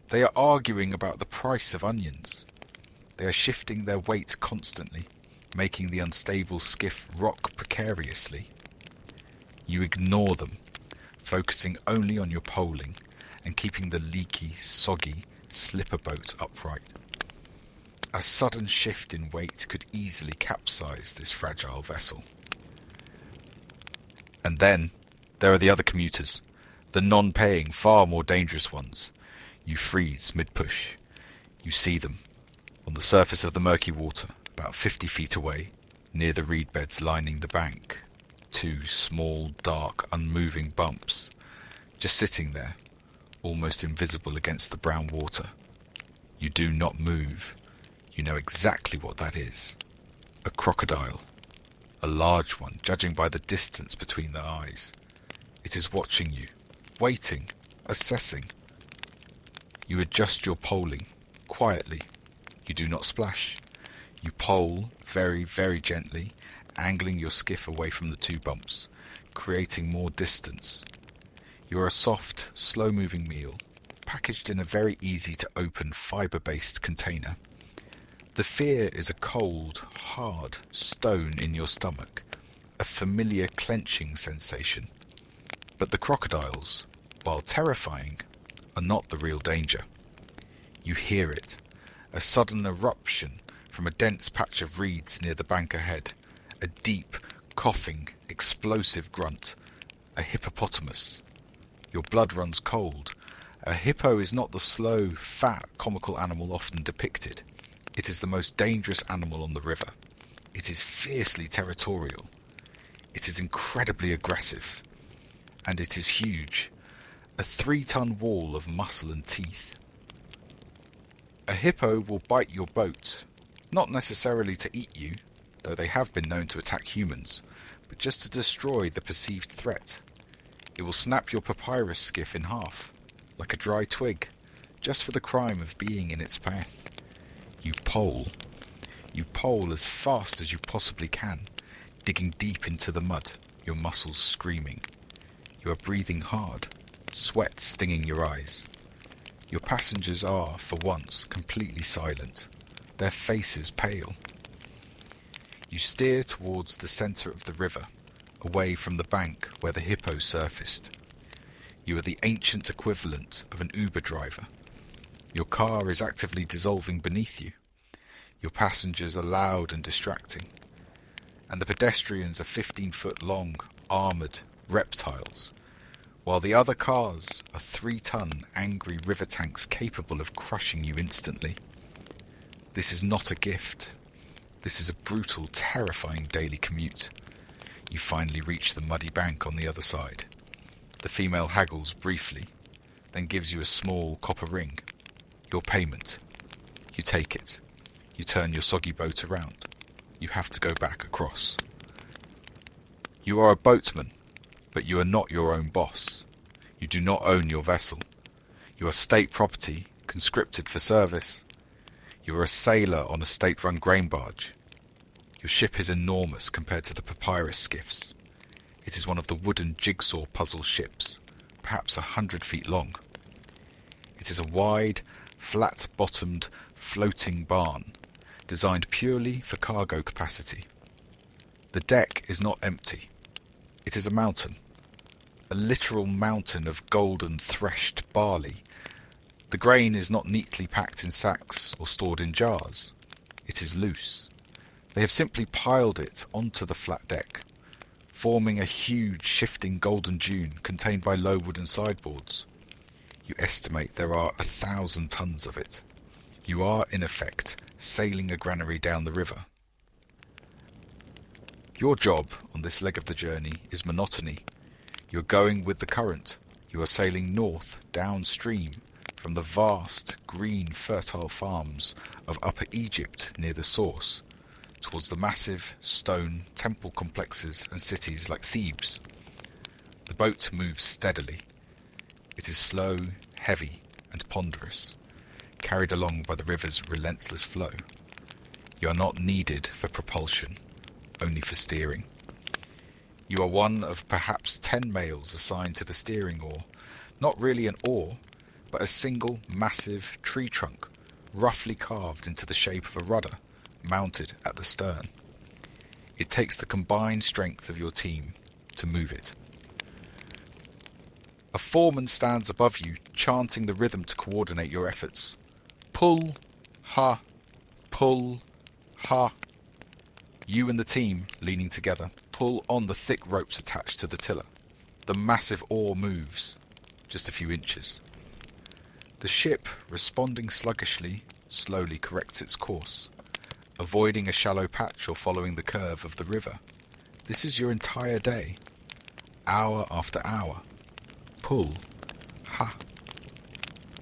They are arguing about the price of onions. They are shifting their weight constantly, making the unstable skiff rock precariously. You ignore them, focusing only on your poling and keeping the leaky, soggy slipper boat upright. A sudden shift in weight could easily capsize this fragile vessel. And then there are the other commuters, the non-paying, far more dangerous ones. You freeze mid-push. You see them, on the surface of the murky water, about 50 feet away, near the reed beds lining the bank, two small, dark, unmoving bumps, just sitting there, almost invisible against the brown water. You do not move. You know exactly what that is. A crocodile. A large one, judging by the distance between their eyes. It is watching you, waiting, assessing. You adjust your poling, quietly. You do not splash. You pole very, very gently, angling your skiff away from the two bumps, creating more distance. You are a soft, slow-moving meal, packaged in a very easy-to-open fibre-based container. The fear is a cold, hard stone in your stomach, a familiar clenching sensation. But the crocodiles, while terrifying, are not the real danger. You hear it, a sudden eruption from a dense patch of reeds near the bank ahead, a deep, coughing, explosive grunt, a hippopotamus. Your blood runs cold. A hippo is not the slow, fat, comical animal often depicted. It is the most dangerous animal on the river. It is fiercely territorial. It is incredibly aggressive. And it is huge. A 3-ton wall of muscle and teeth. A hippo will bite your boat, not necessarily to eat you, though they have been known to attack humans, but just to destroy the perceived threat. It will snap your papyrus skiff in half, like a dry twig, just for the crime of being in its path. You pole. You pole as fast as you possibly can, digging deep into the mud, your muscles screaming. You are breathing hard, sweat stinging your eyes. Your passengers are, for once, completely silent, their faces pale. You steer towards the centre of the river, away from the bank where the hippo surfaced. You are the ancient equivalent of an Uber driver. Your car is actively dissolving beneath you. Your passengers are loud and distracting. And the pedestrians are 15-foot long, armoured reptiles, while the other cars are 3-ton angry river tanks capable of crushing you instantly. This is not a gift. This is a brutal, terrifying daily commute. You finally reach the muddy bank on the other side. The female haggles briefly, then gives you a small copper ring. Your payment. You take it. You turn your soggy boat around. You have to go back across. You are a boatman, but you are not your own boss. You do not own your vessel. You are state property, conscripted for service. You are a sailor on a state-run grain barge. Your ship is enormous compared to the papyrus skiffs. It is one of the wooden jigsaw puzzle ships, perhaps 100 feet long. It is a wide, flat-bottomed, floating barn, designed purely for cargo capacity. The deck is not empty. It is a mountain, a literal mountain of golden threshed barley. The grain is not neatly packed in sacks or stored in jars. It is loose. They have simply piled it onto the flat deck, forming a huge shifting golden dune contained by low wooden sideboards. You estimate there are 1,000 tons of it. You are, in effect, sailing a granary down the river. Your job on this leg of the journey is monotony. You are going with the current. You are sailing north, downstream, from the vast, green, fertile farms of Upper Egypt near the source, towards the massive, stone, temple complexes and cities like Thebes. The boat moves steadily. It is slow, heavy, and ponderous, carried along by the river's relentless flow. You are not needed for propulsion, only for steering. You are one of perhaps 10 males assigned to the steering oar, not really an oar, but a single massive tree trunk, roughly carved into the shape of a rudder, mounted at the stern. It takes the combined strength of your team to move it. A foreman stands above you, chanting the rhythm to coordinate your efforts. Pull, ha, pull, ha. You and the team, leaning together, pull on the thick ropes attached to the tiller. The massive oar moves, just a few inches. The ship, responding sluggishly, slowly corrects its course. avoiding a shallow patch or following the curve of the river. This is your entire day, hour after hour. Pull. Ha!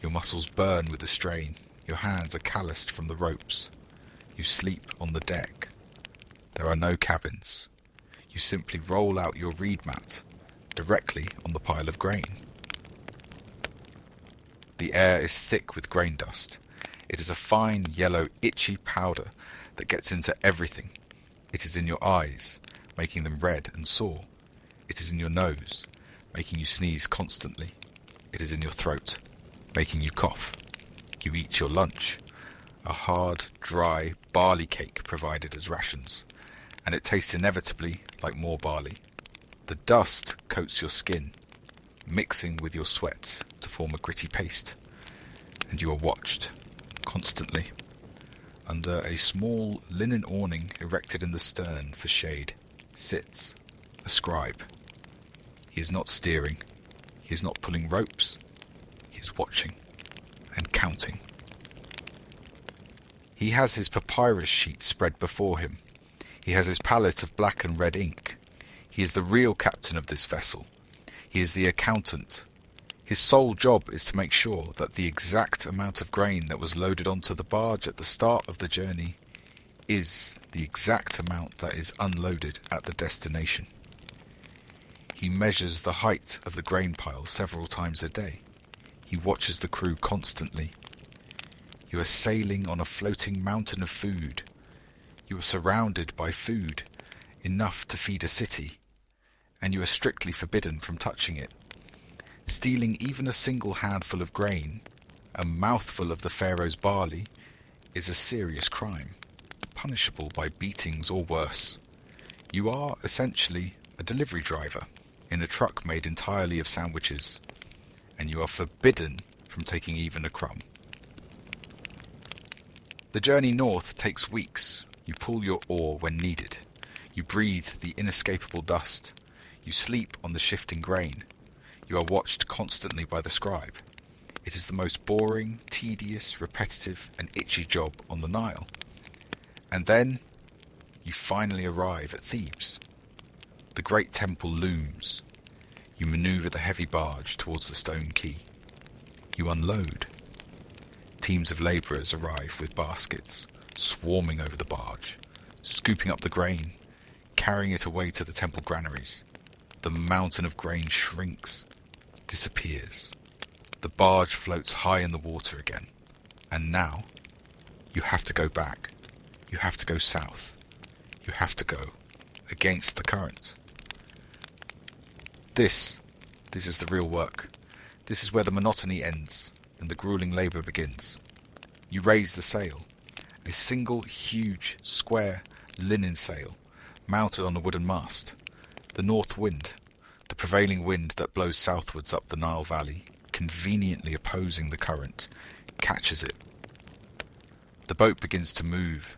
Your muscles burn with the strain. Your hands are calloused from the ropes. You sleep on the deck. There are no cabins. You simply roll out your reed mat directly on the pile of grain. The air is thick with grain dust. It is a fine, yellow, itchy powder that gets into everything. It is in your eyes, making them red and sore. It is in your nose, making you sneeze constantly. It is in your throat, making you cough. You eat your lunch, a hard, dry barley cake provided as rations, and it tastes inevitably like more barley. The dust coats your skin, mixing with your sweat to form a gritty paste, and you are watched, constantly, under a small linen awning erected in the stern for shade, sits a scribe. He is not steering, he is not pulling ropes, he is watching and counting. He has his papyrus sheet spread before him. He has his palette of black and red ink. He is the real captain of this vessel. He is the accountant. His sole job is to make sure that the exact amount of grain that was loaded onto the barge at the start of the journey is the exact amount that is unloaded at the destination. He measures the height of the grain pile several times a day. He watches the crew constantly. You are sailing on a floating mountain of food. You are surrounded by food, enough to feed a city, and you are strictly forbidden from touching it. Stealing even a single handful of grain, a mouthful of the pharaoh's barley, is a serious crime, punishable by beatings or worse. You are essentially a delivery driver in a truck made entirely of sandwiches, and you are forbidden from taking even a crumb. The journey north takes weeks. You pull your oar when needed. You breathe the inescapable dust. You sleep on the shifting grain. You are watched constantly by the scribe. It is the most boring, tedious, repetitive, and itchy job on the Nile. And then you finally arrive at Thebes. The great temple looms. You maneuver the heavy barge towards the stone quay. You unload. Teams of labourers arrive with baskets, swarming over the barge, scooping up the grain, carrying it away to the temple granaries. The mountain of grain shrinks, disappears. The barge floats high in the water again. And now, you have to go back. You have to go south. You have to go against the current. This is the real work. This is where the monotony ends and the grueling labour begins. You raise the sail, a single huge square linen sail mounted on a wooden mast. The north wind, the prevailing wind that blows southwards up the Nile Valley, conveniently opposing the current, catches it. The boat begins to move,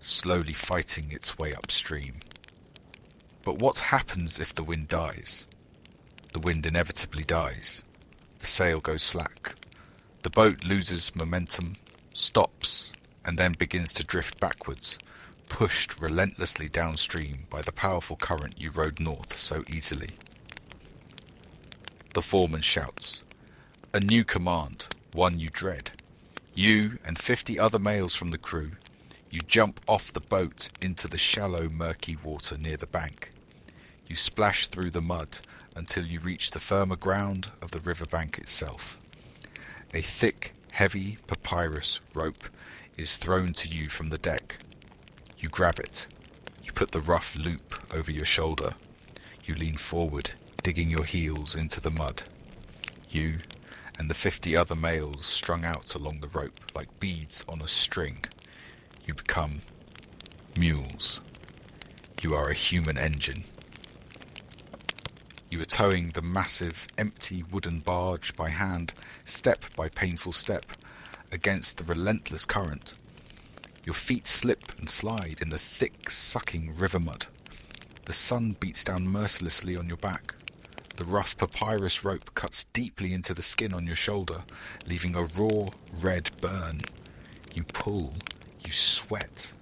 slowly fighting its way upstream. But what happens if the wind dies? The wind inevitably dies. The sail goes slack. The boat loses momentum, stops, and then begins to drift backwards, pushed relentlessly downstream by the powerful current you rode north so easily. The foreman shouts, a new command, one you dread. You and 50 other males from the crew, you jump off the boat into the shallow, murky water near the bank. You splash through the mud until you reach the firmer ground of the riverbank itself. A thick, heavy papyrus rope is thrown to you from the deck. You grab it. You put the rough loop over your shoulder. You lean forward, digging your heels into the mud. You and the 50 other males strung out along the rope like beads on a string. You become mules. You are a human engine. You are towing the massive, empty wooden barge by hand, step by painful step, against the relentless current. Your feet slip and slide in the thick, sucking river mud. The sun beats down mercilessly on your back. The rough papyrus rope cuts deeply into the skin on your shoulder, leaving a raw, red burn. You pull. You sweat.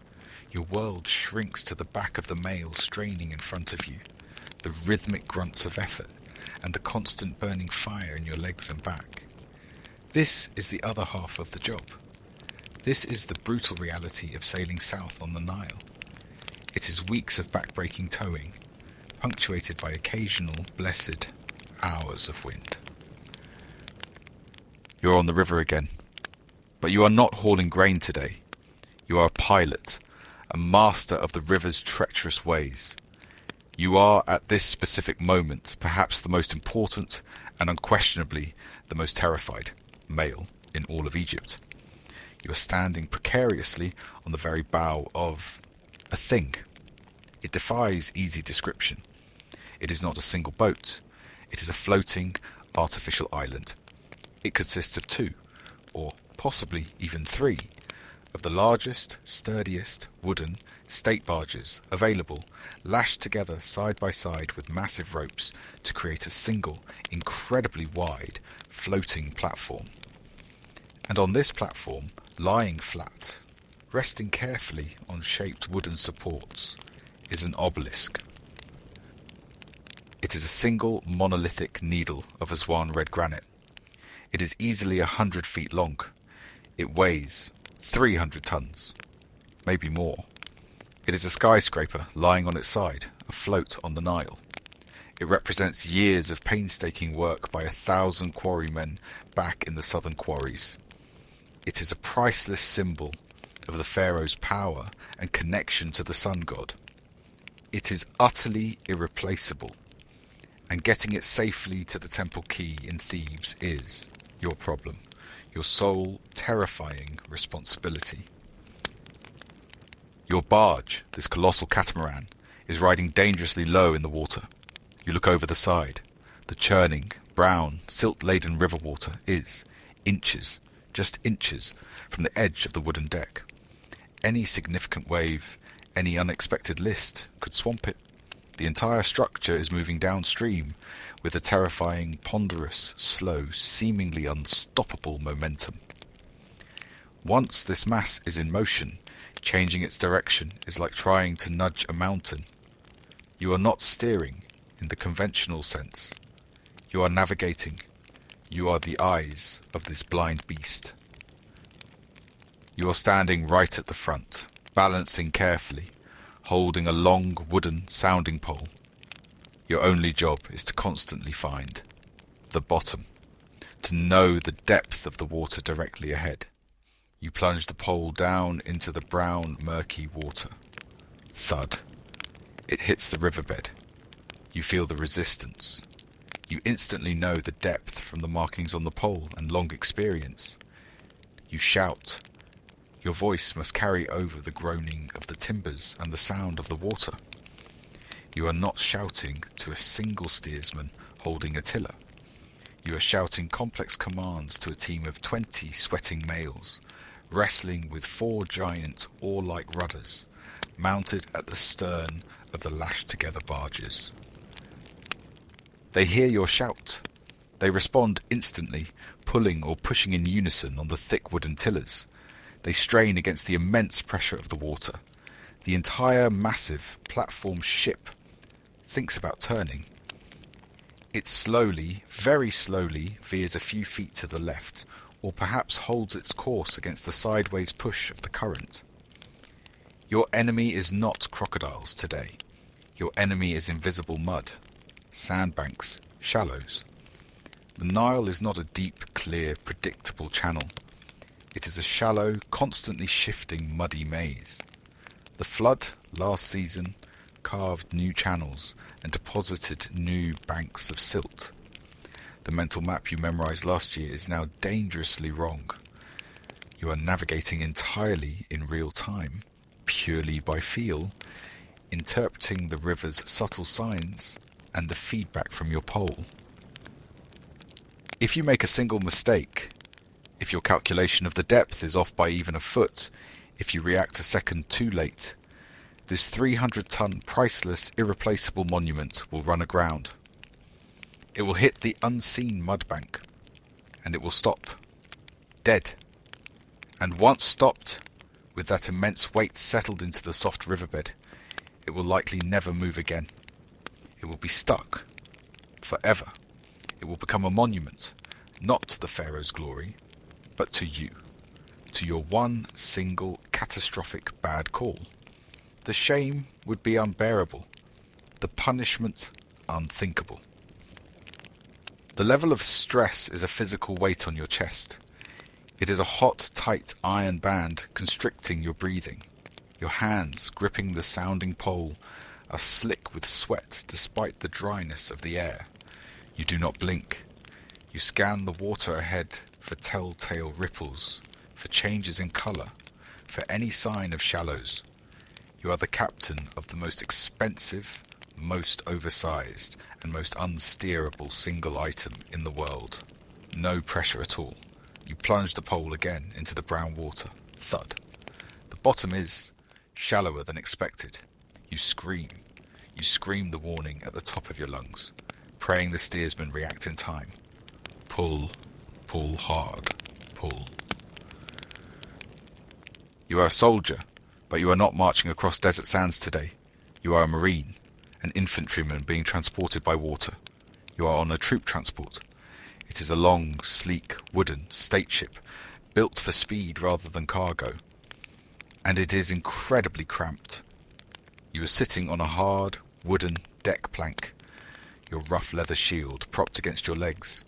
Your world shrinks to the back of the mail straining in front of you, the rhythmic grunts of effort, and the constant burning fire in your legs and back. This is the other half of the job. This is the brutal reality of sailing south on the Nile. It is weeks of back-breaking towing, punctuated by occasional, blessed hours of wind. You're on the river again, but you are not hauling grain today. You are a pilot, a master of the river's treacherous ways. You are, at this specific moment, perhaps the most important and unquestionably the most terrified male in all of Egypt. You are standing precariously on the very bow of a thing. It defies easy description. It is not a single boat. It is a floating, artificial island. It consists of 2, or possibly even 3, of the largest, sturdiest wooden state barges available, lashed together side by side with massive ropes to create a single, incredibly wide, floating platform. And on this platform, lying flat, resting carefully on shaped wooden supports, is an obelisk. It is a single monolithic needle of Aswan red granite. It is easily 100 feet long. It weighs 300 tons, maybe more. It is a skyscraper lying on its side, afloat on the Nile. It represents years of painstaking work by 1,000 quarrymen back in the southern quarries. It is a priceless symbol of the pharaoh's power and connection to the sun god. It is utterly irreplaceable, and getting it safely to the temple quay in Thebes is your problem, your sole, terrifying responsibility. Your barge, this colossal catamaran, is riding dangerously low in the water. You look over the side. The churning, brown, silt-laden river water is inches, just inches, from the edge of the wooden deck. Any significant wave, any unexpected list could swamp it. The entire structure is moving downstream with a terrifying, ponderous, slow, seemingly unstoppable momentum. Once this mass is in motion, changing its direction is like trying to nudge a mountain. You are not steering in the conventional sense. You are navigating. You are the eyes of this blind beast. You are standing right at the front, balancing carefully, holding a long wooden sounding pole. Your only job is to constantly find the bottom, to know the depth of the water directly ahead. You plunge the pole down into the brown, murky water. Thud. It hits the riverbed. You feel the resistance. You instantly know the depth from the markings on the pole and long experience. You shout. Your voice must carry over the groaning of the timbers and the sound of the water. You are not shouting to a single steersman holding a tiller. You are shouting complex commands to a team of 20 sweating males, wrestling with 4 giant oar-like rudders, mounted at the stern of the lashed-together barges. They hear your shout. They respond instantly, pulling or pushing in unison on the thick wooden tillers. They strain against the immense pressure of the water. The entire massive platform ship thinks about turning. It slowly, very slowly, veers a few feet to the left, or perhaps holds its course against the sideways push of the current. Your enemy is not crocodiles today. Your enemy is invisible mud, sandbanks, shallows. The Nile is not a deep, clear, predictable channel. It is a shallow, constantly shifting, muddy maze. The flood last season carved new channels and deposited new banks of silt. The mental map you memorized last year is now dangerously wrong. You are navigating entirely in real time, purely by feel, interpreting the river's subtle signs and the feedback from your pole. If you make a single mistake, if your calculation of the depth is off by even a foot, if you react a second too late, this 300-ton, priceless, irreplaceable monument will run aground. It will hit the unseen mudbank, and it will stop. Dead. And once stopped, With that immense weight settled into the soft riverbed, it will likely never move again. It will be stuck forever. It will become a monument, not to the pharaoh's glory, but to you, to your one single catastrophic bad call. The shame would be unbearable, the punishment unthinkable. The level of stress is a physical weight on your chest. It is a hot, tight iron band constricting your breathing. Your hands, gripping the sounding pole, are slick with sweat despite the dryness of the air. You do not blink. You scan the water ahead for telltale ripples, for changes in colour, for any sign of shallows. You are the captain of the most expensive, most oversized, and most unsteerable single item in the world. No pressure at all. You plunge the pole again into the brown water. Thud. The bottom is shallower than expected. You scream. You scream the warning at the top of your lungs, praying the steersman react in time. Pull. Pull hard. Pull. You are a soldier, but you are not marching across desert sands today. You are a marine, an infantryman being transported by water. You are on a troop transport. It is a long, sleek, wooden state ship, built for speed rather than cargo. And it is incredibly cramped. You are sitting on a hard, wooden deck plank, your rough leather shield propped against your legs.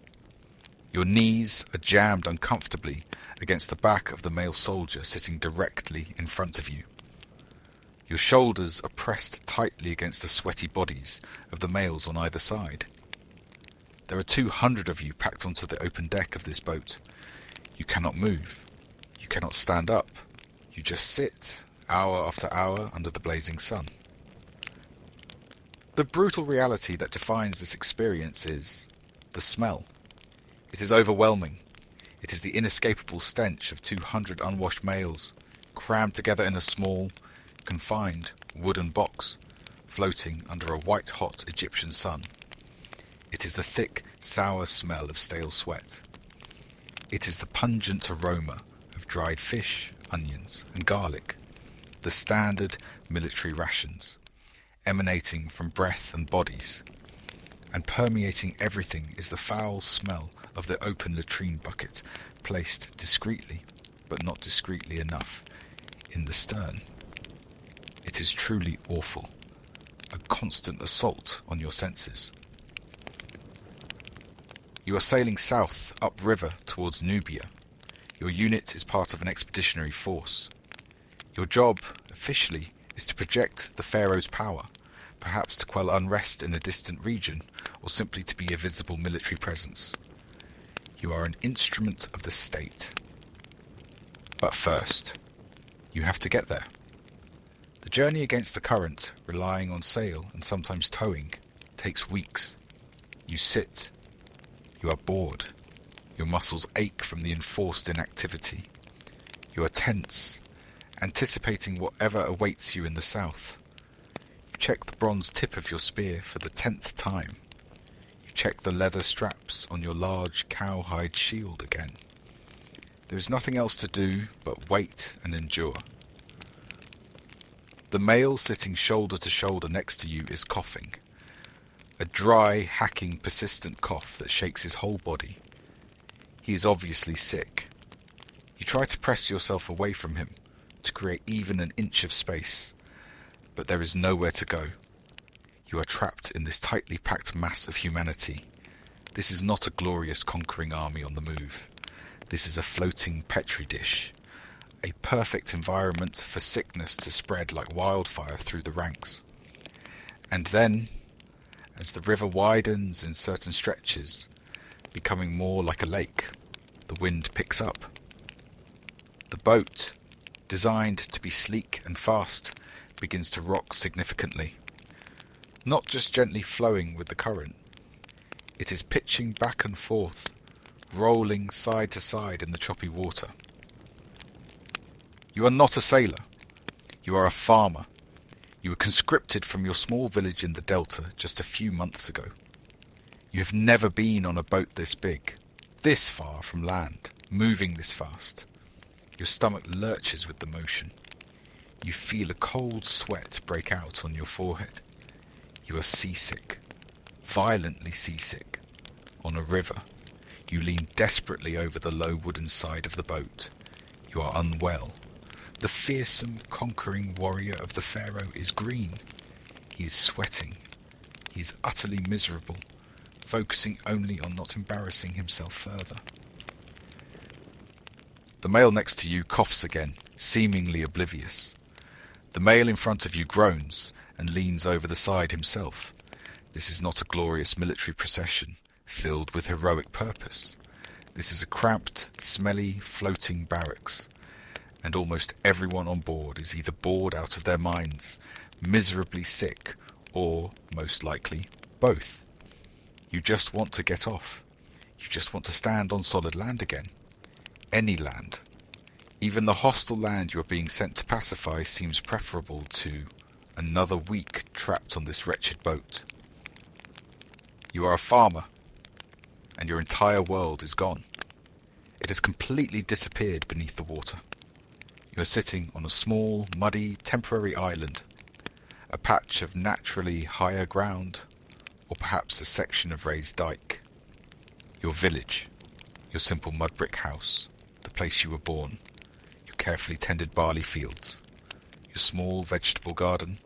Your knees are jammed uncomfortably against the back of the male soldier sitting directly in front of you. Your shoulders are pressed tightly against the sweaty bodies of the males on either side. There are 200 of you packed onto the open deck of this boat. You cannot move. You cannot stand up. You just sit, hour after hour, under the blazing sun. The brutal reality that defines this experience is the smell. It is overwhelming. It is the inescapable stench of 200 unwashed males, crammed together in a small, confined wooden box, floating under a white-hot Egyptian sun. It is the thick, sour smell of stale sweat. It is the pungent aroma of dried fish, onions, and garlic, the standard military rations, emanating from breath and bodies, and permeating everything is the foul smell of the open latrine bucket, placed discreetly, but not discreetly enough, in the stern. It is truly awful, a constant assault on your senses. You are sailing south, upriver, towards Nubia. Your unit is part of an expeditionary force. Your job, officially, is to project the pharaoh's power, perhaps to quell unrest in a distant region, or simply to be a visible military presence. You are an instrument of the state. But first, you have to get there. The journey against the current, relying on sail and sometimes towing, takes weeks. You sit. You are bored. Your muscles ache from the enforced inactivity. You are tense, anticipating whatever awaits you in the south. You check the bronze tip of your spear for the 10th time. You check the leather straps on your large cowhide shield again. There is nothing else to do but wait and endure. The male sitting shoulder to shoulder next to you is coughing. A dry, hacking, persistent cough that shakes his whole body. He is obviously sick. You try to press yourself away from him, to create even an inch of space, but there is nowhere to go. You are trapped in this tightly packed mass of humanity. This is not a glorious conquering army on the move. This is a floating petri dish, a perfect environment for sickness to spread like wildfire through the ranks. And then, as the river widens in certain stretches, becoming more like a lake, the wind picks up. The boat, designed to be sleek and fast, begins to rock significantly. Not just gently flowing with the current. It is pitching back and forth, rolling side to side in the choppy water. You are not a sailor. You are a farmer. You were conscripted from your small village in the delta just a few months ago. You have never been on a boat this big, this far from land, moving this fast. Your stomach lurches with the motion. You feel a cold sweat break out on your forehead. You are seasick, violently seasick. On a river, you lean desperately over the low wooden side of the boat. You are unwell. The fearsome, conquering warrior of the pharaoh is green. He is sweating. He is utterly miserable, focusing only on not embarrassing himself further. The male next to you coughs again, seemingly oblivious. The male in front of you groans and leans over the side himself. This is not a glorious military procession filled with heroic purpose. This is a cramped, smelly, floating barracks, and almost everyone on board is either bored out of their minds, miserably sick, or, most likely, both. You just want to get off. You just want to stand on solid land again. Any land. Even the hostile land you are being sent to pacify seems preferable to another week trapped on this wretched boat. You are a farmer, and your entire world is gone. It has completely disappeared beneath the water. You are sitting on a small, muddy, temporary island, a patch of naturally higher ground, or perhaps a section of raised dike. Your village, your simple mud brick house, the place you were born, your carefully tended barley fields, your small vegetable garden.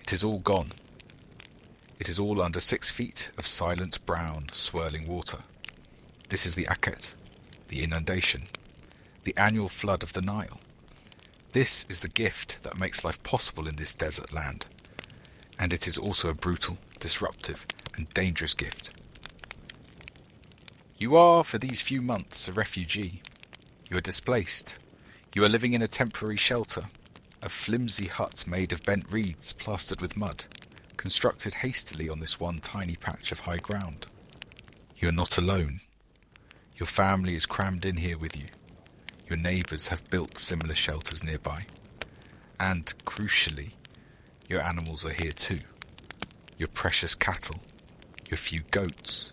It is all gone. It is all under 6 feet of silent brown, swirling water. This is the Akhet, the inundation, the annual flood of the Nile. This is the gift that makes life possible in this desert land. And it is also a brutal, disruptive, and dangerous gift. You are, for these few months, a refugee. You are displaced. You are living in a temporary shelter, a flimsy hut made of bent reeds plastered with mud, constructed hastily on this one tiny patch of high ground. You are not alone. Your family is crammed in here with you. Your neighbours have built similar shelters nearby. And, crucially, your animals are here too. Your precious cattle, your few goats,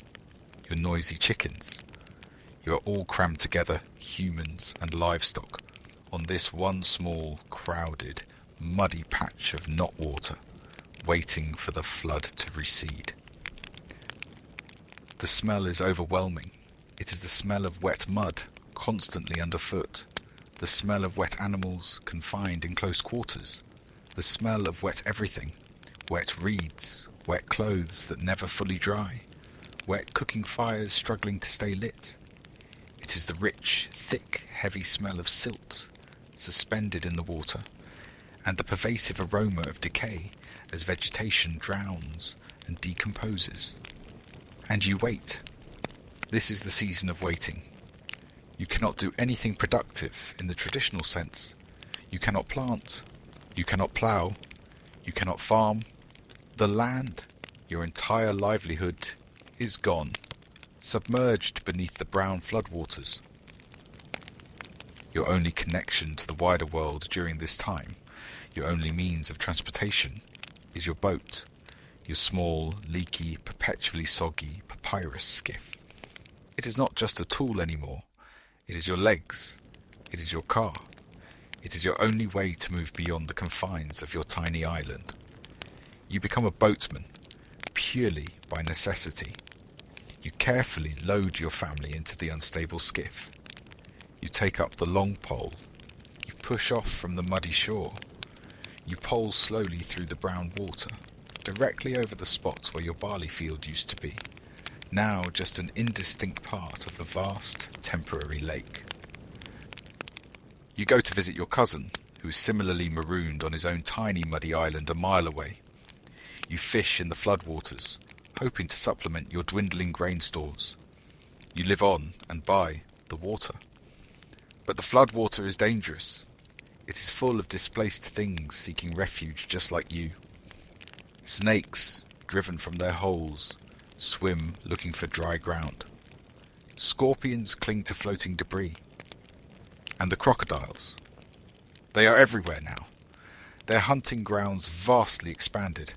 your noisy chickens. You are all crammed together, humans and livestock, on this one small, crowded, muddy patch of not water, waiting for the flood to recede. The smell is overwhelming. It is the smell of wet mud, constantly underfoot, the smell of wet animals confined in close quarters, the smell of wet everything, wet reeds, wet clothes that never fully dry, wet cooking fires struggling to stay lit. It is the rich, thick, heavy smell of silt, suspended in the water, and the pervasive aroma of decay as vegetation drowns and decomposes. And you wait. This is the season of waiting. You cannot do anything productive in the traditional sense. You cannot plant. You cannot plough. You cannot farm. The land, your entire livelihood, is gone, submerged beneath the brown floodwaters. Your only connection to the wider world during this time, your only means of transportation, is your boat, your small, leaky, perpetually soggy papyrus skiff. It is not just a tool anymore. It is your legs. It is your car. It is your only way to move beyond the confines of your tiny island. You become a boatman, purely by necessity. You carefully load your family into the unstable skiff. You take up the long pole. You push off from the muddy shore. You pole slowly through the brown water, directly over the spot where your barley field used to be, now just an indistinct part of a vast, temporary lake. You go to visit your cousin, who is similarly marooned on his own tiny muddy island a mile away. You fish in the floodwaters, hoping to supplement your dwindling grain stores. You live on and by the water. But the floodwater is dangerous. It is full of displaced things seeking refuge just like you. Snakes, driven from their holes, swim looking for dry ground. Scorpions cling to floating debris. And the crocodiles. They are everywhere now. Their hunting grounds vastly expanded.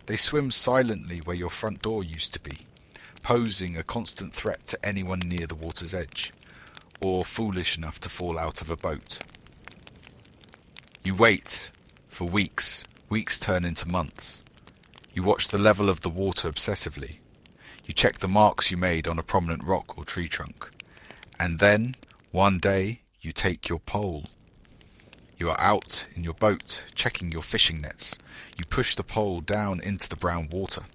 They swim silently where your front door used to be, posing a constant threat to anyone near the water's edge, or foolish enough to fall out of a boat. You wait for weeks. Weeks turn into months. You watch the level of the water obsessively. You check the marks you made on a prominent rock or tree trunk. And then, one day, you take your pole. You are out in your boat, checking your fishing nets. You push the pole down into the brown water,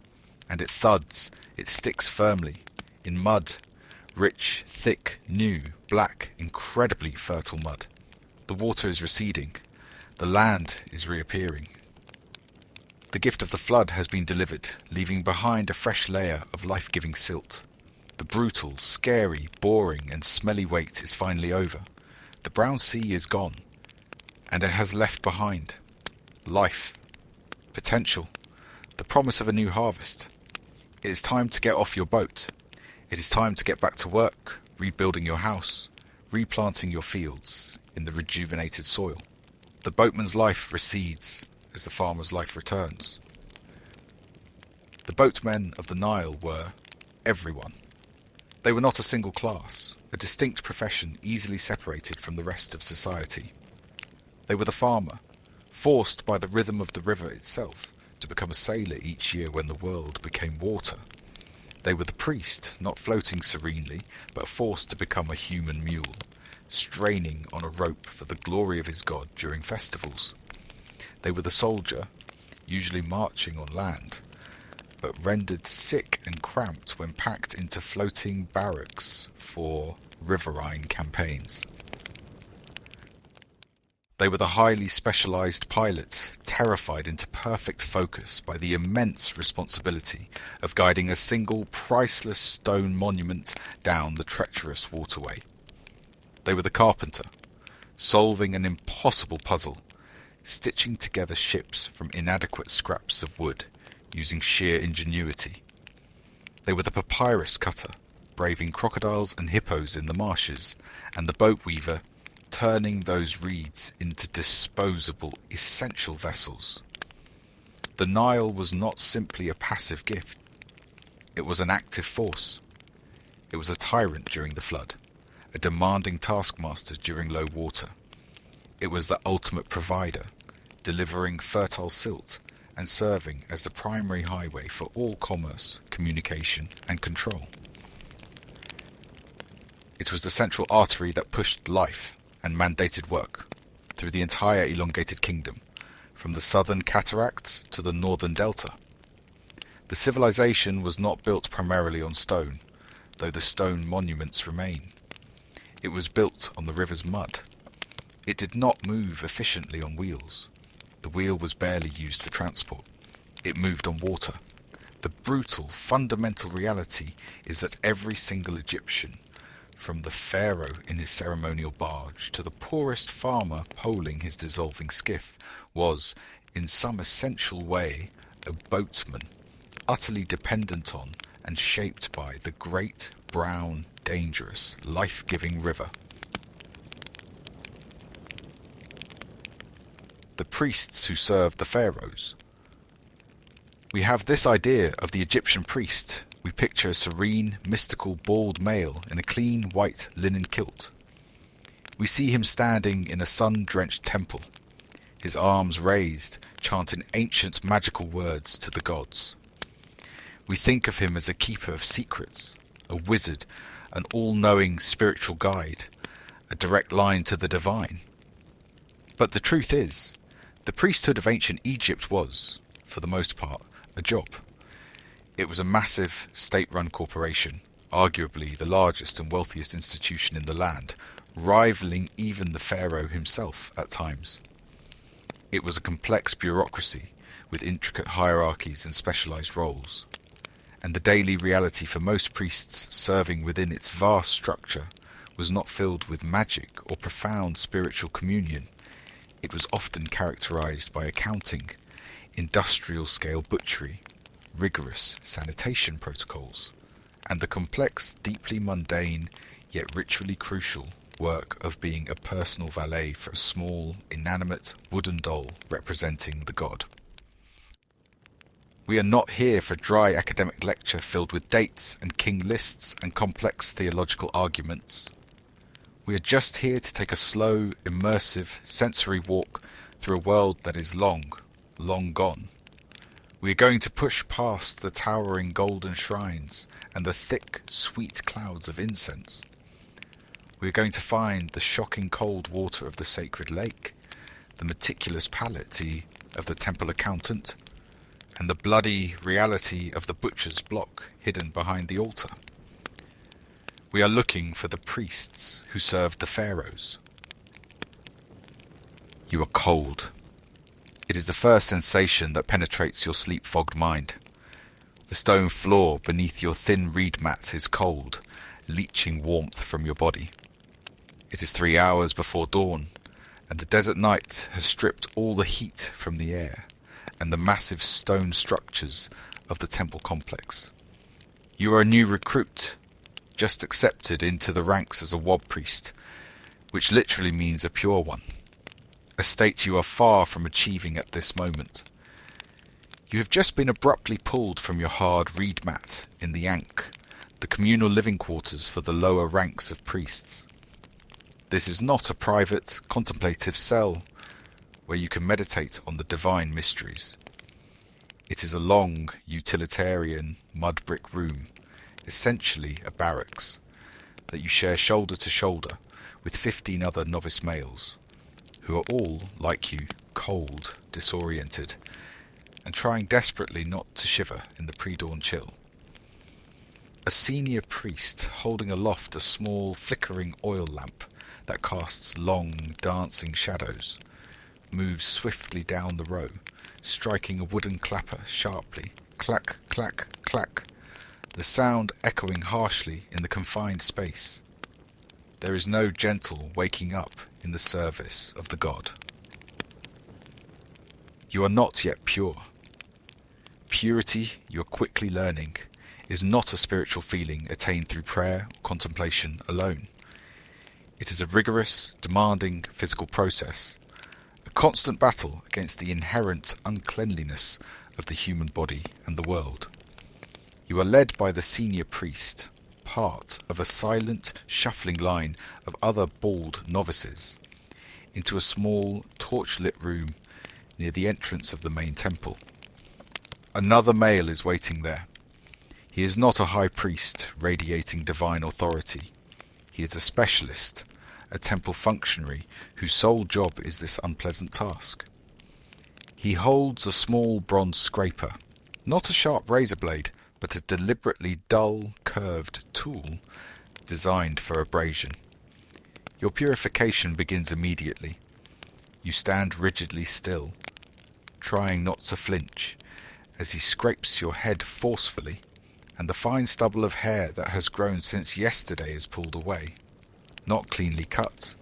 and it thuds, it sticks firmly, in mud, rich, thick, new, black, incredibly fertile mud. The water is receding. The land is reappearing. The gift of the flood has been delivered, leaving behind a fresh layer of life-giving silt. The brutal, scary, boring and smelly wait is finally over. The brown sea is gone, and it has left behind life, potential, the promise of a new harvest. It is time to get off your boat. It is time to get back to work, rebuilding your house, replanting your fields in the rejuvenated soil. The boatman's life recedes as the farmer's life returns. The boatmen of the Nile were everyone. They were not a single class, a distinct profession easily separated from the rest of society. They were the farmer, forced by the rhythm of the river itself to become a sailor each year when the world became water. They were the priest, not floating serenely, but forced to become a human mule, straining on a rope for the glory of his god during festivals. They were the soldier, usually marching on land, but rendered sick and cramped when packed into floating barracks for riverine campaigns. They were the highly specialized pilots, terrified into perfect focus by the immense responsibility of guiding a single priceless stone monument down the treacherous waterway. They were the carpenter, solving an impossible puzzle, stitching together ships from inadequate scraps of wood, using sheer ingenuity. They were the papyrus cutter, braving crocodiles and hippos in the marshes, and the boat weaver, turning those reeds into disposable, essential vessels. The Nile was not simply a passive gift. It was an active force. It was a tyrant during the flood, a demanding taskmaster during low water. It was the ultimate provider, delivering fertile silt and serving as the primary highway for all commerce, communication, and control. It was the central artery that pushed life and mandated work through the entire elongated kingdom, from the southern cataracts to the northern delta. The civilization was not built primarily on stone, though the stone monuments remain. It was built on the river's mud. It did not move efficiently on wheels. The wheel was barely used for transport. It moved on water. The brutal, fundamental reality is that every single Egyptian, from the pharaoh in his ceremonial barge to the poorest farmer poling his dissolving skiff, was, in some essential way, a boatman, utterly dependent on and shaped by the great, brown, dangerous, life-giving river. The priests who served the pharaohs. We have this idea of the Egyptian priest. We picture a serene, mystical, bald male in a clean, white linen kilt. We see him standing in a sun-drenched temple, his arms raised, chanting ancient magical words to the gods. We think of him as a keeper of secrets, a wizard, an all-knowing spiritual guide, a direct line to the divine. But the truth is, the priesthood of ancient Egypt was, for the most part, a job. It was a massive, state-run corporation, arguably the largest and wealthiest institution in the land, rivaling even the pharaoh himself at times. It was a complex bureaucracy with intricate hierarchies and specialized roles. And the daily reality for most priests serving within its vast structure was not filled with magic or profound spiritual communion. It was often characterized by accounting, industrial-scale butchery, rigorous sanitation protocols, and the complex, deeply mundane, yet ritually crucial work of being a personal valet for a small, inanimate wooden doll representing the god. We are not here for dry academic lecture filled with dates and king lists and complex theological arguments. We are just here to take a slow, immersive, sensory walk through a world that is long, long gone. We are going to push past the towering golden shrines and the thick, sweet clouds of incense. We are going to find the shocking cold water of the sacred lake, the meticulous piety of the temple accountant, and the bloody reality of the butcher's block hidden behind the altar. We are looking for the priests who served the pharaohs. You are cold. It is the first sensation that penetrates your sleep-fogged mind. The stone floor beneath your thin reed mat is cold, leaching warmth from your body. It is 3 hours before dawn, and the desert night has stripped all the heat from the air and the massive stone structures of the temple complex. You are a new recruit, just accepted into the ranks as a wob priest, which literally means a pure one, a state you are far from achieving at this moment. You have just been abruptly pulled from your hard reed mat in the Ankh, the communal living quarters for the lower ranks of priests. This is not a private, contemplative cell where you can meditate on the divine mysteries. It is a long, utilitarian, mud brick room, essentially a barracks, that you share shoulder to shoulder with 15 other novice males, who are all, like you, cold, disoriented, and trying desperately not to shiver in the pre-dawn chill. A senior priest holding aloft a small, flickering oil lamp that casts long, dancing shadows, moves swiftly down the row, striking a wooden clapper sharply, clack, clack, clack, the sound echoing harshly in the confined space. There is no gentle waking up in the service of the god. You are not yet pure. Purity, you are quickly learning, is not a spiritual feeling attained through prayer or contemplation alone. It is a rigorous, demanding physical process, a constant battle against the inherent uncleanliness of the human body and the world. You are led by the senior priest, part of a silent, shuffling line of other bald novices, into a small, torch-lit room near the entrance of the main temple. Another male is waiting there. He is not a high priest radiating divine authority. He is a specialist, a temple functionary whose sole job is this unpleasant task. He holds a small bronze scraper, not a sharp razor blade, but a deliberately dull, curved tool designed for abrasion. Your purification begins immediately. You stand rigidly still, trying not to flinch, as he scrapes your head forcefully, and the fine stubble of hair that has grown since yesterday is pulled away, not cleanly cut.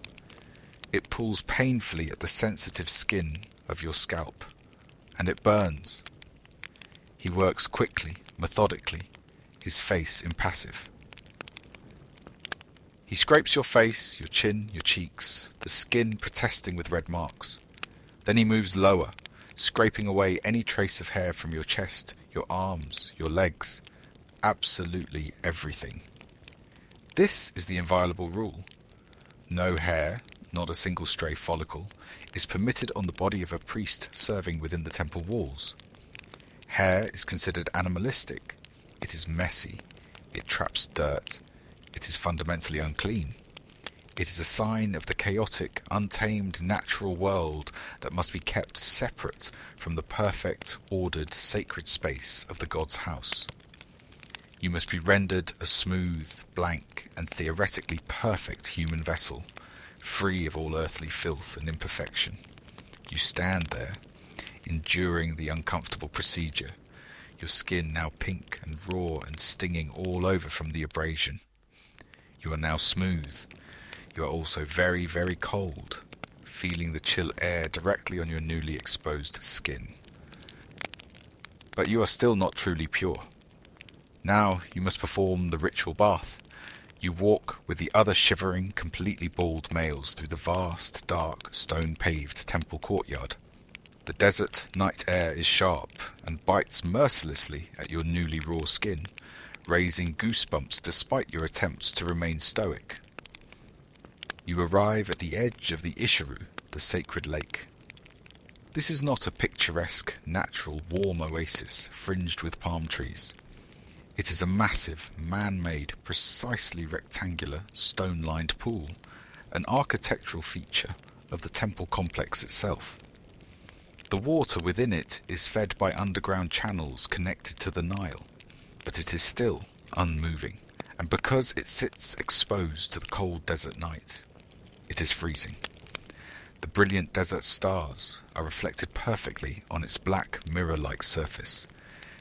It pulls painfully at the sensitive skin of your scalp, and it burns. He works quickly, methodically, his face impassive. He scrapes your face, your chin, your cheeks, the skin protesting with red marks. Then he moves lower, scraping away any trace of hair from your chest, your arms, your legs, absolutely everything. This is the inviolable rule. No hair, not a single stray follicle, is permitted on the body of a priest serving within the temple walls. Hair is considered animalistic. It is messy. It traps dirt. It is fundamentally unclean. It is a sign of the chaotic, untamed natural world that must be kept separate from the perfect, ordered, sacred space of the god's house. You must be rendered a smooth, blank, and theoretically perfect human vessel, free of all earthly filth and imperfection. You stand there, enduring the uncomfortable procedure, your skin now pink and raw and stinging all over from the abrasion. You are now smooth. You are also very, very cold, feeling the chill air directly on your newly exposed skin. But you are still not truly pure. Now you must perform the ritual bath. You walk with the other shivering, completely bald males through the vast, dark, stone-paved temple courtyard. The desert night air is sharp and bites mercilessly at your newly raw skin, raising goosebumps despite your attempts to remain stoic. You arrive at the edge of the Isharu, the sacred lake. This is not a picturesque, natural, warm oasis fringed with palm trees. It is a massive, man-made, precisely rectangular, stone-lined pool, an architectural feature of the temple complex itself. The water within it is fed by underground channels connected to the Nile, but it is still unmoving, and because it sits exposed to the cold desert night, it is freezing. The brilliant desert stars are reflected perfectly on its black mirror-like surface,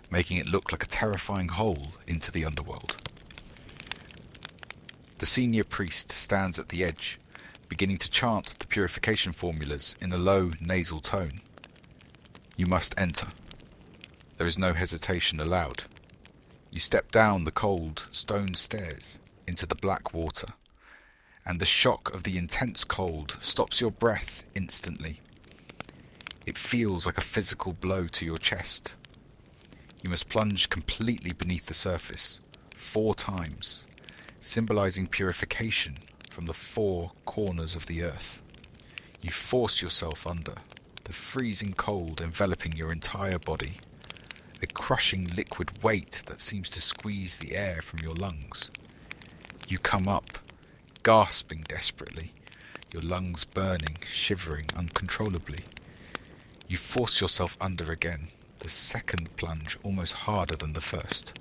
making it look like a terrifying hole into the underworld. The senior priest stands at the edge, beginning to chant the purification formulas in a low nasal tone. You must enter. There is no hesitation allowed. You step down the cold stone stairs into the black water, and the shock of the intense cold stops your breath instantly. It feels like a physical blow to your chest. You must plunge completely beneath the surface, 4 times, symbolizing purification from the 4 corners of the earth. You force yourself under, the freezing cold enveloping your entire body, a crushing liquid weight that seems to squeeze the air from your lungs. You come up, gasping desperately, your lungs burning, shivering uncontrollably. You force yourself under again, the second plunge almost harder than the first.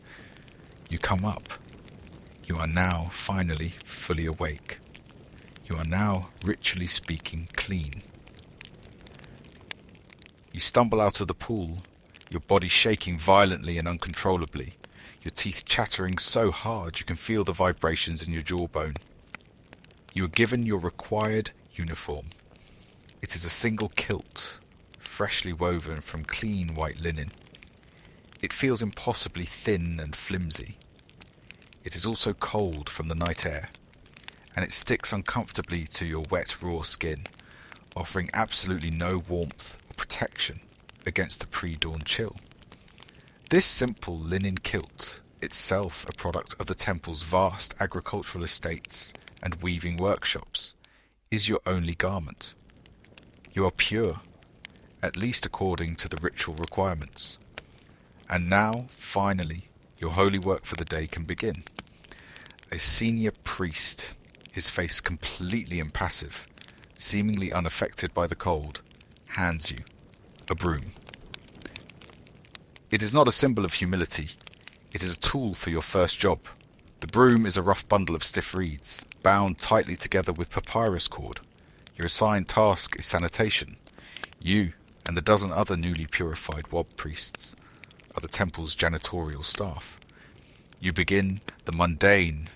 You come up. You are now finally fully awake. You are now, ritually speaking, clean. You stumble out of the pool, your body shaking violently and uncontrollably, your teeth chattering so hard you can feel the vibrations in your jawbone. You are given your required uniform. It is a single kilt, freshly woven from clean white linen. It feels impossibly thin and flimsy. It is also cold from the night air, and it sticks uncomfortably to your wet, raw skin, offering absolutely no warmth or protection against the pre-dawn chill. This simple linen kilt, itself a product of the temple's vast agricultural estates and weaving workshops, is your only garment. You are pure, at least according to the ritual requirements. And now, finally, your holy work for the day can begin. A senior priest, his face completely impassive, seemingly unaffected by the cold, hands you a broom. It is not a symbol of humility. It is a tool for your first job. The broom is a rough bundle of stiff reeds, bound tightly together with papyrus cord. Your assigned task is sanitation. You and the dozen other newly purified Wab priests are the temple's janitorial staff. You begin the mundane,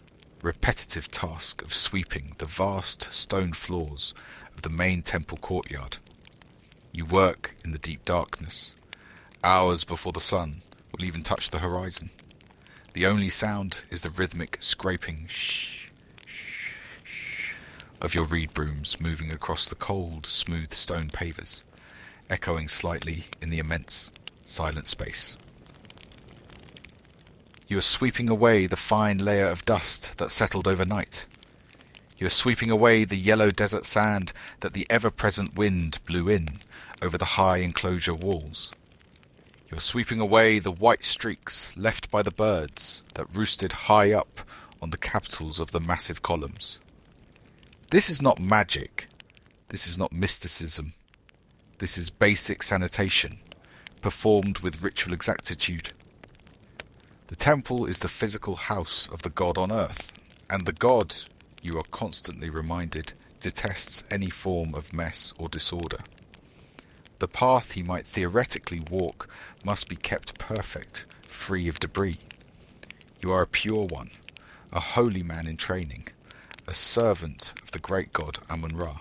repetitive task of sweeping the vast stone floors of the main temple courtyard. You work in the deep darkness, hours before the sun will even touch the horizon. The only sound is the rhythmic scraping shh, shh, shh of your reed brooms moving across the cold, smooth stone pavers, echoing slightly in the immense, silent space. You are sweeping away the fine layer of dust that settled overnight. You are sweeping away the yellow desert sand that the ever-present wind blew in over the high enclosure walls. You are sweeping away the white streaks left by the birds that roosted high up on the capitals of the massive columns. This is not magic. This is not mysticism. This is basic sanitation, performed with ritual exactitude. The temple is the physical house of the god on earth, and the god, you are constantly reminded, detests any form of mess or disorder. The path he might theoretically walk must be kept perfect, free of debris. You are a pure one, a holy man in training, a servant of the great god Amun-Ra.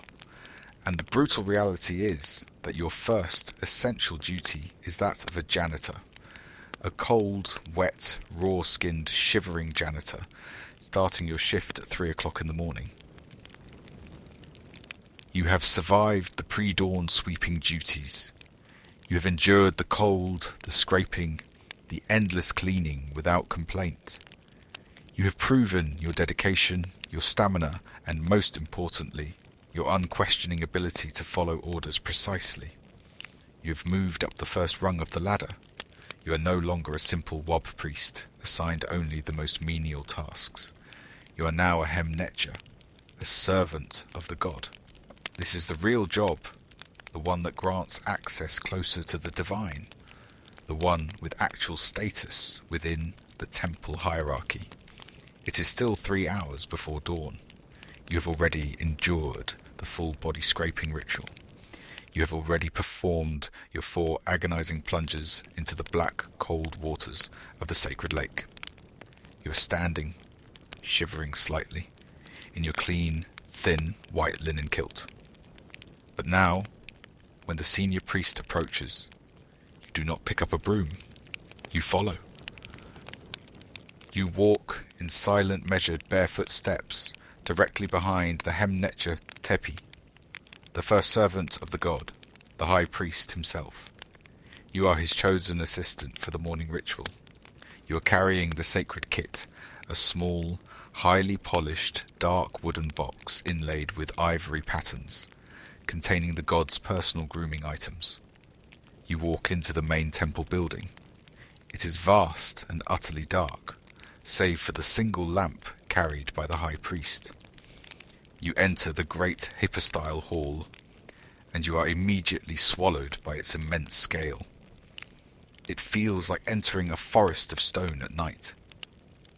And the brutal reality is that your first essential duty is that of a janitor. A cold, wet, raw-skinned, shivering janitor, starting your shift at 3 o'clock in the morning. You have survived the pre-dawn sweeping duties. You have endured the cold, the scraping, the endless cleaning without complaint. You have proven your dedication, your stamina, and most importantly, your unquestioning ability to follow orders precisely. You have moved up the first rung of the ladder. You are no longer a simple wob priest, assigned only the most menial tasks. You are now a hemnetja, a servant of the god. This is the real job, the one that grants access closer to the divine, the one with actual status within the temple hierarchy. It is still 3 hours before dawn. You have already endured the full body scraping ritual. You have already performed your 4 agonizing plunges into the black, cold waters of the sacred lake. You are standing, shivering slightly, in your clean, thin, white linen kilt. But now, when the senior priest approaches, you do not pick up a broom. You follow. You walk in silent, measured, barefoot steps directly behind the hemnetja tepi, the first servant of the god, the high priest himself. You are his chosen assistant for the morning ritual. You are carrying the sacred kit, a small, highly polished, dark wooden box inlaid with ivory patterns, containing the god's personal grooming items. You walk into the main temple building. It is vast and utterly dark, save for the single lamp carried by the high priest. You enter the great hypostyle hall, and you are immediately swallowed by its immense scale. It feels like entering a forest of stone at night.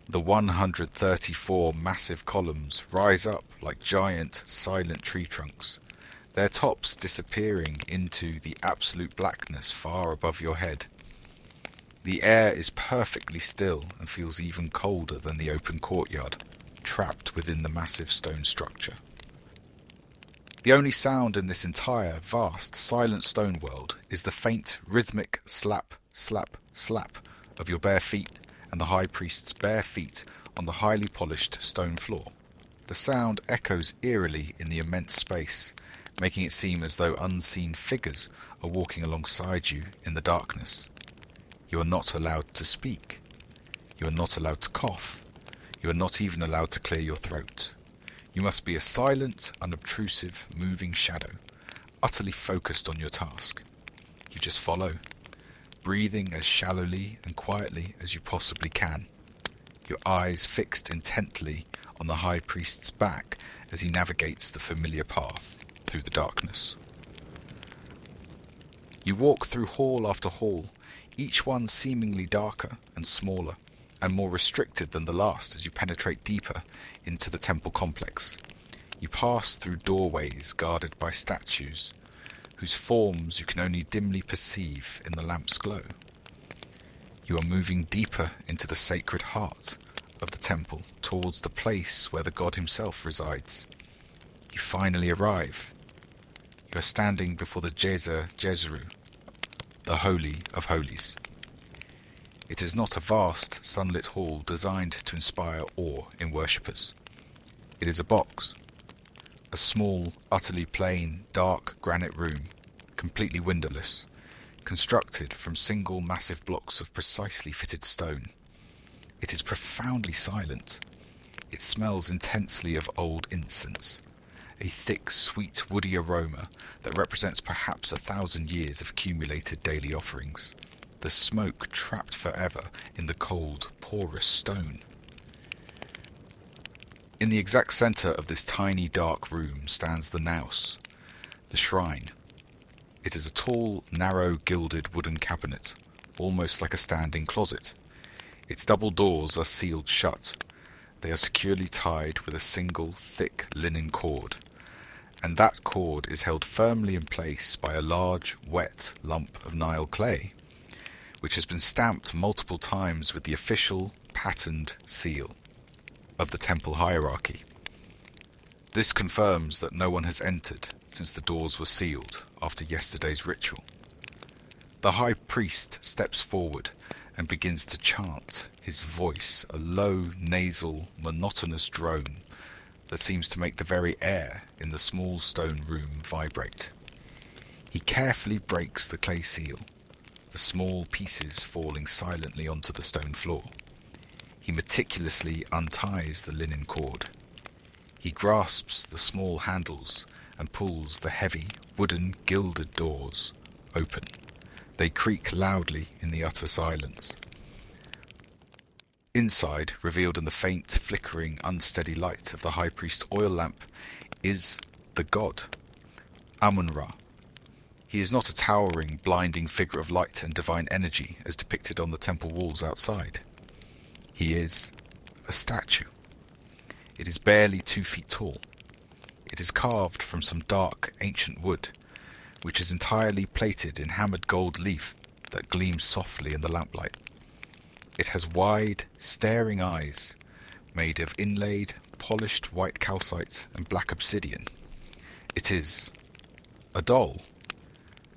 The 134 massive columns rise up like giant, silent tree trunks, their tops disappearing into the absolute blackness far above your head. The air is perfectly still and feels even colder than the open courtyard, trapped within the massive stone structure. The only sound in this entire, vast, silent stone world is the faint, rhythmic slap, slap, slap of your bare feet and the high priest's bare feet on the highly polished stone floor. The sound echoes eerily in the immense space, making it seem as though unseen figures are walking alongside you in the darkness. You are not allowed to speak. You are not allowed to cough. You are not even allowed to clear your throat. You must be a silent, unobtrusive, moving shadow, utterly focused on your task. You just follow, breathing as shallowly and quietly as you possibly can, your eyes fixed intently on the high priest's back as he navigates the familiar path through the darkness. You walk through hall after hall, each one seemingly darker and smaller, and more restricted than the last as you penetrate deeper into the temple complex. You pass through doorways guarded by statues, whose forms you can only dimly perceive in the lamp's glow. You are moving deeper into the sacred heart of the temple, towards the place where the god himself resides. You finally arrive. You are standing before the Jezeru, the Holy of Holies. It is not a vast, sunlit hall designed to inspire awe in worshippers. It is a box. A small, utterly plain, dark granite room, completely windowless, constructed from single massive blocks of precisely fitted stone. It is profoundly silent. It smells intensely of old incense, a thick, sweet, woody aroma that represents perhaps 1,000 years of accumulated daily offerings. The smoke trapped forever in the cold, porous stone. In the exact center of this tiny, dark room stands the naus, the shrine. It is a tall, narrow, gilded wooden cabinet, almost like a standing closet. Its double doors are sealed shut. They are securely tied with a single, thick linen cord, and that cord is held firmly in place by a large, wet lump of Nile clay, which has been stamped multiple times with the official, patterned seal of the temple hierarchy. This confirms that no one has entered since the doors were sealed after yesterday's ritual. The high priest steps forward and begins to chant, his voice a low, nasal, monotonous drone that seems to make the very air in the small stone room vibrate. He carefully breaks the clay seal, the small pieces falling silently onto the stone floor. He meticulously unties the linen cord. He grasps the small handles and pulls the heavy, wooden, gilded doors. open. They creak loudly in the utter silence. Inside, revealed in the faint, flickering, unsteady light of the high priest's oil lamp, is the god, Amun-Ra. He is not a towering, blinding figure of light and divine energy as depicted on the temple walls outside. He is a statue. It is barely 2 feet tall. It is carved from some dark, ancient wood, which is entirely plated in hammered gold leaf that gleams softly in the lamplight. It has wide, staring eyes made of inlaid, polished white calcite and black obsidian. It is a doll.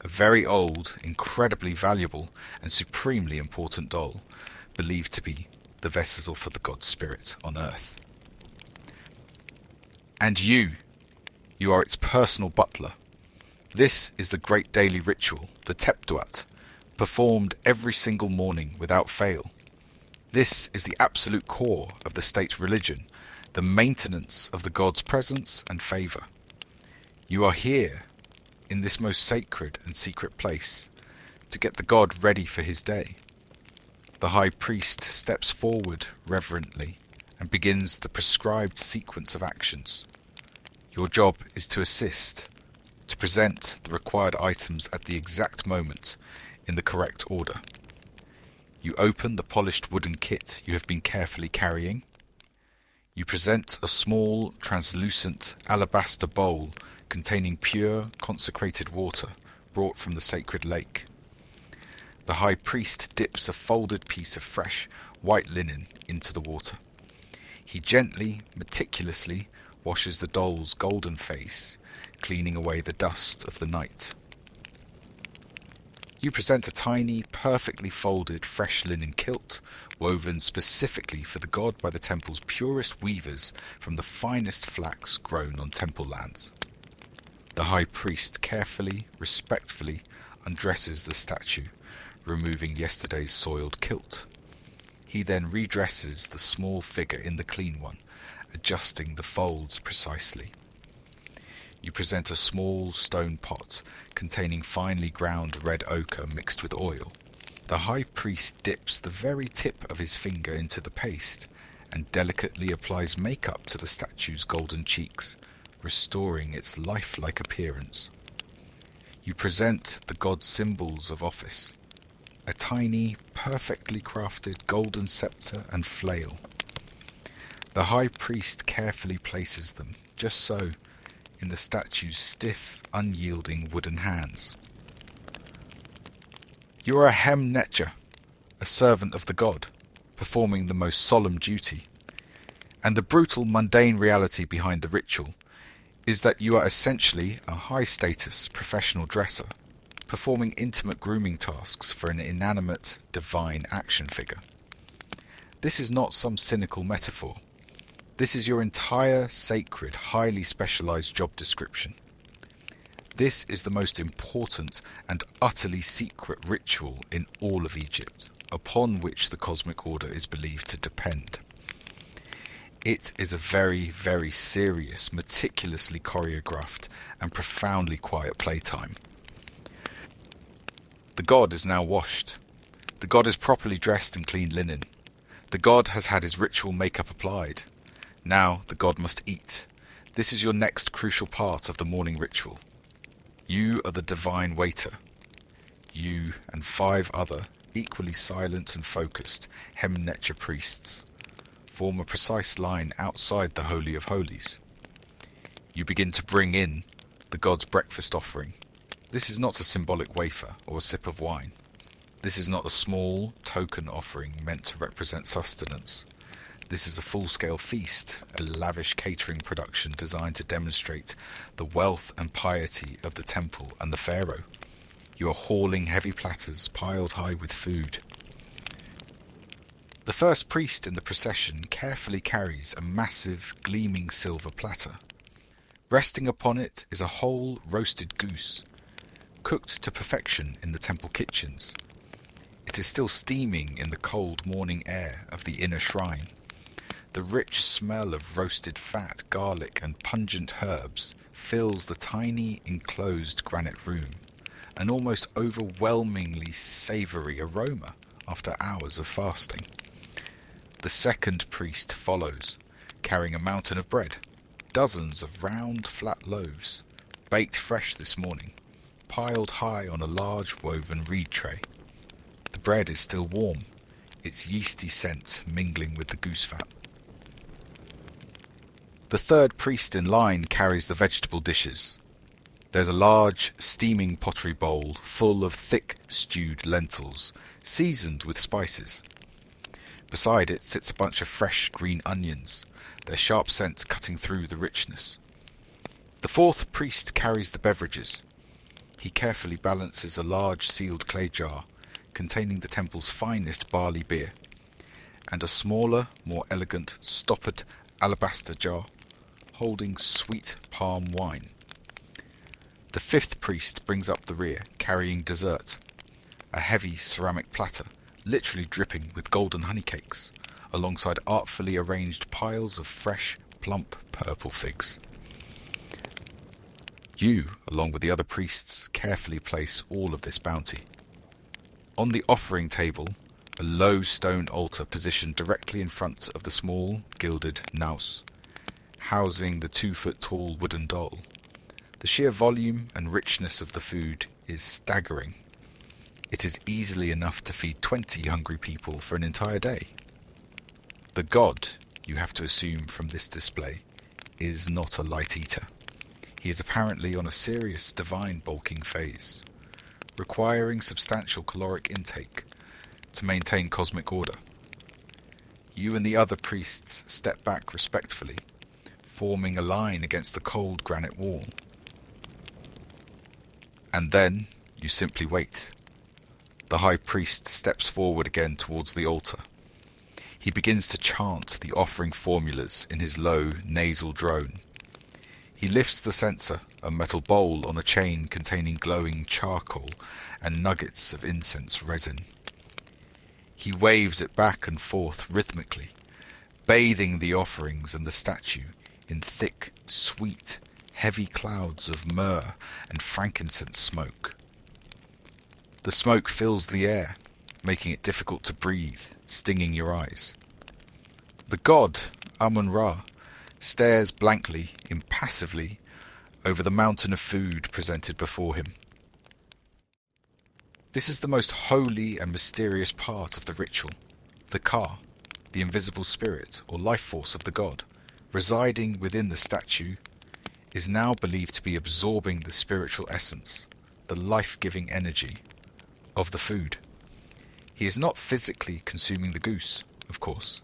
A very old, incredibly valuable, and supremely important doll, believed to be the vessel for the god's spirit on earth. And you are its personal butler. This is the great daily ritual, the Teptuat, performed every single morning without fail. This is the absolute core of the state's religion, the maintenance of the god's presence and favour. You are here, in this most sacred and secret place, to get the god ready for his day. The high priest steps forward reverently and begins the prescribed sequence of actions. Your job is to assist, to present the required items at the exact moment in the correct order. You open the polished wooden kit you have been carefully carrying. You present a small, translucent alabaster bowl containing pure, consecrated water brought from the sacred lake. The high priest dips a folded piece of fresh, white linen into the water. He gently, meticulously washes the doll's golden face, cleaning away the dust of the night. You present a tiny, perfectly folded, fresh linen kilt, woven specifically for the god by the temple's purest weavers from the finest flax grown on temple lands. The high priest carefully, respectfully undresses the statue, removing yesterday's soiled kilt. He then redresses the small figure in the clean one, adjusting the folds precisely. You present a small stone pot containing finely ground red ochre mixed with oil. The high priest dips the very tip of his finger into the paste and delicately applies makeup to the statue's golden cheeks, restoring its lifelike appearance. You present the god's symbols of office, a tiny, perfectly crafted golden scepter and flail. The high priest carefully places them, just so, in the statue's stiff, unyielding wooden hands. You are a hem-netcher, a servant of the god, performing the most solemn duty. And the brutal, mundane reality behind the ritual is that you are essentially a high-status professional dresser, performing intimate grooming tasks for an inanimate, divine action figure. This is not some cynical metaphor. This is your entire sacred, highly specialized job description. This is the most important and utterly secret ritual in all of Egypt, upon which the cosmic order is believed to depend. It is a very, very serious, meticulously choreographed and profoundly quiet playtime. The god is now washed. The god is properly dressed in clean linen. The god has had his ritual makeup applied. Now the god must eat. This is your next crucial part of the morning ritual. You are the divine waiter. You and 5 other, equally silent and focused, Hem-Netcher priests form a precise line outside the Holy of Holies. You begin to bring in the god's breakfast offering. This is not a symbolic wafer or a sip of wine. This is not a small token offering meant to represent sustenance. This is a full-scale feast, a lavish catering production designed to demonstrate the wealth and piety of the temple and the pharaoh. You are hauling heavy platters piled high with food. The first priest in the procession carefully carries a massive, gleaming silver platter. Resting upon it is a whole roasted goose, cooked to perfection in the temple kitchens. It is still steaming in the cold morning air of the inner shrine. The rich smell of roasted fat, garlic, and pungent herbs fills the tiny, enclosed granite room, an almost overwhelmingly savoury aroma after hours of fasting. The second priest follows, carrying a mountain of bread, dozens of round, flat loaves, baked fresh this morning, piled high on a large woven reed tray. The bread is still warm, its yeasty scent mingling with the goose fat. The third priest in line carries the vegetable dishes. There's a large, steaming pottery bowl full of thick, stewed lentils, seasoned with spices. Beside it sits a bunch of fresh green onions, their sharp scent cutting through the richness. The fourth priest carries the beverages. He carefully balances a large sealed clay jar containing the temple's finest barley beer, and a smaller, more elegant, stoppered alabaster jar holding sweet palm wine. The fifth priest brings up the rear, carrying dessert, a heavy ceramic platter, literally dripping with golden honey cakes, alongside artfully arranged piles of fresh, plump purple figs. You, along with the other priests, carefully place all of this bounty. On the offering table, a low stone altar positioned directly in front of the small, gilded naus, housing the 2-foot-tall wooden doll. The sheer volume and richness of the food is staggering. It is easily enough to feed 20 hungry people for an entire day. The god, you have to assume from this display, is not a light eater. He is apparently on a serious divine bulking phase, requiring substantial caloric intake to maintain cosmic order. You and the other priests step back respectfully, forming a line against the cold granite wall. And then you simply wait. The high priest steps forward again towards the altar. He begins to chant the offering formulas in his low, nasal drone. He lifts the censer, a metal bowl on a chain containing glowing charcoal and nuggets of incense resin. He waves it back and forth rhythmically, bathing the offerings and the statue in thick, sweet, heavy clouds of myrrh and frankincense smoke. The smoke fills the air, making it difficult to breathe, stinging your eyes. The god, Amun-Ra, stares blankly, impassively, over the mountain of food presented before him. This is the most holy and mysterious part of the ritual. The Ka, the invisible spirit or life force of the god, residing within the statue, is now believed to be absorbing the spiritual essence, the life-giving energy, of the food. He is not physically consuming the goose, of course.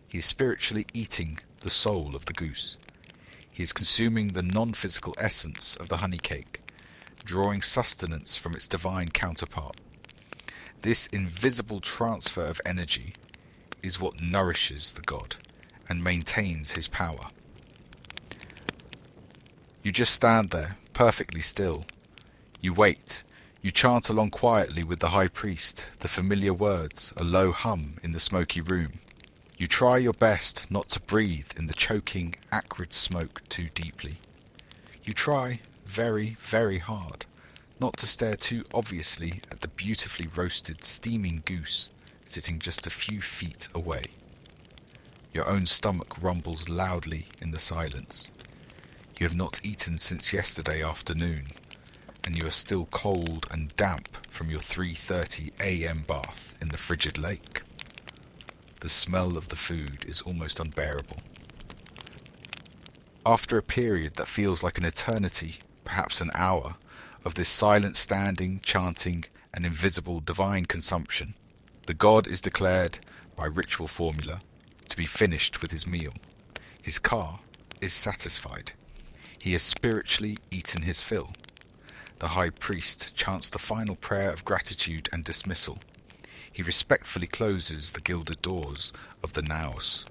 He is spiritually eating the soul of the goose. He is consuming the non-physical essence of the honey cake, drawing sustenance from its divine counterpart. This invisible transfer of energy is what nourishes the god and maintains his power. You just stand there, perfectly still. You wait. You chant along quietly with the high priest, the familiar words, a low hum in the smoky room. You try your best not to breathe in the choking, acrid smoke too deeply. You try very, very hard not to stare too obviously at the beautifully roasted, steaming goose sitting just a few feet away. Your own stomach rumbles loudly in the silence. You have not eaten since yesterday afternoon, and you are still cold and damp from your 3:30 a.m. bath in the frigid lake. The smell of the food is almost unbearable. After a period that feels like an eternity, perhaps an hour, of this silent standing, chanting, and invisible divine consumption, the god is declared, by ritual formula, to be finished with his meal. His Ka is satisfied. He has spiritually eaten his fill. The high priest chants the final prayer of gratitude and dismissal. He respectfully closes the gilded doors of the naos.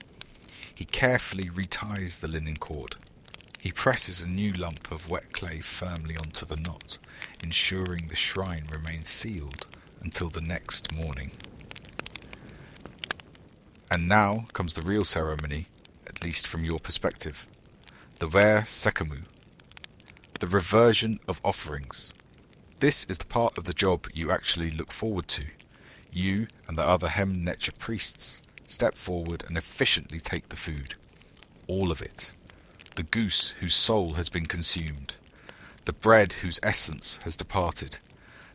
He carefully reties the linen cord. He presses a new lump of wet clay firmly onto the knot, ensuring the shrine remains sealed until the next morning. And now comes the real ceremony, at least from your perspective. The Ver Sekamu, the reversion of offerings. This is the part of the job you actually look forward to. You and the other Hem-Netcher priests step forward and efficiently take the food. All of it. The goose whose soul has been consumed. The bread whose essence has departed.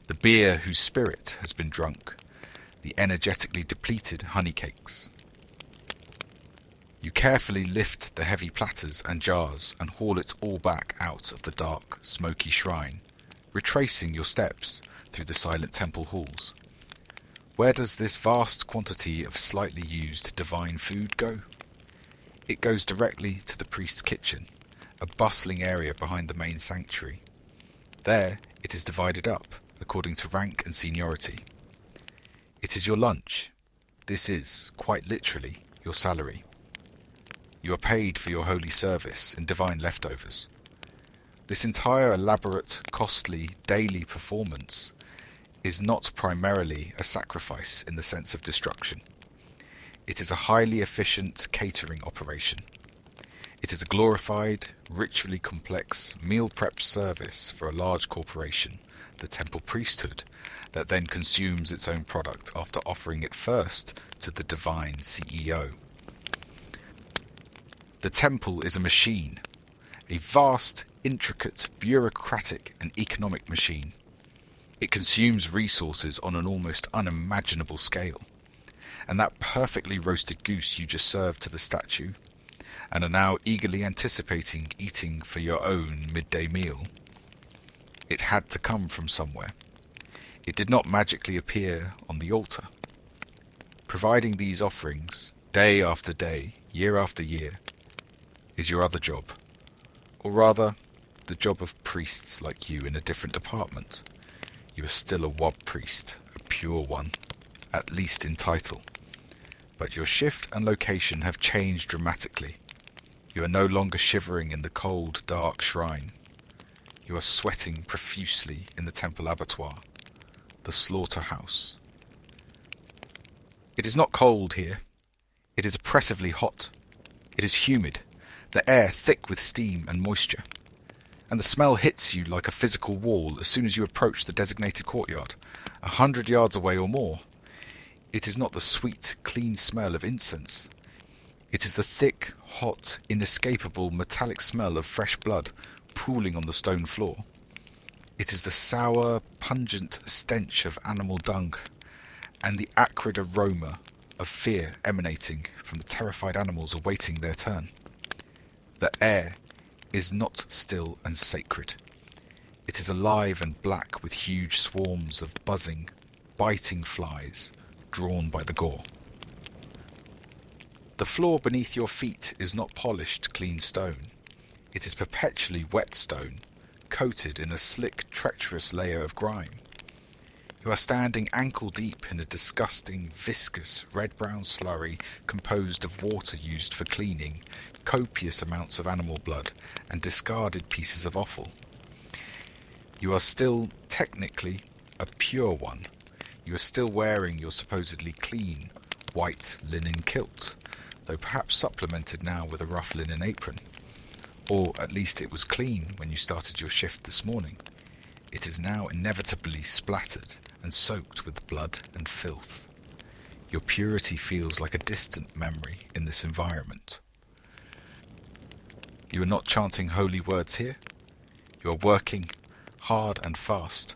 The beer whose spirit has been drunk. The energetically depleted honey cakes. You carefully lift the heavy platters and jars and haul it all back out of the dark, smoky shrine, retracing your steps through the silent temple halls. Where does this vast quantity of slightly used divine food go? It goes directly to the priest's kitchen, a bustling area behind the main sanctuary. There it is divided up according to rank and seniority. It is your lunch. This is, quite literally, your salary. You are paid for your holy service in divine leftovers. This entire elaborate, costly, daily performance is not primarily a sacrifice in the sense of destruction. It is a highly efficient catering operation. It is a glorified, ritually complex meal prep service for a large corporation, the temple priesthood, that then consumes its own product after offering it first to the divine CEO. The temple is a machine, a vast, intricate, bureaucratic and economic machine. It consumes resources on an almost unimaginable scale. And that perfectly roasted goose you just served to the statue, and are now eagerly anticipating eating for your own midday meal, it had to come from somewhere. It did not magically appear on the altar. Providing these offerings, day after day, year after year, is your other job. Or rather, the job of priests like you in a different department. You are still a wob priest, a pure one, at least in title. But your shift and location have changed dramatically. You are no longer shivering in the cold, dark shrine. You are sweating profusely in the temple abattoir, the slaughterhouse. It is not cold here. It is oppressively hot. It is humid, the air thick with steam and moisture. And the smell hits you like a physical wall as soon as you approach the designated courtyard, 100 yards away or more. It is not the sweet, clean smell of incense. It is the thick, hot, inescapable metallic smell of fresh blood pooling on the stone floor. It is the sour, pungent stench of animal dung, and the acrid aroma of fear emanating from the terrified animals awaiting their turn. The air is not still and sacred. It is alive and black with huge swarms of buzzing, biting flies, drawn by the gore. The floor beneath your feet is not polished, clean stone. It is perpetually wet stone, coated in a slick, treacherous layer of grime. You are standing ankle-deep in a disgusting, viscous, red-brown slurry composed of water used for cleaning, copious amounts of animal blood, and discarded pieces of offal. You are still, technically, a pure one. You are still wearing your supposedly clean, white linen kilt, though perhaps supplemented now with a rough linen apron. Or at least it was clean when you started your shift this morning. It is now inevitably splattered and soaked with blood and filth. Your purity feels like a distant memory in this environment. You are not chanting holy words here. You are working, hard and fast.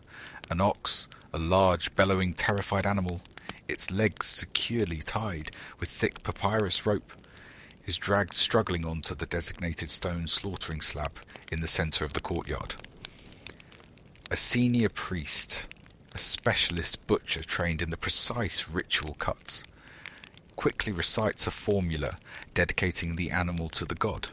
An ox, a large, bellowing, terrified animal, its legs securely tied with thick papyrus rope, is dragged struggling onto the designated stone slaughtering slab in the centre of the courtyard. A senior priest, a specialist butcher trained in the precise ritual cuts, quickly recites a formula dedicating the animal to the god.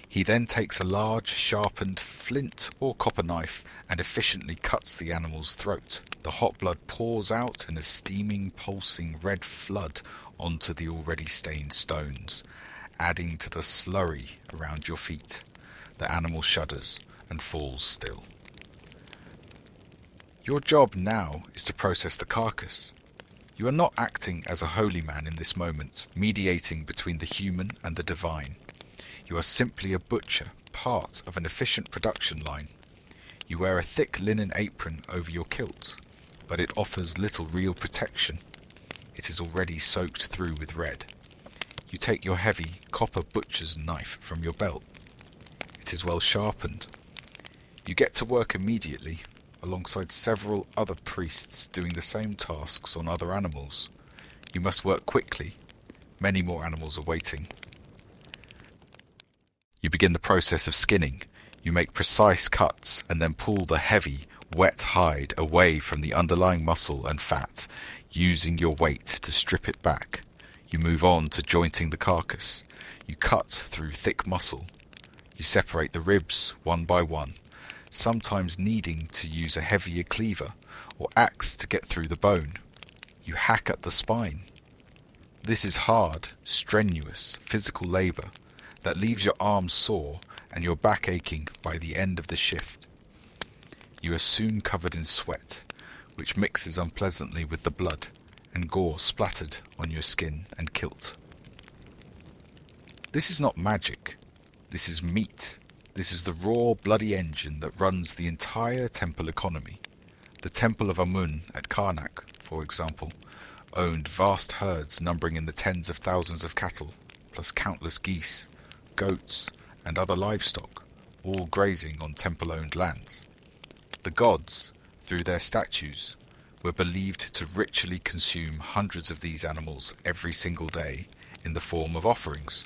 He then takes a large, sharpened flint or copper knife and efficiently cuts the animal's throat. The hot blood pours out in a steaming, pulsing red flood onto the already stained stones, adding to the slurry around your feet. The animal shudders and falls still. Your job now is to process the carcass. You are not acting as a holy man in this moment, mediating between the human and the divine. You are simply a butcher, part of an efficient production line. You wear a thick linen apron over your kilt, but it offers little real protection. It is already soaked through with red. You take your heavy copper butcher's knife from your belt. It is well sharpened. You get to work immediately, alongside several other priests doing the same tasks on other animals. You must work quickly. Many more animals are waiting. You begin the process of skinning. You make precise cuts and then pull the heavy, wet hide away from the underlying muscle and fat, using your weight to strip it back. You move on to jointing the carcass. You cut through thick muscle. You separate the ribs one by one, sometimes needing to use a heavier cleaver or axe to get through the bone. You hack at the spine. This is hard, strenuous, physical labour that leaves your arms sore and your back aching by the end of the shift. You are soon covered in sweat, which mixes unpleasantly with the blood and gore splattered on your skin and kilt. This is not magic. This is meat. This is the raw, bloody engine that runs the entire temple economy. The temple of Amun at Karnak, for example, owned vast herds numbering in the tens of thousands of cattle, plus countless geese, goats, and other livestock, all grazing on temple-owned lands. The gods, through their statues, were believed to ritually consume hundreds of these animals every single day in the form of offerings.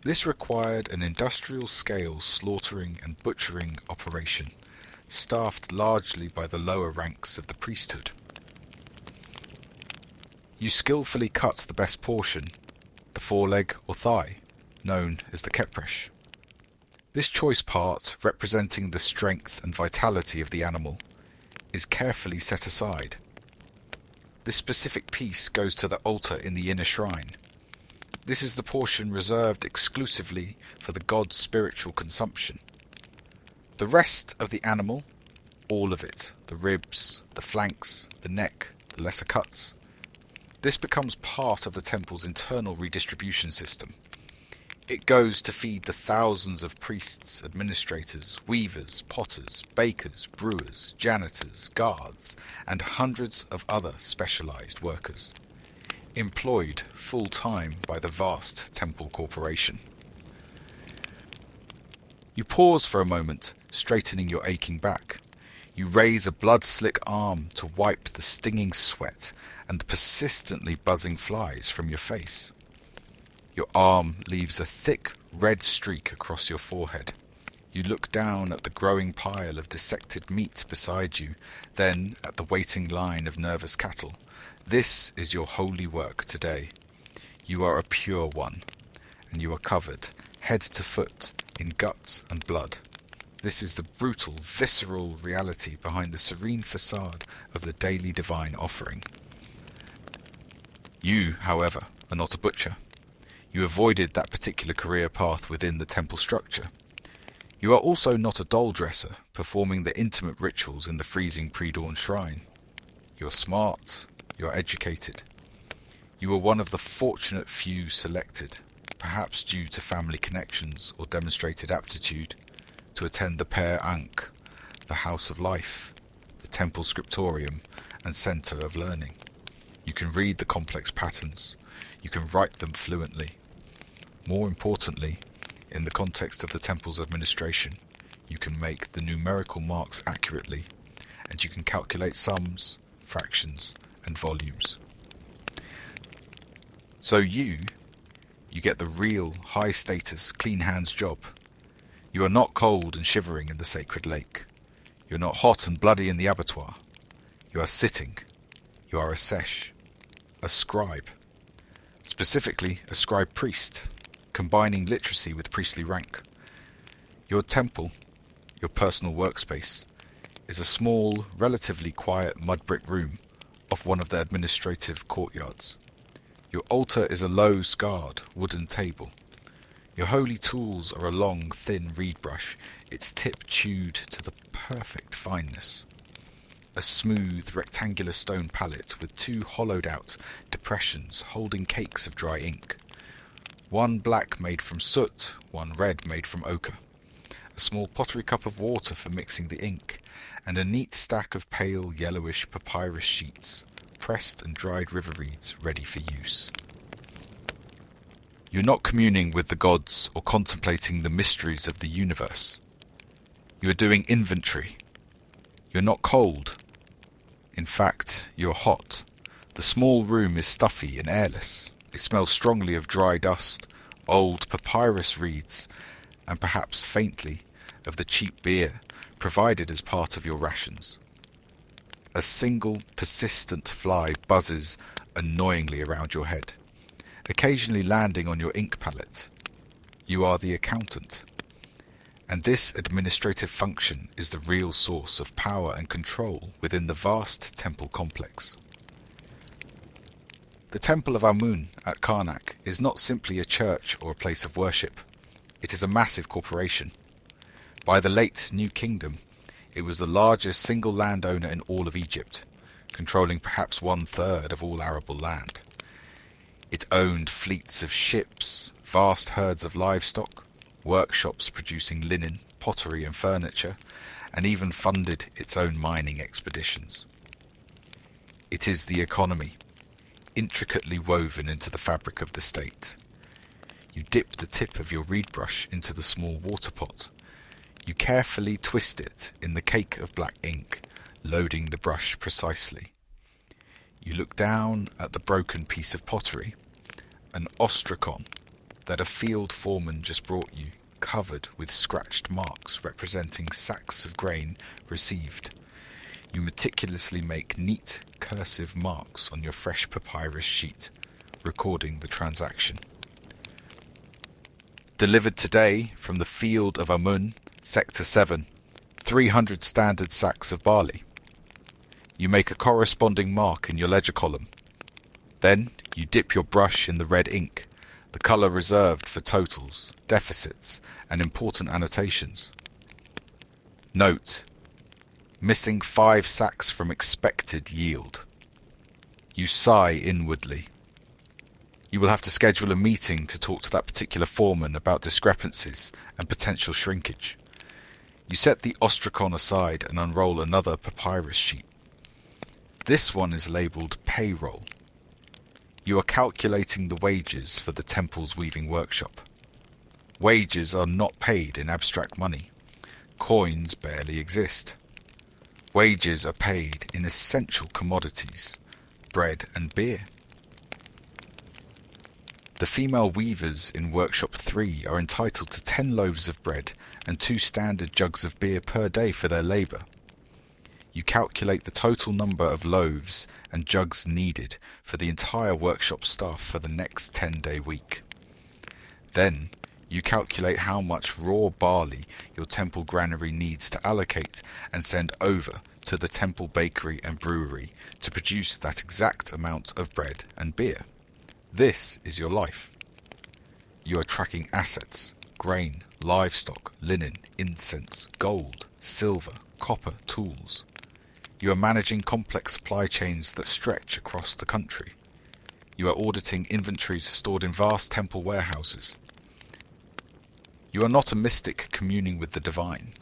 This required an industrial-scale slaughtering and butchering operation, staffed largely by the lower ranks of the priesthood. You skillfully cut the best portion, the foreleg or thigh, known as the kepresh. This choice part, representing the strength and vitality of the animal, is carefully set aside. This specific piece goes to the altar in the inner shrine. This is the portion reserved exclusively for the god's spiritual consumption. The rest of the animal, all of it, the ribs, the flanks, the neck, the lesser cuts, this becomes part of the temple's internal redistribution system. It goes to feed the thousands of priests, administrators, weavers, potters, bakers, brewers, janitors, guards, and hundreds of other specialized workers, employed full-time by the vast temple corporation. You pause for a moment, straightening your aching back. You raise a blood-slick arm to wipe the stinging sweat and the persistently buzzing flies from your face. Your arm leaves a thick red streak across your forehead. You look down at the growing pile of dissected meat beside you, then at the waiting line of nervous cattle. This is your holy work today. You are a pure one, and you are covered, head to foot, in guts and blood. This is the brutal, visceral reality behind the serene facade of the daily divine offering. You, however, are not a butcher. You avoided that particular career path within the temple structure. You are also not a doll dresser, performing the intimate rituals in the freezing pre-dawn shrine. You are smart. You are educated. You are one of the fortunate few selected, perhaps due to family connections or demonstrated aptitude, to attend the Per Ankh, the House of Life, the Temple Scriptorium, and Centre of Learning. You can read the complex patterns. You can write them fluently. More importantly, in the context of the temple's administration, you can make the numerical marks accurately, and you can calculate sums, fractions, and volumes. So you get the real, high-status, clean-hands job. You are not cold and shivering in the sacred lake. You are not hot and bloody in the abattoir. You are sitting. You are a sesh, a scribe. Specifically, a scribe priest, combining literacy with priestly rank. Your temple, your personal workspace, is a small, relatively quiet mud brick room off one of the administrative courtyards. Your altar is a low, scarred, wooden table. Your holy tools are a long, thin reed brush, its tip chewed to the perfect fineness. A smooth, rectangular stone palette with two hollowed-out depressions holding cakes of dry ink. One black made from soot, one red made from ochre. a small pottery cup of water for mixing the ink, and a neat stack of pale yellowish papyrus sheets, pressed and dried river reeds ready for use. You're not communing with the gods or contemplating the mysteries of the universe. You are doing inventory. You're not cold. In fact, you're hot. The small room is stuffy and airless. It smells strongly of dry dust, old papyrus reeds, and perhaps faintly of the cheap beer provided as part of your rations. A single persistent fly buzzes annoyingly around your head, occasionally landing on your ink palette. You are the accountant. And this administrative function is the real source of power and control within the vast temple complex. The Temple of Amun at Karnak is not simply a church or a place of worship. It is a massive corporation. By the late New Kingdom, it was the largest single landowner in all of Egypt, controlling perhaps 1/3 of all arable land. It owned fleets of ships, vast herds of livestock, workshops producing linen, pottery and furniture, and even funded its own mining expeditions. It is the economy, intricately woven into the fabric of the state. You dip the tip of your reed brush into the small water pot. You carefully twist it in the cake of black ink, loading the brush precisely. You look down at the broken piece of pottery, an ostracon that a field foreman just brought you, covered with scratched marks representing sacks of grain received. You meticulously make neat cursive marks on your fresh papyrus sheet, recording the transaction. Delivered today from the field of Amun, Sector 7, 300 standard sacks of barley. You make a corresponding mark in your ledger column. Then you dip your brush in the red ink, the colour reserved for totals, deficits, and important annotations. Note: missing 5 sacks from expected yield. You sigh inwardly. You will have to schedule a meeting to talk to that particular foreman about discrepancies and potential shrinkage. You set the ostracon aside and unroll another papyrus sheet. This one is labelled payroll. You are calculating the wages for the temple's weaving workshop. Wages are not paid in abstract money. Coins barely exist. Wages are paid in essential commodities, bread and beer. The female weavers in Workshop 3 are entitled to 10 loaves of bread and 2 standard jugs of beer per day for their labour. You calculate the total number of loaves and jugs needed for the entire workshop staff for the next 10-day week. Then you calculate how much raw barley your temple granary needs to allocate and send over to the temple bakery and brewery to produce that exact amount of bread and beer. This is your life. You are tracking assets, grain, livestock, linen, incense, gold, silver, copper, tools. You are managing complex supply chains that stretch across the country. You are auditing inventories stored in vast temple warehouses. You are not a mystic communing with the divine.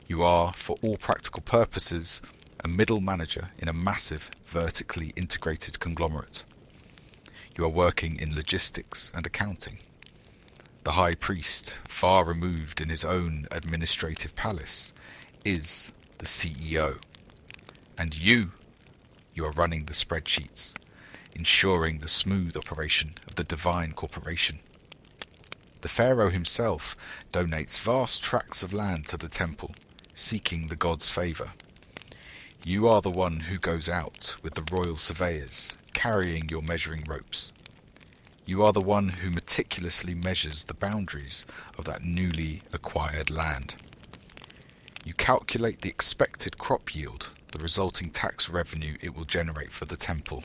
You are, for all practical purposes, a middle manager in a massive, vertically integrated conglomerate. You are working in logistics and accounting. The high priest, far removed in his own administrative palace, is the CEO. And you are running the spreadsheets, ensuring the smooth operation of the divine corporation. The pharaoh himself donates vast tracts of land to the temple, seeking the god's favour. You are the one who goes out with the royal surveyors, carrying your measuring ropes. You are the one who meticulously measures the boundaries of that newly acquired land. You calculate the expected crop yield, the resulting tax revenue it will generate for the temple.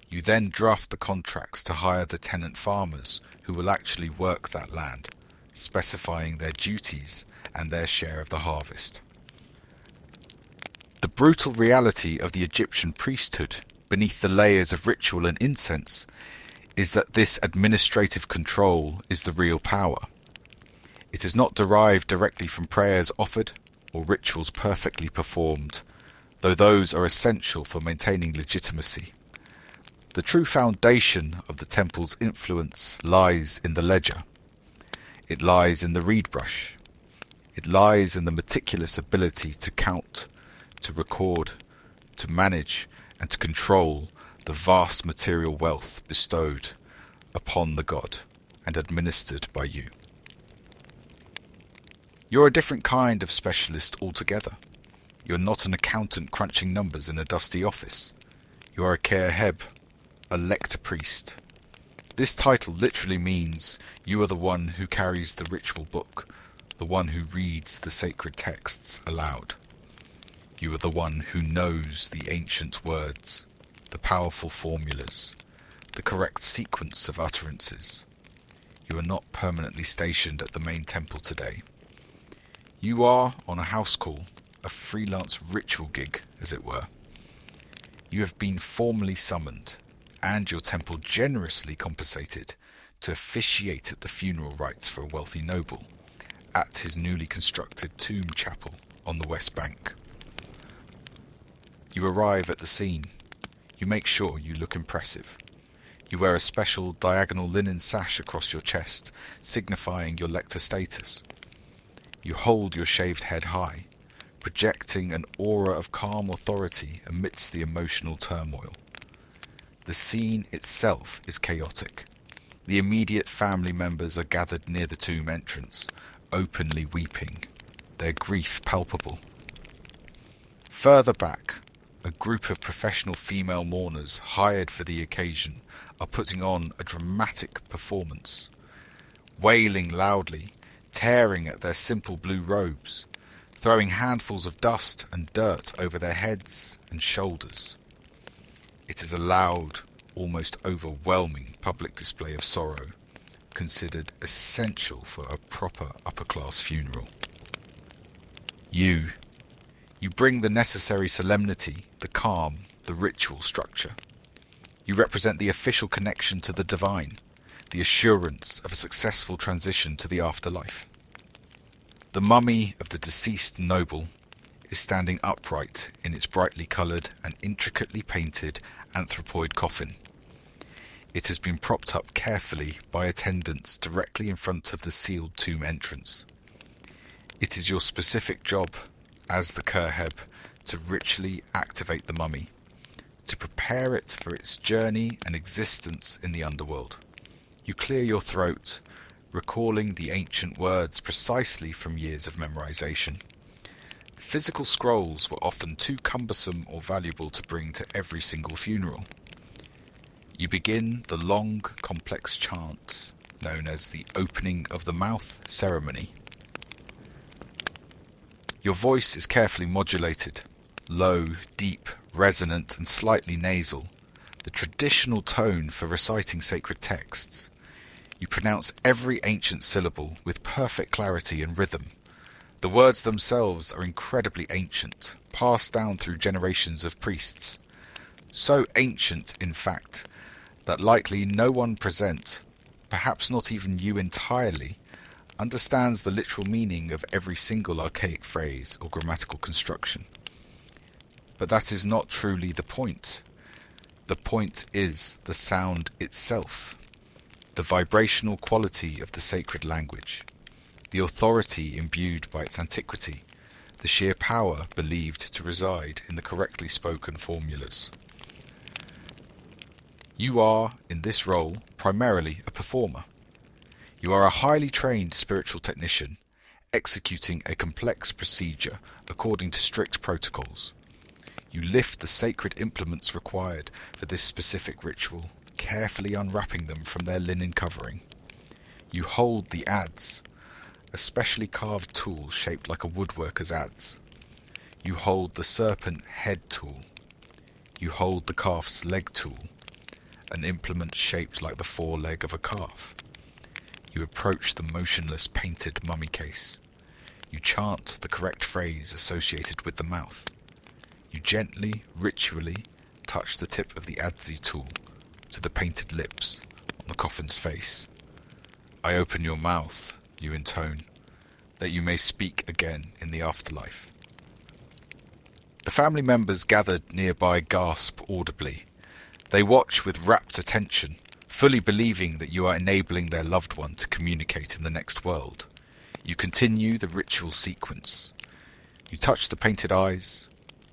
You then draft the contracts to hire the tenant farmers who will actually work that land, specifying their duties and their share of the harvest. The brutal reality of the Egyptian priesthood, beneath the layers of ritual and incense, is that this administrative control is the real power. It is not derived directly from prayers offered or rituals perfectly performed, though those are essential for maintaining legitimacy. The true foundation of the temple's influence lies in the ledger. It lies in the reed brush. It lies in the meticulous ability to count, to record, to manage, and to control the vast material wealth bestowed upon the god and administered by you. You're a different kind of specialist altogether. You're not an accountant crunching numbers in a dusty office. You are a Kerheb, a lector priest. This title literally means you are the one who carries the ritual book, the one who reads the sacred texts aloud. You are the one who knows the ancient words, the powerful formulas, the correct sequence of utterances. You are not permanently stationed at the main temple today. You are on a house call, a freelance ritual gig, as it were. You have been formally summoned, and your temple generously compensated to officiate at the funeral rites for a wealthy noble at his newly constructed tomb chapel on the West Bank. You arrive at the scene. You make sure you look impressive. You wear a special diagonal linen sash across your chest, signifying your lector status. You hold your shaved head high, projecting an aura of calm authority amidst the emotional turmoil. The scene itself is chaotic. The immediate family members are gathered near the tomb entrance, openly weeping, their grief palpable. Further back, a group of professional female mourners hired for the occasion are putting on a dramatic performance, wailing loudly, tearing at their simple blue robes, throwing handfuls of dust and dirt over their heads and shoulders. It is a loud, almost overwhelming public display of sorrow, considered essential for a proper upper-class funeral. You bring the necessary solemnity, the calm, the ritual structure. You represent the official connection to the divine, the assurance of a successful transition to the afterlife. The mummy of the deceased noble is standing upright in its brightly coloured and intricately painted anthropoid coffin. It has been propped up carefully by attendants directly in front of the sealed tomb entrance. It is your specific job, as the Kerheb, to ritually activate the mummy, to prepare it for its journey and existence in the underworld. You clear your throat, recalling the ancient words precisely from years of memorization. Physical scrolls were often too cumbersome or valuable to bring to every single funeral. You begin the long, complex chant known as the opening of the mouth ceremony. Your voice is carefully modulated, low, deep, resonant, and slightly nasal, the traditional tone for reciting sacred texts. You pronounce every ancient syllable with perfect clarity and rhythm. The words themselves are incredibly ancient, passed down through generations of priests. So ancient, in fact, that likely no one present, perhaps not even you entirely, understands the literal meaning of every single archaic phrase or grammatical construction. But that is not truly the point. The point is the sound itself, the vibrational quality of the sacred language, the authority imbued by its antiquity, the sheer power believed to reside in the correctly spoken formulas. You are, in this role, primarily a performer. You are a highly trained spiritual technician, executing a complex procedure according to strict protocols. You lift the sacred implements required for this specific ritual, carefully unwrapping them from their linen covering. You hold the adze, a specially carved tool shaped like a woodworker's adze. You hold the serpent head tool. You hold the calf's leg tool, an implement shaped like the foreleg of a calf. You approach the motionless painted mummy case. You chant the correct phrase associated with the mouth. You gently, ritually, touch the tip of the adze tool to the painted lips on the coffin's face. I open your mouth, you intone, that you may speak again in the afterlife. The family members gathered nearby gasp audibly. They watch with rapt attention, fully believing that you are enabling their loved one to communicate in the next world. You continue the ritual sequence. You touch the painted eyes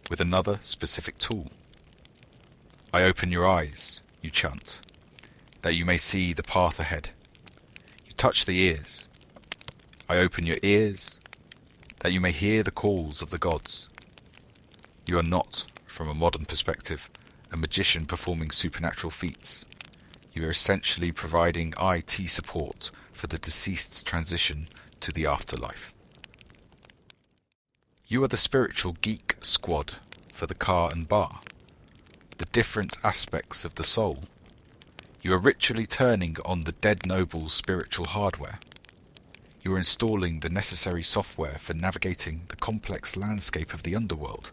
with another specific tool. I open your eyes, you chant, that you may see the path ahead. You touch the ears. I open your ears, that you may hear the calls of the gods. You are not, from a modern perspective, a magician performing supernatural feats. You are essentially providing IT support for the deceased's transition to the afterlife. You are the spiritual geek squad for the car and bar, the different aspects of the soul. You are ritually turning on the dead noble's spiritual hardware. You are installing the necessary software for navigating the complex landscape of the underworld,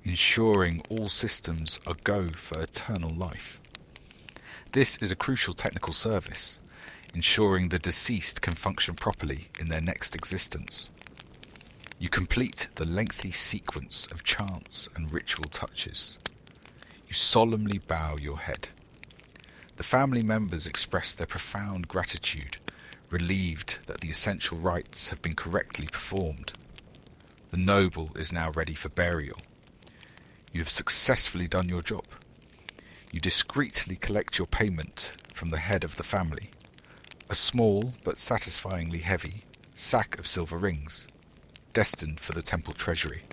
ensuring all systems are go for eternal life. This is a crucial technical service, ensuring the deceased can function properly in their next existence. You complete the lengthy sequence of chants and ritual touches. You solemnly bow your head. The family members express their profound gratitude, relieved that the essential rites have been correctly performed. The noble is now ready for burial. You have successfully done your job. You discreetly collect your payment from the head of the family, a small but satisfyingly heavy sack of silver rings, destined for the temple treasury.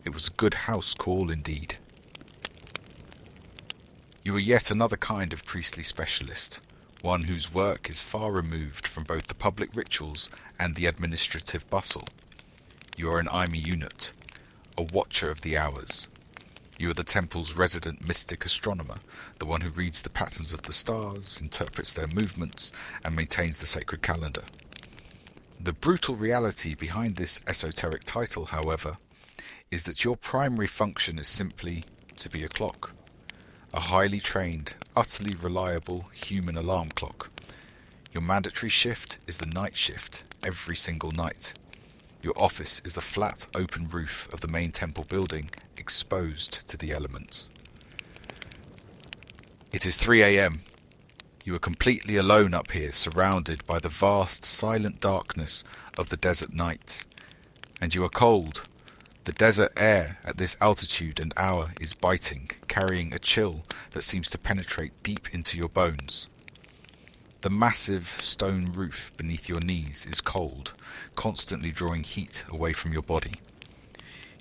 It was a good house call indeed. You are yet another kind of priestly specialist, one whose work is far removed from both the public rituals and the administrative bustle. You are an Imi unit, a watcher of the hours. You are the temple's resident mystic astronomer, the one who reads the patterns of the stars, interprets their movements, and maintains the sacred calendar. The brutal reality behind this esoteric title, however, is that your primary function is simply to be a clock. A highly trained, utterly reliable human alarm clock. Your mandatory shift is the night shift, every single night. Your office is the flat, open roof of the main temple building, exposed to the elements. It is 3 a.m. You are completely alone up here, surrounded by the vast, silent darkness of the desert night. And you are cold. The desert air at this altitude and hour is biting, carrying a chill that seems to penetrate deep into your bones. The massive stone roof beneath your knees is cold, constantly drawing heat away from your body.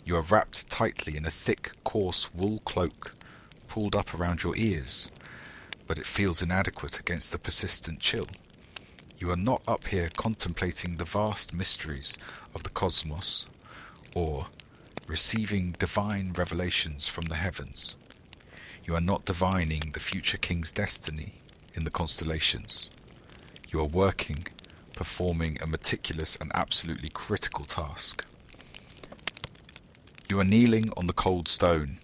You are wrapped tightly in a thick, coarse wool cloak, pulled up around your ears, but it feels inadequate against the persistent chill. You are not up here contemplating the vast mysteries of the cosmos, or receiving divine revelations from the heavens. You are not divining the future king's destiny in the constellations. You are working, performing a meticulous and absolutely critical task. You are kneeling on the cold stone.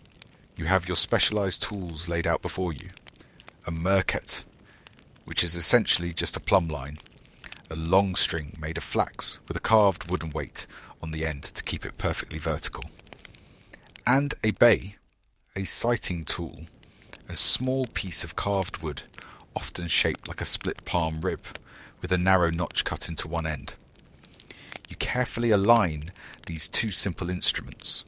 You have your specialized tools laid out before you. A merket, which is essentially just a plumb line, a long string made of flax with a carved wooden weight on the end to keep it perfectly vertical. And a bay, a sighting tool, a small piece of carved wood, often shaped like a split palm rib, with a narrow notch cut into one end. You carefully align these two simple instruments.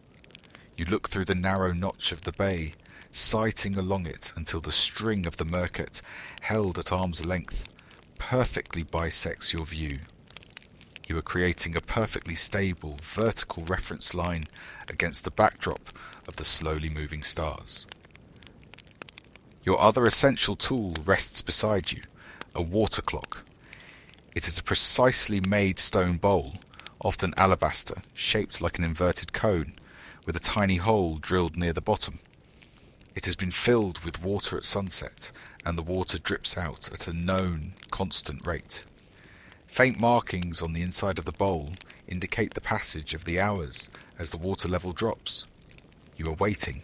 You look through the narrow notch of the bay, sighting along it until the string of the merket, held at arm's length, perfectly bisects your view. You are creating a perfectly stable, vertical reference line against the backdrop of the slowly moving stars. Your other essential tool rests beside you, a water clock. It is a precisely made stone bowl, often alabaster, shaped like an inverted cone, with a tiny hole drilled near the bottom. It has been filled with water at sunset, and the water drips out at a known, constant rate. Faint markings on the inside of the bowl indicate the passage of the hours as the water level drops. You are waiting.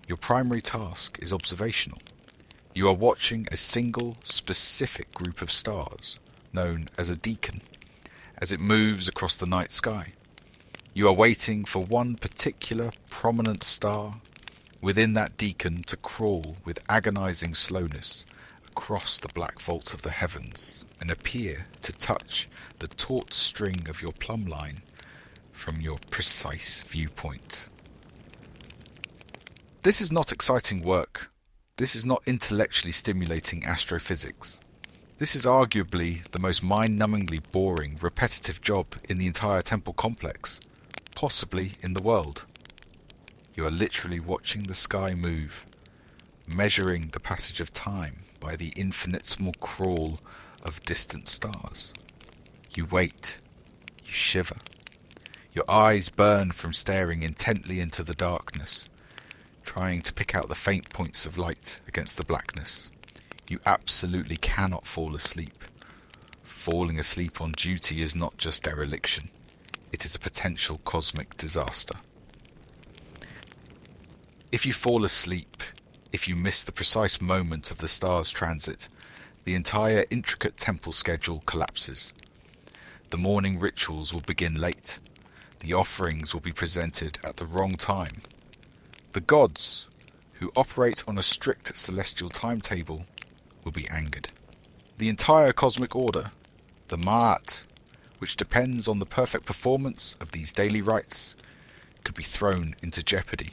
Your primary task is observational. You are watching a single, specific group of stars, known as a deacon, as it moves across the night sky. You are waiting for one particular prominent star within that deacon to crawl with agonizing slowness across the black vaults of the heavens and appear to touch the taut string of your plumb line from your precise viewpoint. This is not exciting work. This is not intellectually stimulating astrophysics. This is arguably the most mind-numbingly boring, repetitive job in the entire temple complex, possibly in the world. You are literally watching the sky move, measuring the passage of time by the infinitesimal crawl of distant stars. You wait. You shiver. Your eyes burn from staring intently into the darkness, trying to pick out the faint points of light against the blackness. You absolutely cannot fall asleep. Falling asleep on duty is not just dereliction. It is a potential cosmic disaster. If you fall asleep, if you miss the precise moment of the star's transit, the entire intricate temple schedule collapses. The morning rituals will begin late. The offerings will be presented at the wrong time. The gods, who operate on a strict celestial timetable, will be angered. The entire cosmic order, the Ma'at, which depends on the perfect performance of these daily rites, could be thrown into jeopardy.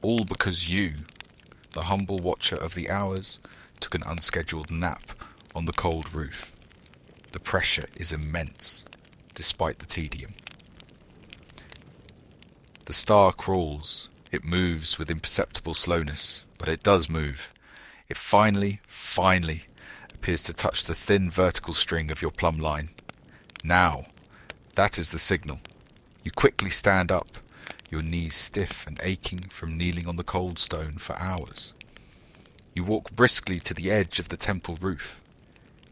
All because you, the humble watcher of the hours, took an unscheduled nap on the cold roof. The pressure is immense, despite the tedium. The star crawls. It moves with imperceptible slowness, but it does move. It finally appears to touch the thin vertical string of your plumb line. Now, that is the signal. You quickly stand up, your knees stiff and aching from kneeling on the cold stone for hours. You walk briskly to the edge of the temple roof.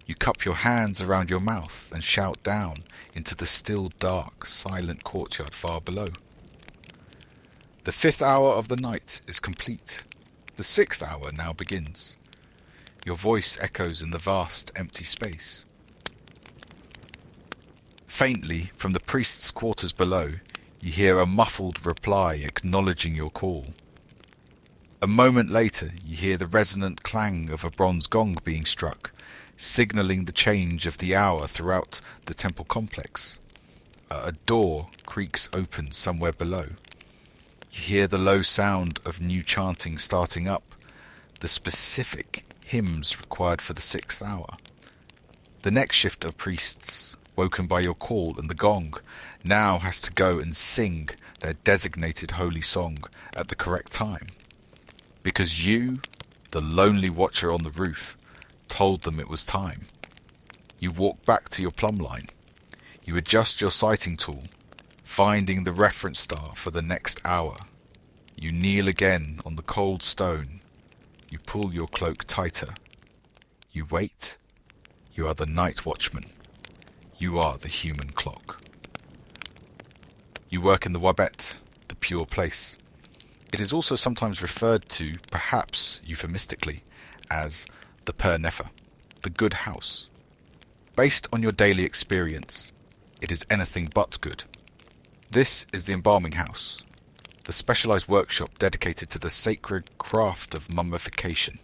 You cup your hands around your mouth and shout down into the still dark, silent courtyard far below. The 5th hour of the night is complete. The 6th hour now begins. Your voice echoes in the vast, empty space. Faintly, from the priest's quarters below, you hear a muffled reply acknowledging your call. A moment later, you hear the resonant clang of a bronze gong being struck, signalling the change of the hour throughout the temple complex. A door creaks open somewhere below. You hear the low sound of new chanting starting up, the specific hymns required for the 6th hour. The next shift of priests, woken by your call and the gong, now has to go and sing their designated holy song at the correct time. Because you, the lonely watcher on the roof, told them it was time. You walk back to your plumb line. You adjust your sighting tool, finding the reference star for the next hour. You kneel again on the cold stone. You pull your cloak tighter. You wait. You are the night watchman. You are the human clock. You work in the Wabet, the pure place. It is also sometimes referred to, perhaps euphemistically, as the Per Nefer, the good house. Based on your daily experience, it is anything but good. This is the embalming house, the specialized workshop dedicated to the sacred craft of mummification.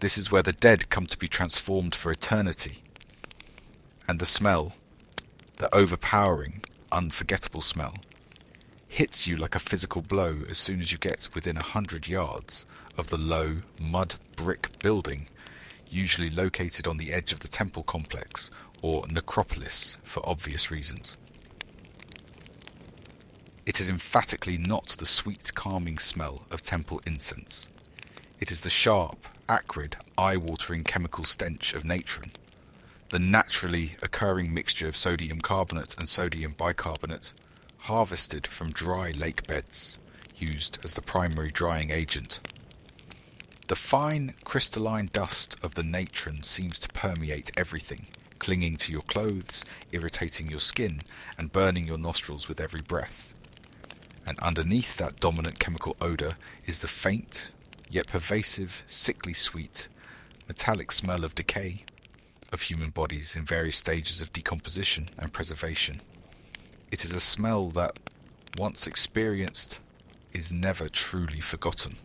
This is where the dead come to be transformed for eternity. And the smell, the overpowering, unforgettable smell, hits you like a physical blow as soon as you get within 100 yards of the low, mud brick building, usually located on the edge of the temple complex, or necropolis for obvious reasons. It is emphatically not the sweet, calming smell of temple incense. It is the sharp, acrid, eye-watering chemical stench of natron, the naturally occurring mixture of sodium carbonate and sodium bicarbonate, harvested from dry lake beds, used as the primary drying agent. The fine, crystalline dust of the natron seems to permeate everything, clinging to your clothes, irritating your skin, and burning your nostrils with every breath. And underneath that dominant chemical odour is the faint, yet pervasive, sickly sweet, metallic smell of decay, of human bodies in various stages of decomposition and preservation. It is a smell that, once experienced, is never truly forgotten.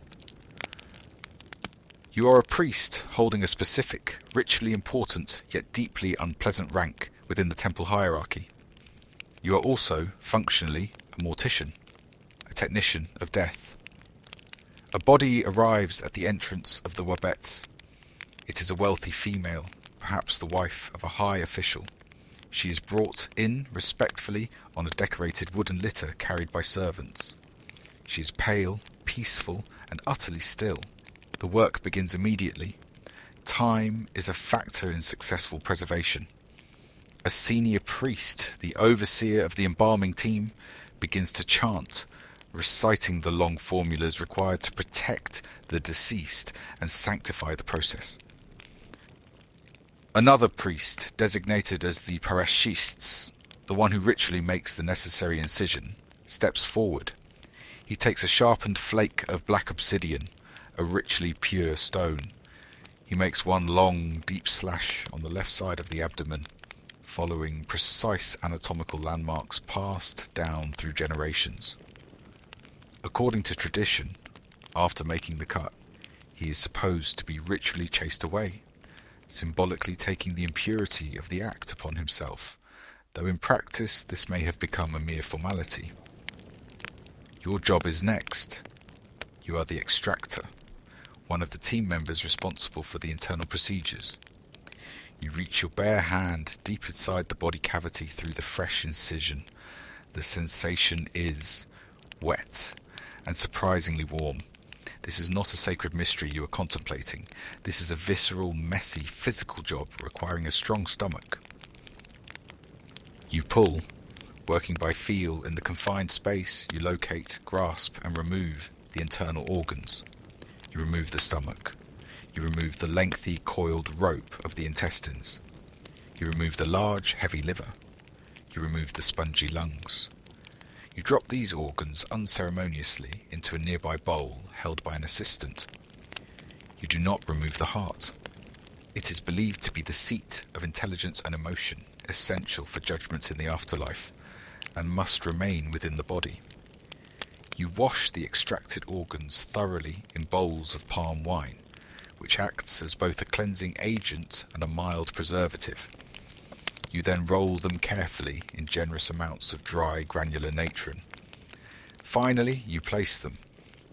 You are a priest holding a specific, ritually important yet deeply unpleasant rank within the temple hierarchy. You are also, functionally, a mortician, a technician of death. A body arrives at the entrance of the Wabet. It is a wealthy female, perhaps the wife of a high official. She is brought in respectfully on a decorated wooden litter carried by servants. She is pale, peaceful, and utterly still. The work begins immediately. Time is a factor in successful preservation. A senior priest, the overseer of the embalming team, begins to chant, reciting the long formulas required to protect the deceased and sanctify the process. Another priest, designated as the parashists, the one who ritually makes the necessary incision, steps forward. He takes a sharpened flake of black obsidian, a richly pure stone. He makes one long, deep slash on the left side of the abdomen, following precise anatomical landmarks passed down through generations. According to tradition, after making the cut, he is supposed to be ritually chased away, symbolically taking the impurity of the act upon himself, though in practice this may have become a mere formality. Your job is next. You are the extractor, one of the team members responsible for the internal procedures. You reach your bare hand deep inside the body cavity through the fresh incision. The sensation is wet and surprisingly warm. This is not a sacred mystery you are contemplating. This is a visceral, messy, physical job requiring a strong stomach. You pull. Working by feel in the confined space, you locate, grasp, and remove the internal organs. You remove the stomach. You remove the lengthy, coiled rope of the intestines. You remove the large, heavy liver. You remove the spongy lungs. You drop these organs unceremoniously into a nearby bowl held by an assistant. You do not remove the heart. It is believed to be the seat of intelligence and emotion, essential for judgments in the afterlife, and must remain within the body. You wash the extracted organs thoroughly in bowls of palm wine, which acts as both a cleansing agent and a mild preservative. You then roll them carefully in generous amounts of dry granular natron. Finally, you place them,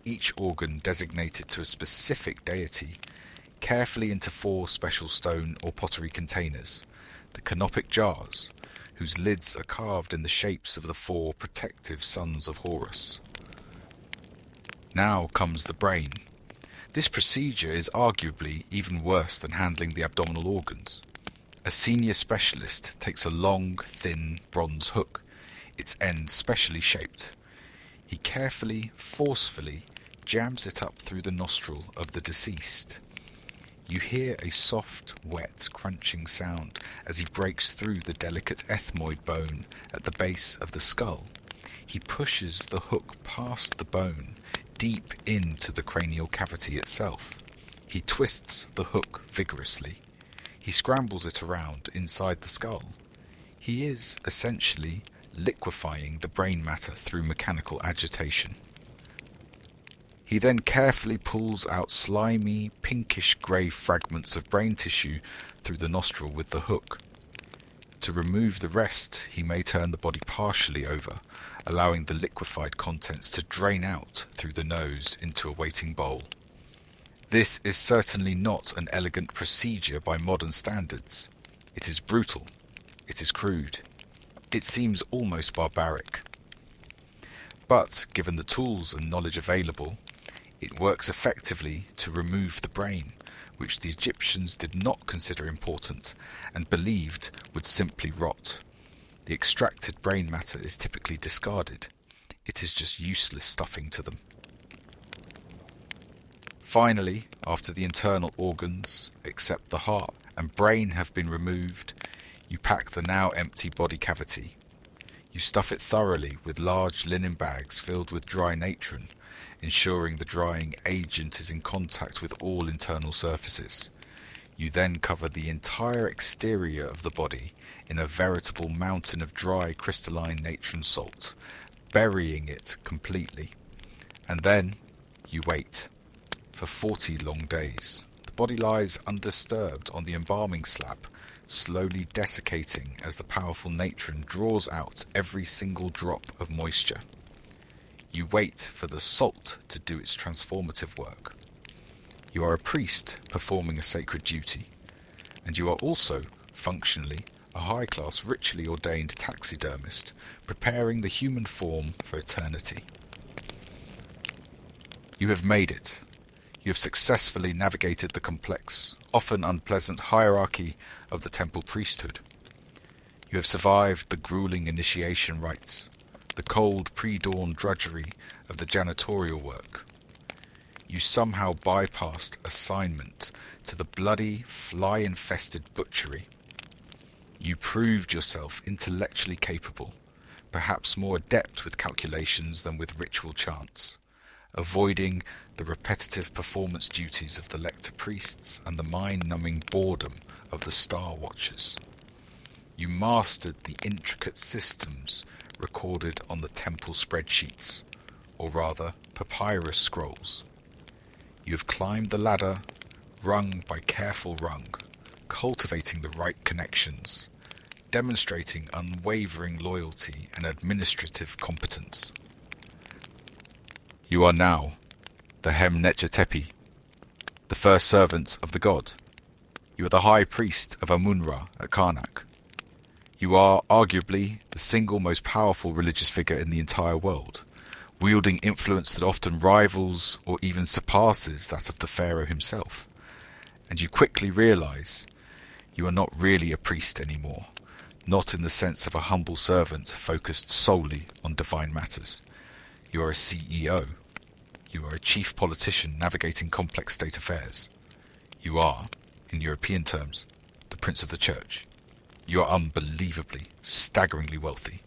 each organ designated to a specific deity, carefully into 4 special stone or pottery containers, the canopic jars, whose lids are carved in the shapes of the 4 protective sons of Horus. Now comes the brain. This procedure is arguably even worse than handling the abdominal organs. A senior specialist takes a long, thin bronze hook, its end specially shaped. He carefully, forcefully jams it up through the nostril of the deceased. You hear a soft, wet, crunching sound as he breaks through the delicate ethmoid bone at the base of the skull. He pushes the hook past the bone, deep into the cranial cavity itself. He twists the hook vigorously. He scrambles it around inside the skull. He is, essentially, liquefying the brain matter through mechanical agitation. He then carefully pulls out slimy, pinkish-grey fragments of brain tissue through the nostril with the hook. To remove the rest, he may turn the body partially over, allowing the liquefied contents to drain out through the nose into a waiting bowl. This is certainly not an elegant procedure by modern standards. It is brutal. It is crude. It seems almost barbaric. But, given the tools and knowledge available, it works effectively to remove the brain, which the Egyptians did not consider important and believed would simply rot. The extracted brain matter is typically discarded. It is just useless stuffing to them. Finally, after the internal organs, except the heart and brain, have been removed, you pack the now empty body cavity. You stuff it thoroughly with large linen bags filled with dry natron, ensuring the drying agent is in contact with all internal surfaces. You then cover the entire exterior of the body in a veritable mountain of dry crystalline natron salt, burying it completely. And then you wait for 40 long days. The body lies undisturbed on the embalming slab, slowly desiccating as the powerful natron draws out every single drop of moisture. You wait for the salt to do its transformative work. You are a priest performing a sacred duty, and you are also, functionally, a high-class ritually ordained taxidermist, preparing the human form for eternity. You have made it. You have successfully navigated the complex, often unpleasant hierarchy of the temple priesthood. You have survived the grueling initiation rites, the cold pre-dawn drudgery of the janitorial work. You somehow bypassed assignment to the bloody, fly-infested butchery. You proved yourself intellectually capable, perhaps more adept with calculations than with ritual chants, avoiding the repetitive performance duties of the lector priests and the mind-numbing boredom of the Star Watchers. You mastered the intricate systems recorded on the temple spreadsheets, or rather papyrus scrolls. You have climbed the ladder, rung by careful rung, cultivating the right connections, demonstrating unwavering loyalty and administrative competence. You are now the Hem-Netjetepi, the first servant of the god. You are the high priest of Amun-Ra at Karnak. You are arguably the single most powerful religious figure in the entire world, wielding influence that often rivals or even surpasses that of the pharaoh himself. And you quickly realize you are not really a priest anymore, not in the sense of a humble servant focused solely on divine matters. You are a CEO. You are a chief politician navigating complex state affairs. You are, in European terms, the prince of the church. You are unbelievably, staggeringly wealthy,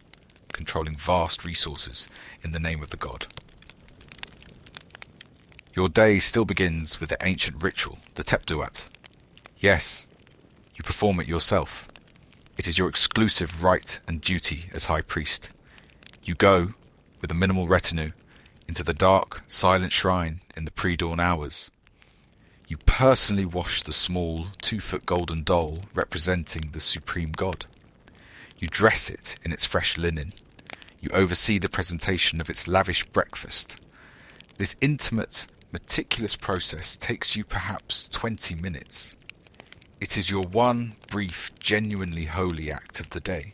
controlling vast resources in the name of the god. Your day still begins with the ancient ritual, the Tepduat. Yes, you perform it yourself. It is your exclusive right and duty as high priest. You go, with a minimal retinue, into the dark, silent shrine in the pre-dawn hours. You personally wash the small, 2-foot golden doll representing the supreme god. You dress it in its fresh linen. You oversee the presentation of its lavish breakfast. This intimate, meticulous process takes you perhaps 20 minutes. It is your one brief, genuinely holy act of the day,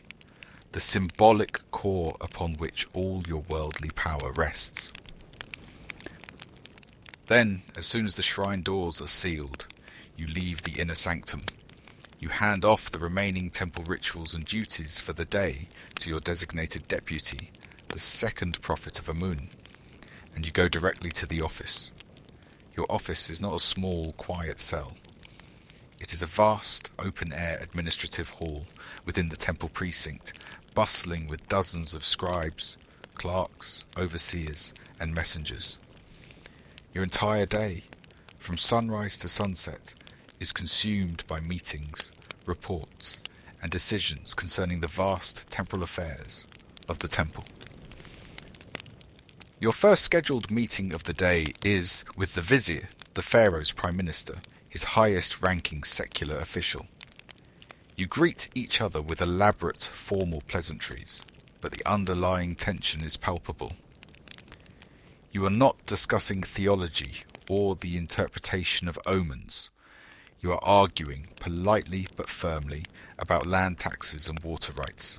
the symbolic core upon which all your worldly power rests. Then, as soon as the shrine doors are sealed, you leave the inner sanctum. You hand off the remaining temple rituals and duties for the day to your designated deputy, the second prophet of Amun, and you go directly to the office. Your office is not a small, quiet cell. It is a vast, open-air administrative hall within the temple precinct, bustling with dozens of scribes, clerks, overseers, and messengers. Your entire day, from sunrise to sunset, is consumed by meetings, reports, and decisions concerning the vast temporal affairs of the temple. Your first scheduled meeting of the day is with the vizier, the pharaoh's prime minister, his highest-ranking secular official. You greet each other with elaborate, formal pleasantries, but the underlying tension is palpable. You are not discussing theology or the interpretation of omens. You are arguing, politely but firmly, about land taxes and water rights.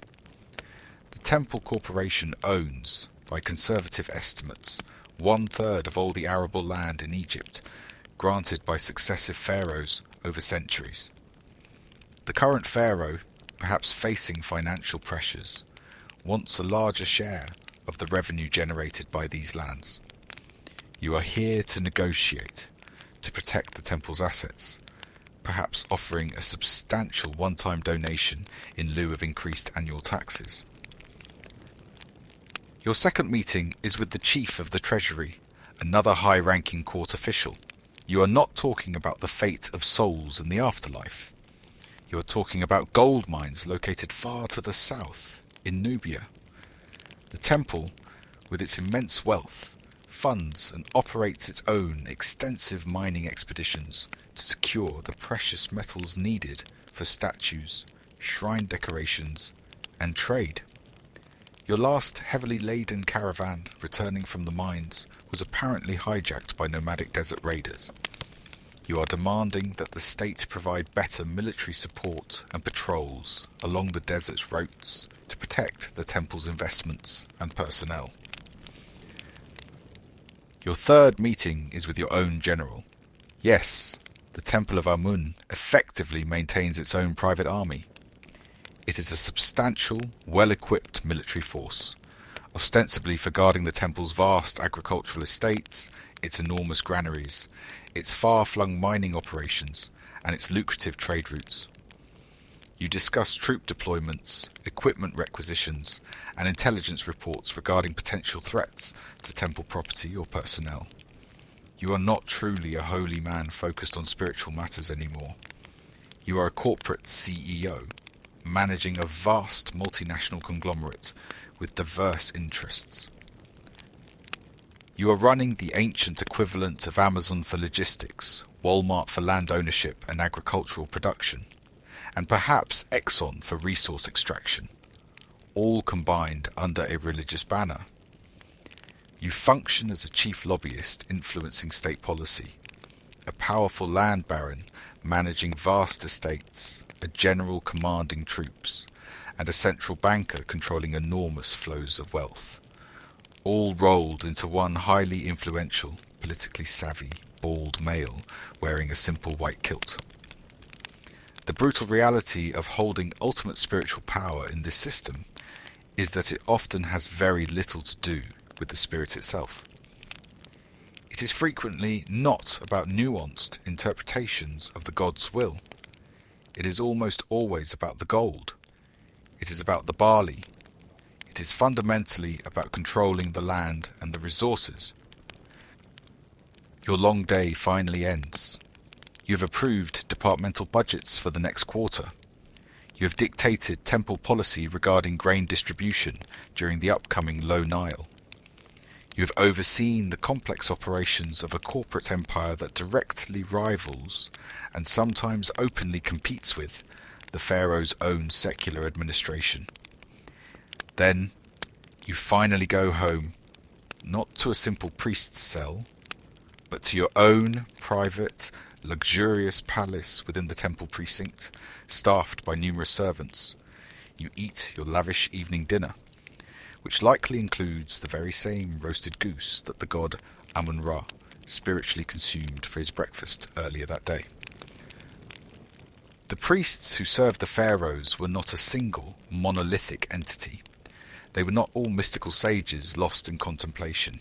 The Temple Corporation owns, by conservative estimates, 1/3 of all the arable land in Egypt, granted by successive pharaohs over centuries. The current pharaoh, perhaps facing financial pressures, wants a larger share of the revenue generated by these lands. You are here to negotiate, to protect the temple's assets, perhaps offering a substantial one-time donation in lieu of increased annual taxes. Your second meeting is with the chief of the treasury, another high-ranking court official. You are not talking about the fate of souls in the afterlife. You are talking about gold mines located far to the south, in Nubia. The temple, with its immense wealth, funds and operates its own extensive mining expeditions to secure the precious metals needed for statues, shrine decorations, and trade. Your last heavily laden caravan returning from the mines was apparently hijacked by nomadic desert raiders. You are demanding that the state provide better military support and patrols along the desert's routes to protect the temple's investments and personnel. Your third meeting is with your own general. Yes, the Temple of Amun effectively maintains its own private army. It is a substantial, well-equipped military force, ostensibly for guarding the temple's vast agricultural estates, its enormous granaries, its far-flung mining operations, and its lucrative trade routes. You discuss troop deployments, equipment requisitions, and intelligence reports regarding potential threats to temple property or personnel. You are not truly a holy man focused on spiritual matters anymore. You are a corporate CEO, managing a vast multinational conglomerate with diverse interests. You are running the ancient equivalent of Amazon for logistics, Walmart for land ownership and agricultural production, and perhaps Exxon for resource extraction, all combined under a religious banner. You function as a chief lobbyist influencing state policy, a powerful land baron managing vast estates, a general commanding troops, and a central banker controlling enormous flows of wealth, all rolled into one highly influential, politically savvy, bald male wearing a simple white kilt. The brutal reality of holding ultimate spiritual power in this system is that it often has very little to do with the spirit itself. It is frequently not about nuanced interpretations of the god's will. It is almost always about the gold. It is about the barley. It is fundamentally about controlling the land and the resources. Your long day finally ends. You have approved departmental budgets for the next quarter. You have dictated temple policy regarding grain distribution during the upcoming low Nile. You have overseen the complex operations of a corporate empire that directly rivals, and sometimes openly competes with, the pharaoh's own secular administration. Then, you finally go home, not to a simple priest's cell, but to your own private, luxurious palace within the temple precinct, staffed by numerous servants. You eat your lavish evening dinner, which likely includes the very same roasted goose that the god Amun-Ra spiritually consumed for his breakfast earlier that day. The priests who served the pharaohs were not a single, monolithic entity. They were not all mystical sages lost in contemplation.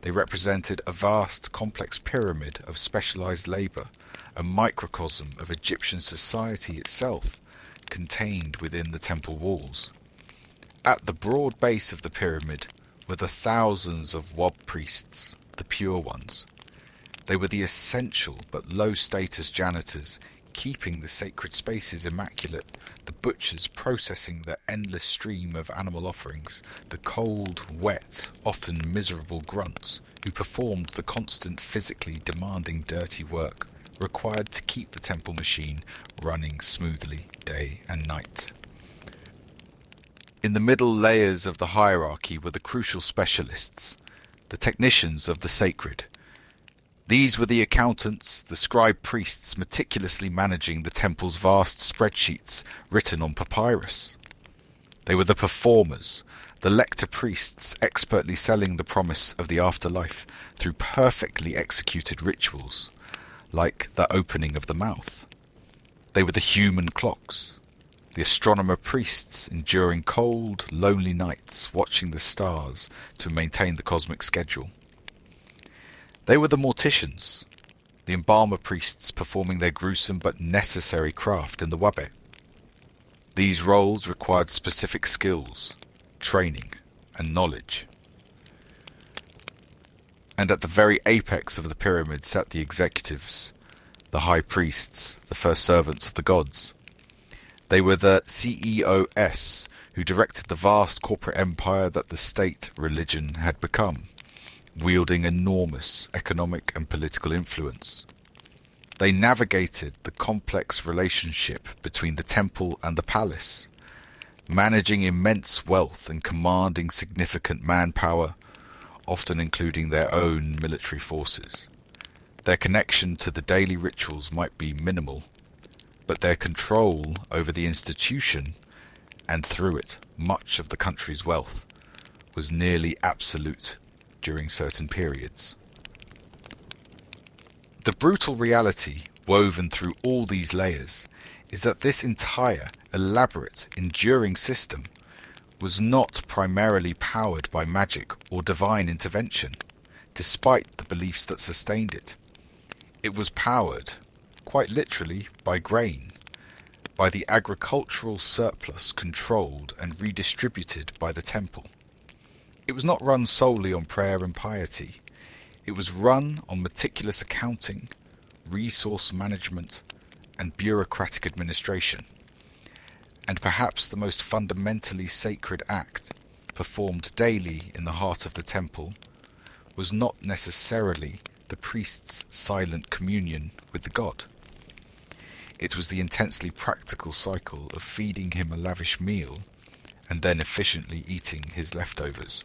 They represented a vast, complex pyramid of specialized labor, a microcosm of Egyptian society itself, contained within the temple walls. At the broad base of the pyramid were the thousands of Wab priests, the pure ones. They were the essential but low-status janitors, keeping the sacred spaces immaculate, the butchers processing the endless stream of animal offerings, the cold, wet, often miserable grunts who performed the constant physically demanding dirty work required to keep the temple machine running smoothly day and night. In the middle layers of the hierarchy were the crucial specialists, the technicians of the sacred. These were the accountants, the scribe priests meticulously managing the temple's vast spreadsheets written on papyrus. They were the performers, the lector priests expertly selling the promise of the afterlife through perfectly executed rituals, like the opening of the mouth. They were the human clocks, the astronomer priests enduring cold, lonely nights watching the stars to maintain the cosmic schedule. They were the morticians, the embalmer priests performing their gruesome but necessary craft in the wabe. These roles required specific skills, training, and knowledge. And at the very apex of the pyramid sat the executives, the high priests, the first servants of the gods. They were the CEOs who directed the vast corporate empire that the state religion had become, wielding enormous economic and political influence. They navigated the complex relationship between the temple and the palace, managing immense wealth and commanding significant manpower, often including their own military forces. Their connection to the daily rituals might be minimal, but their control over the institution, and through it much of the country's wealth, was nearly absolute during certain periods. The brutal reality woven through all these layers is that this entire, elaborate, enduring system was not primarily powered by magic or divine intervention, despite the beliefs that sustained it. It was powered, quite literally, by grain, by the agricultural surplus controlled and redistributed by the temple. It was not run solely on prayer and piety. It was run on meticulous accounting, resource management, and bureaucratic administration. And perhaps the most fundamentally sacred act, performed daily in the heart of the temple, was not necessarily the priest's silent communion with the god. It was the intensely practical cycle of feeding him a lavish meal and then efficiently eating his leftovers.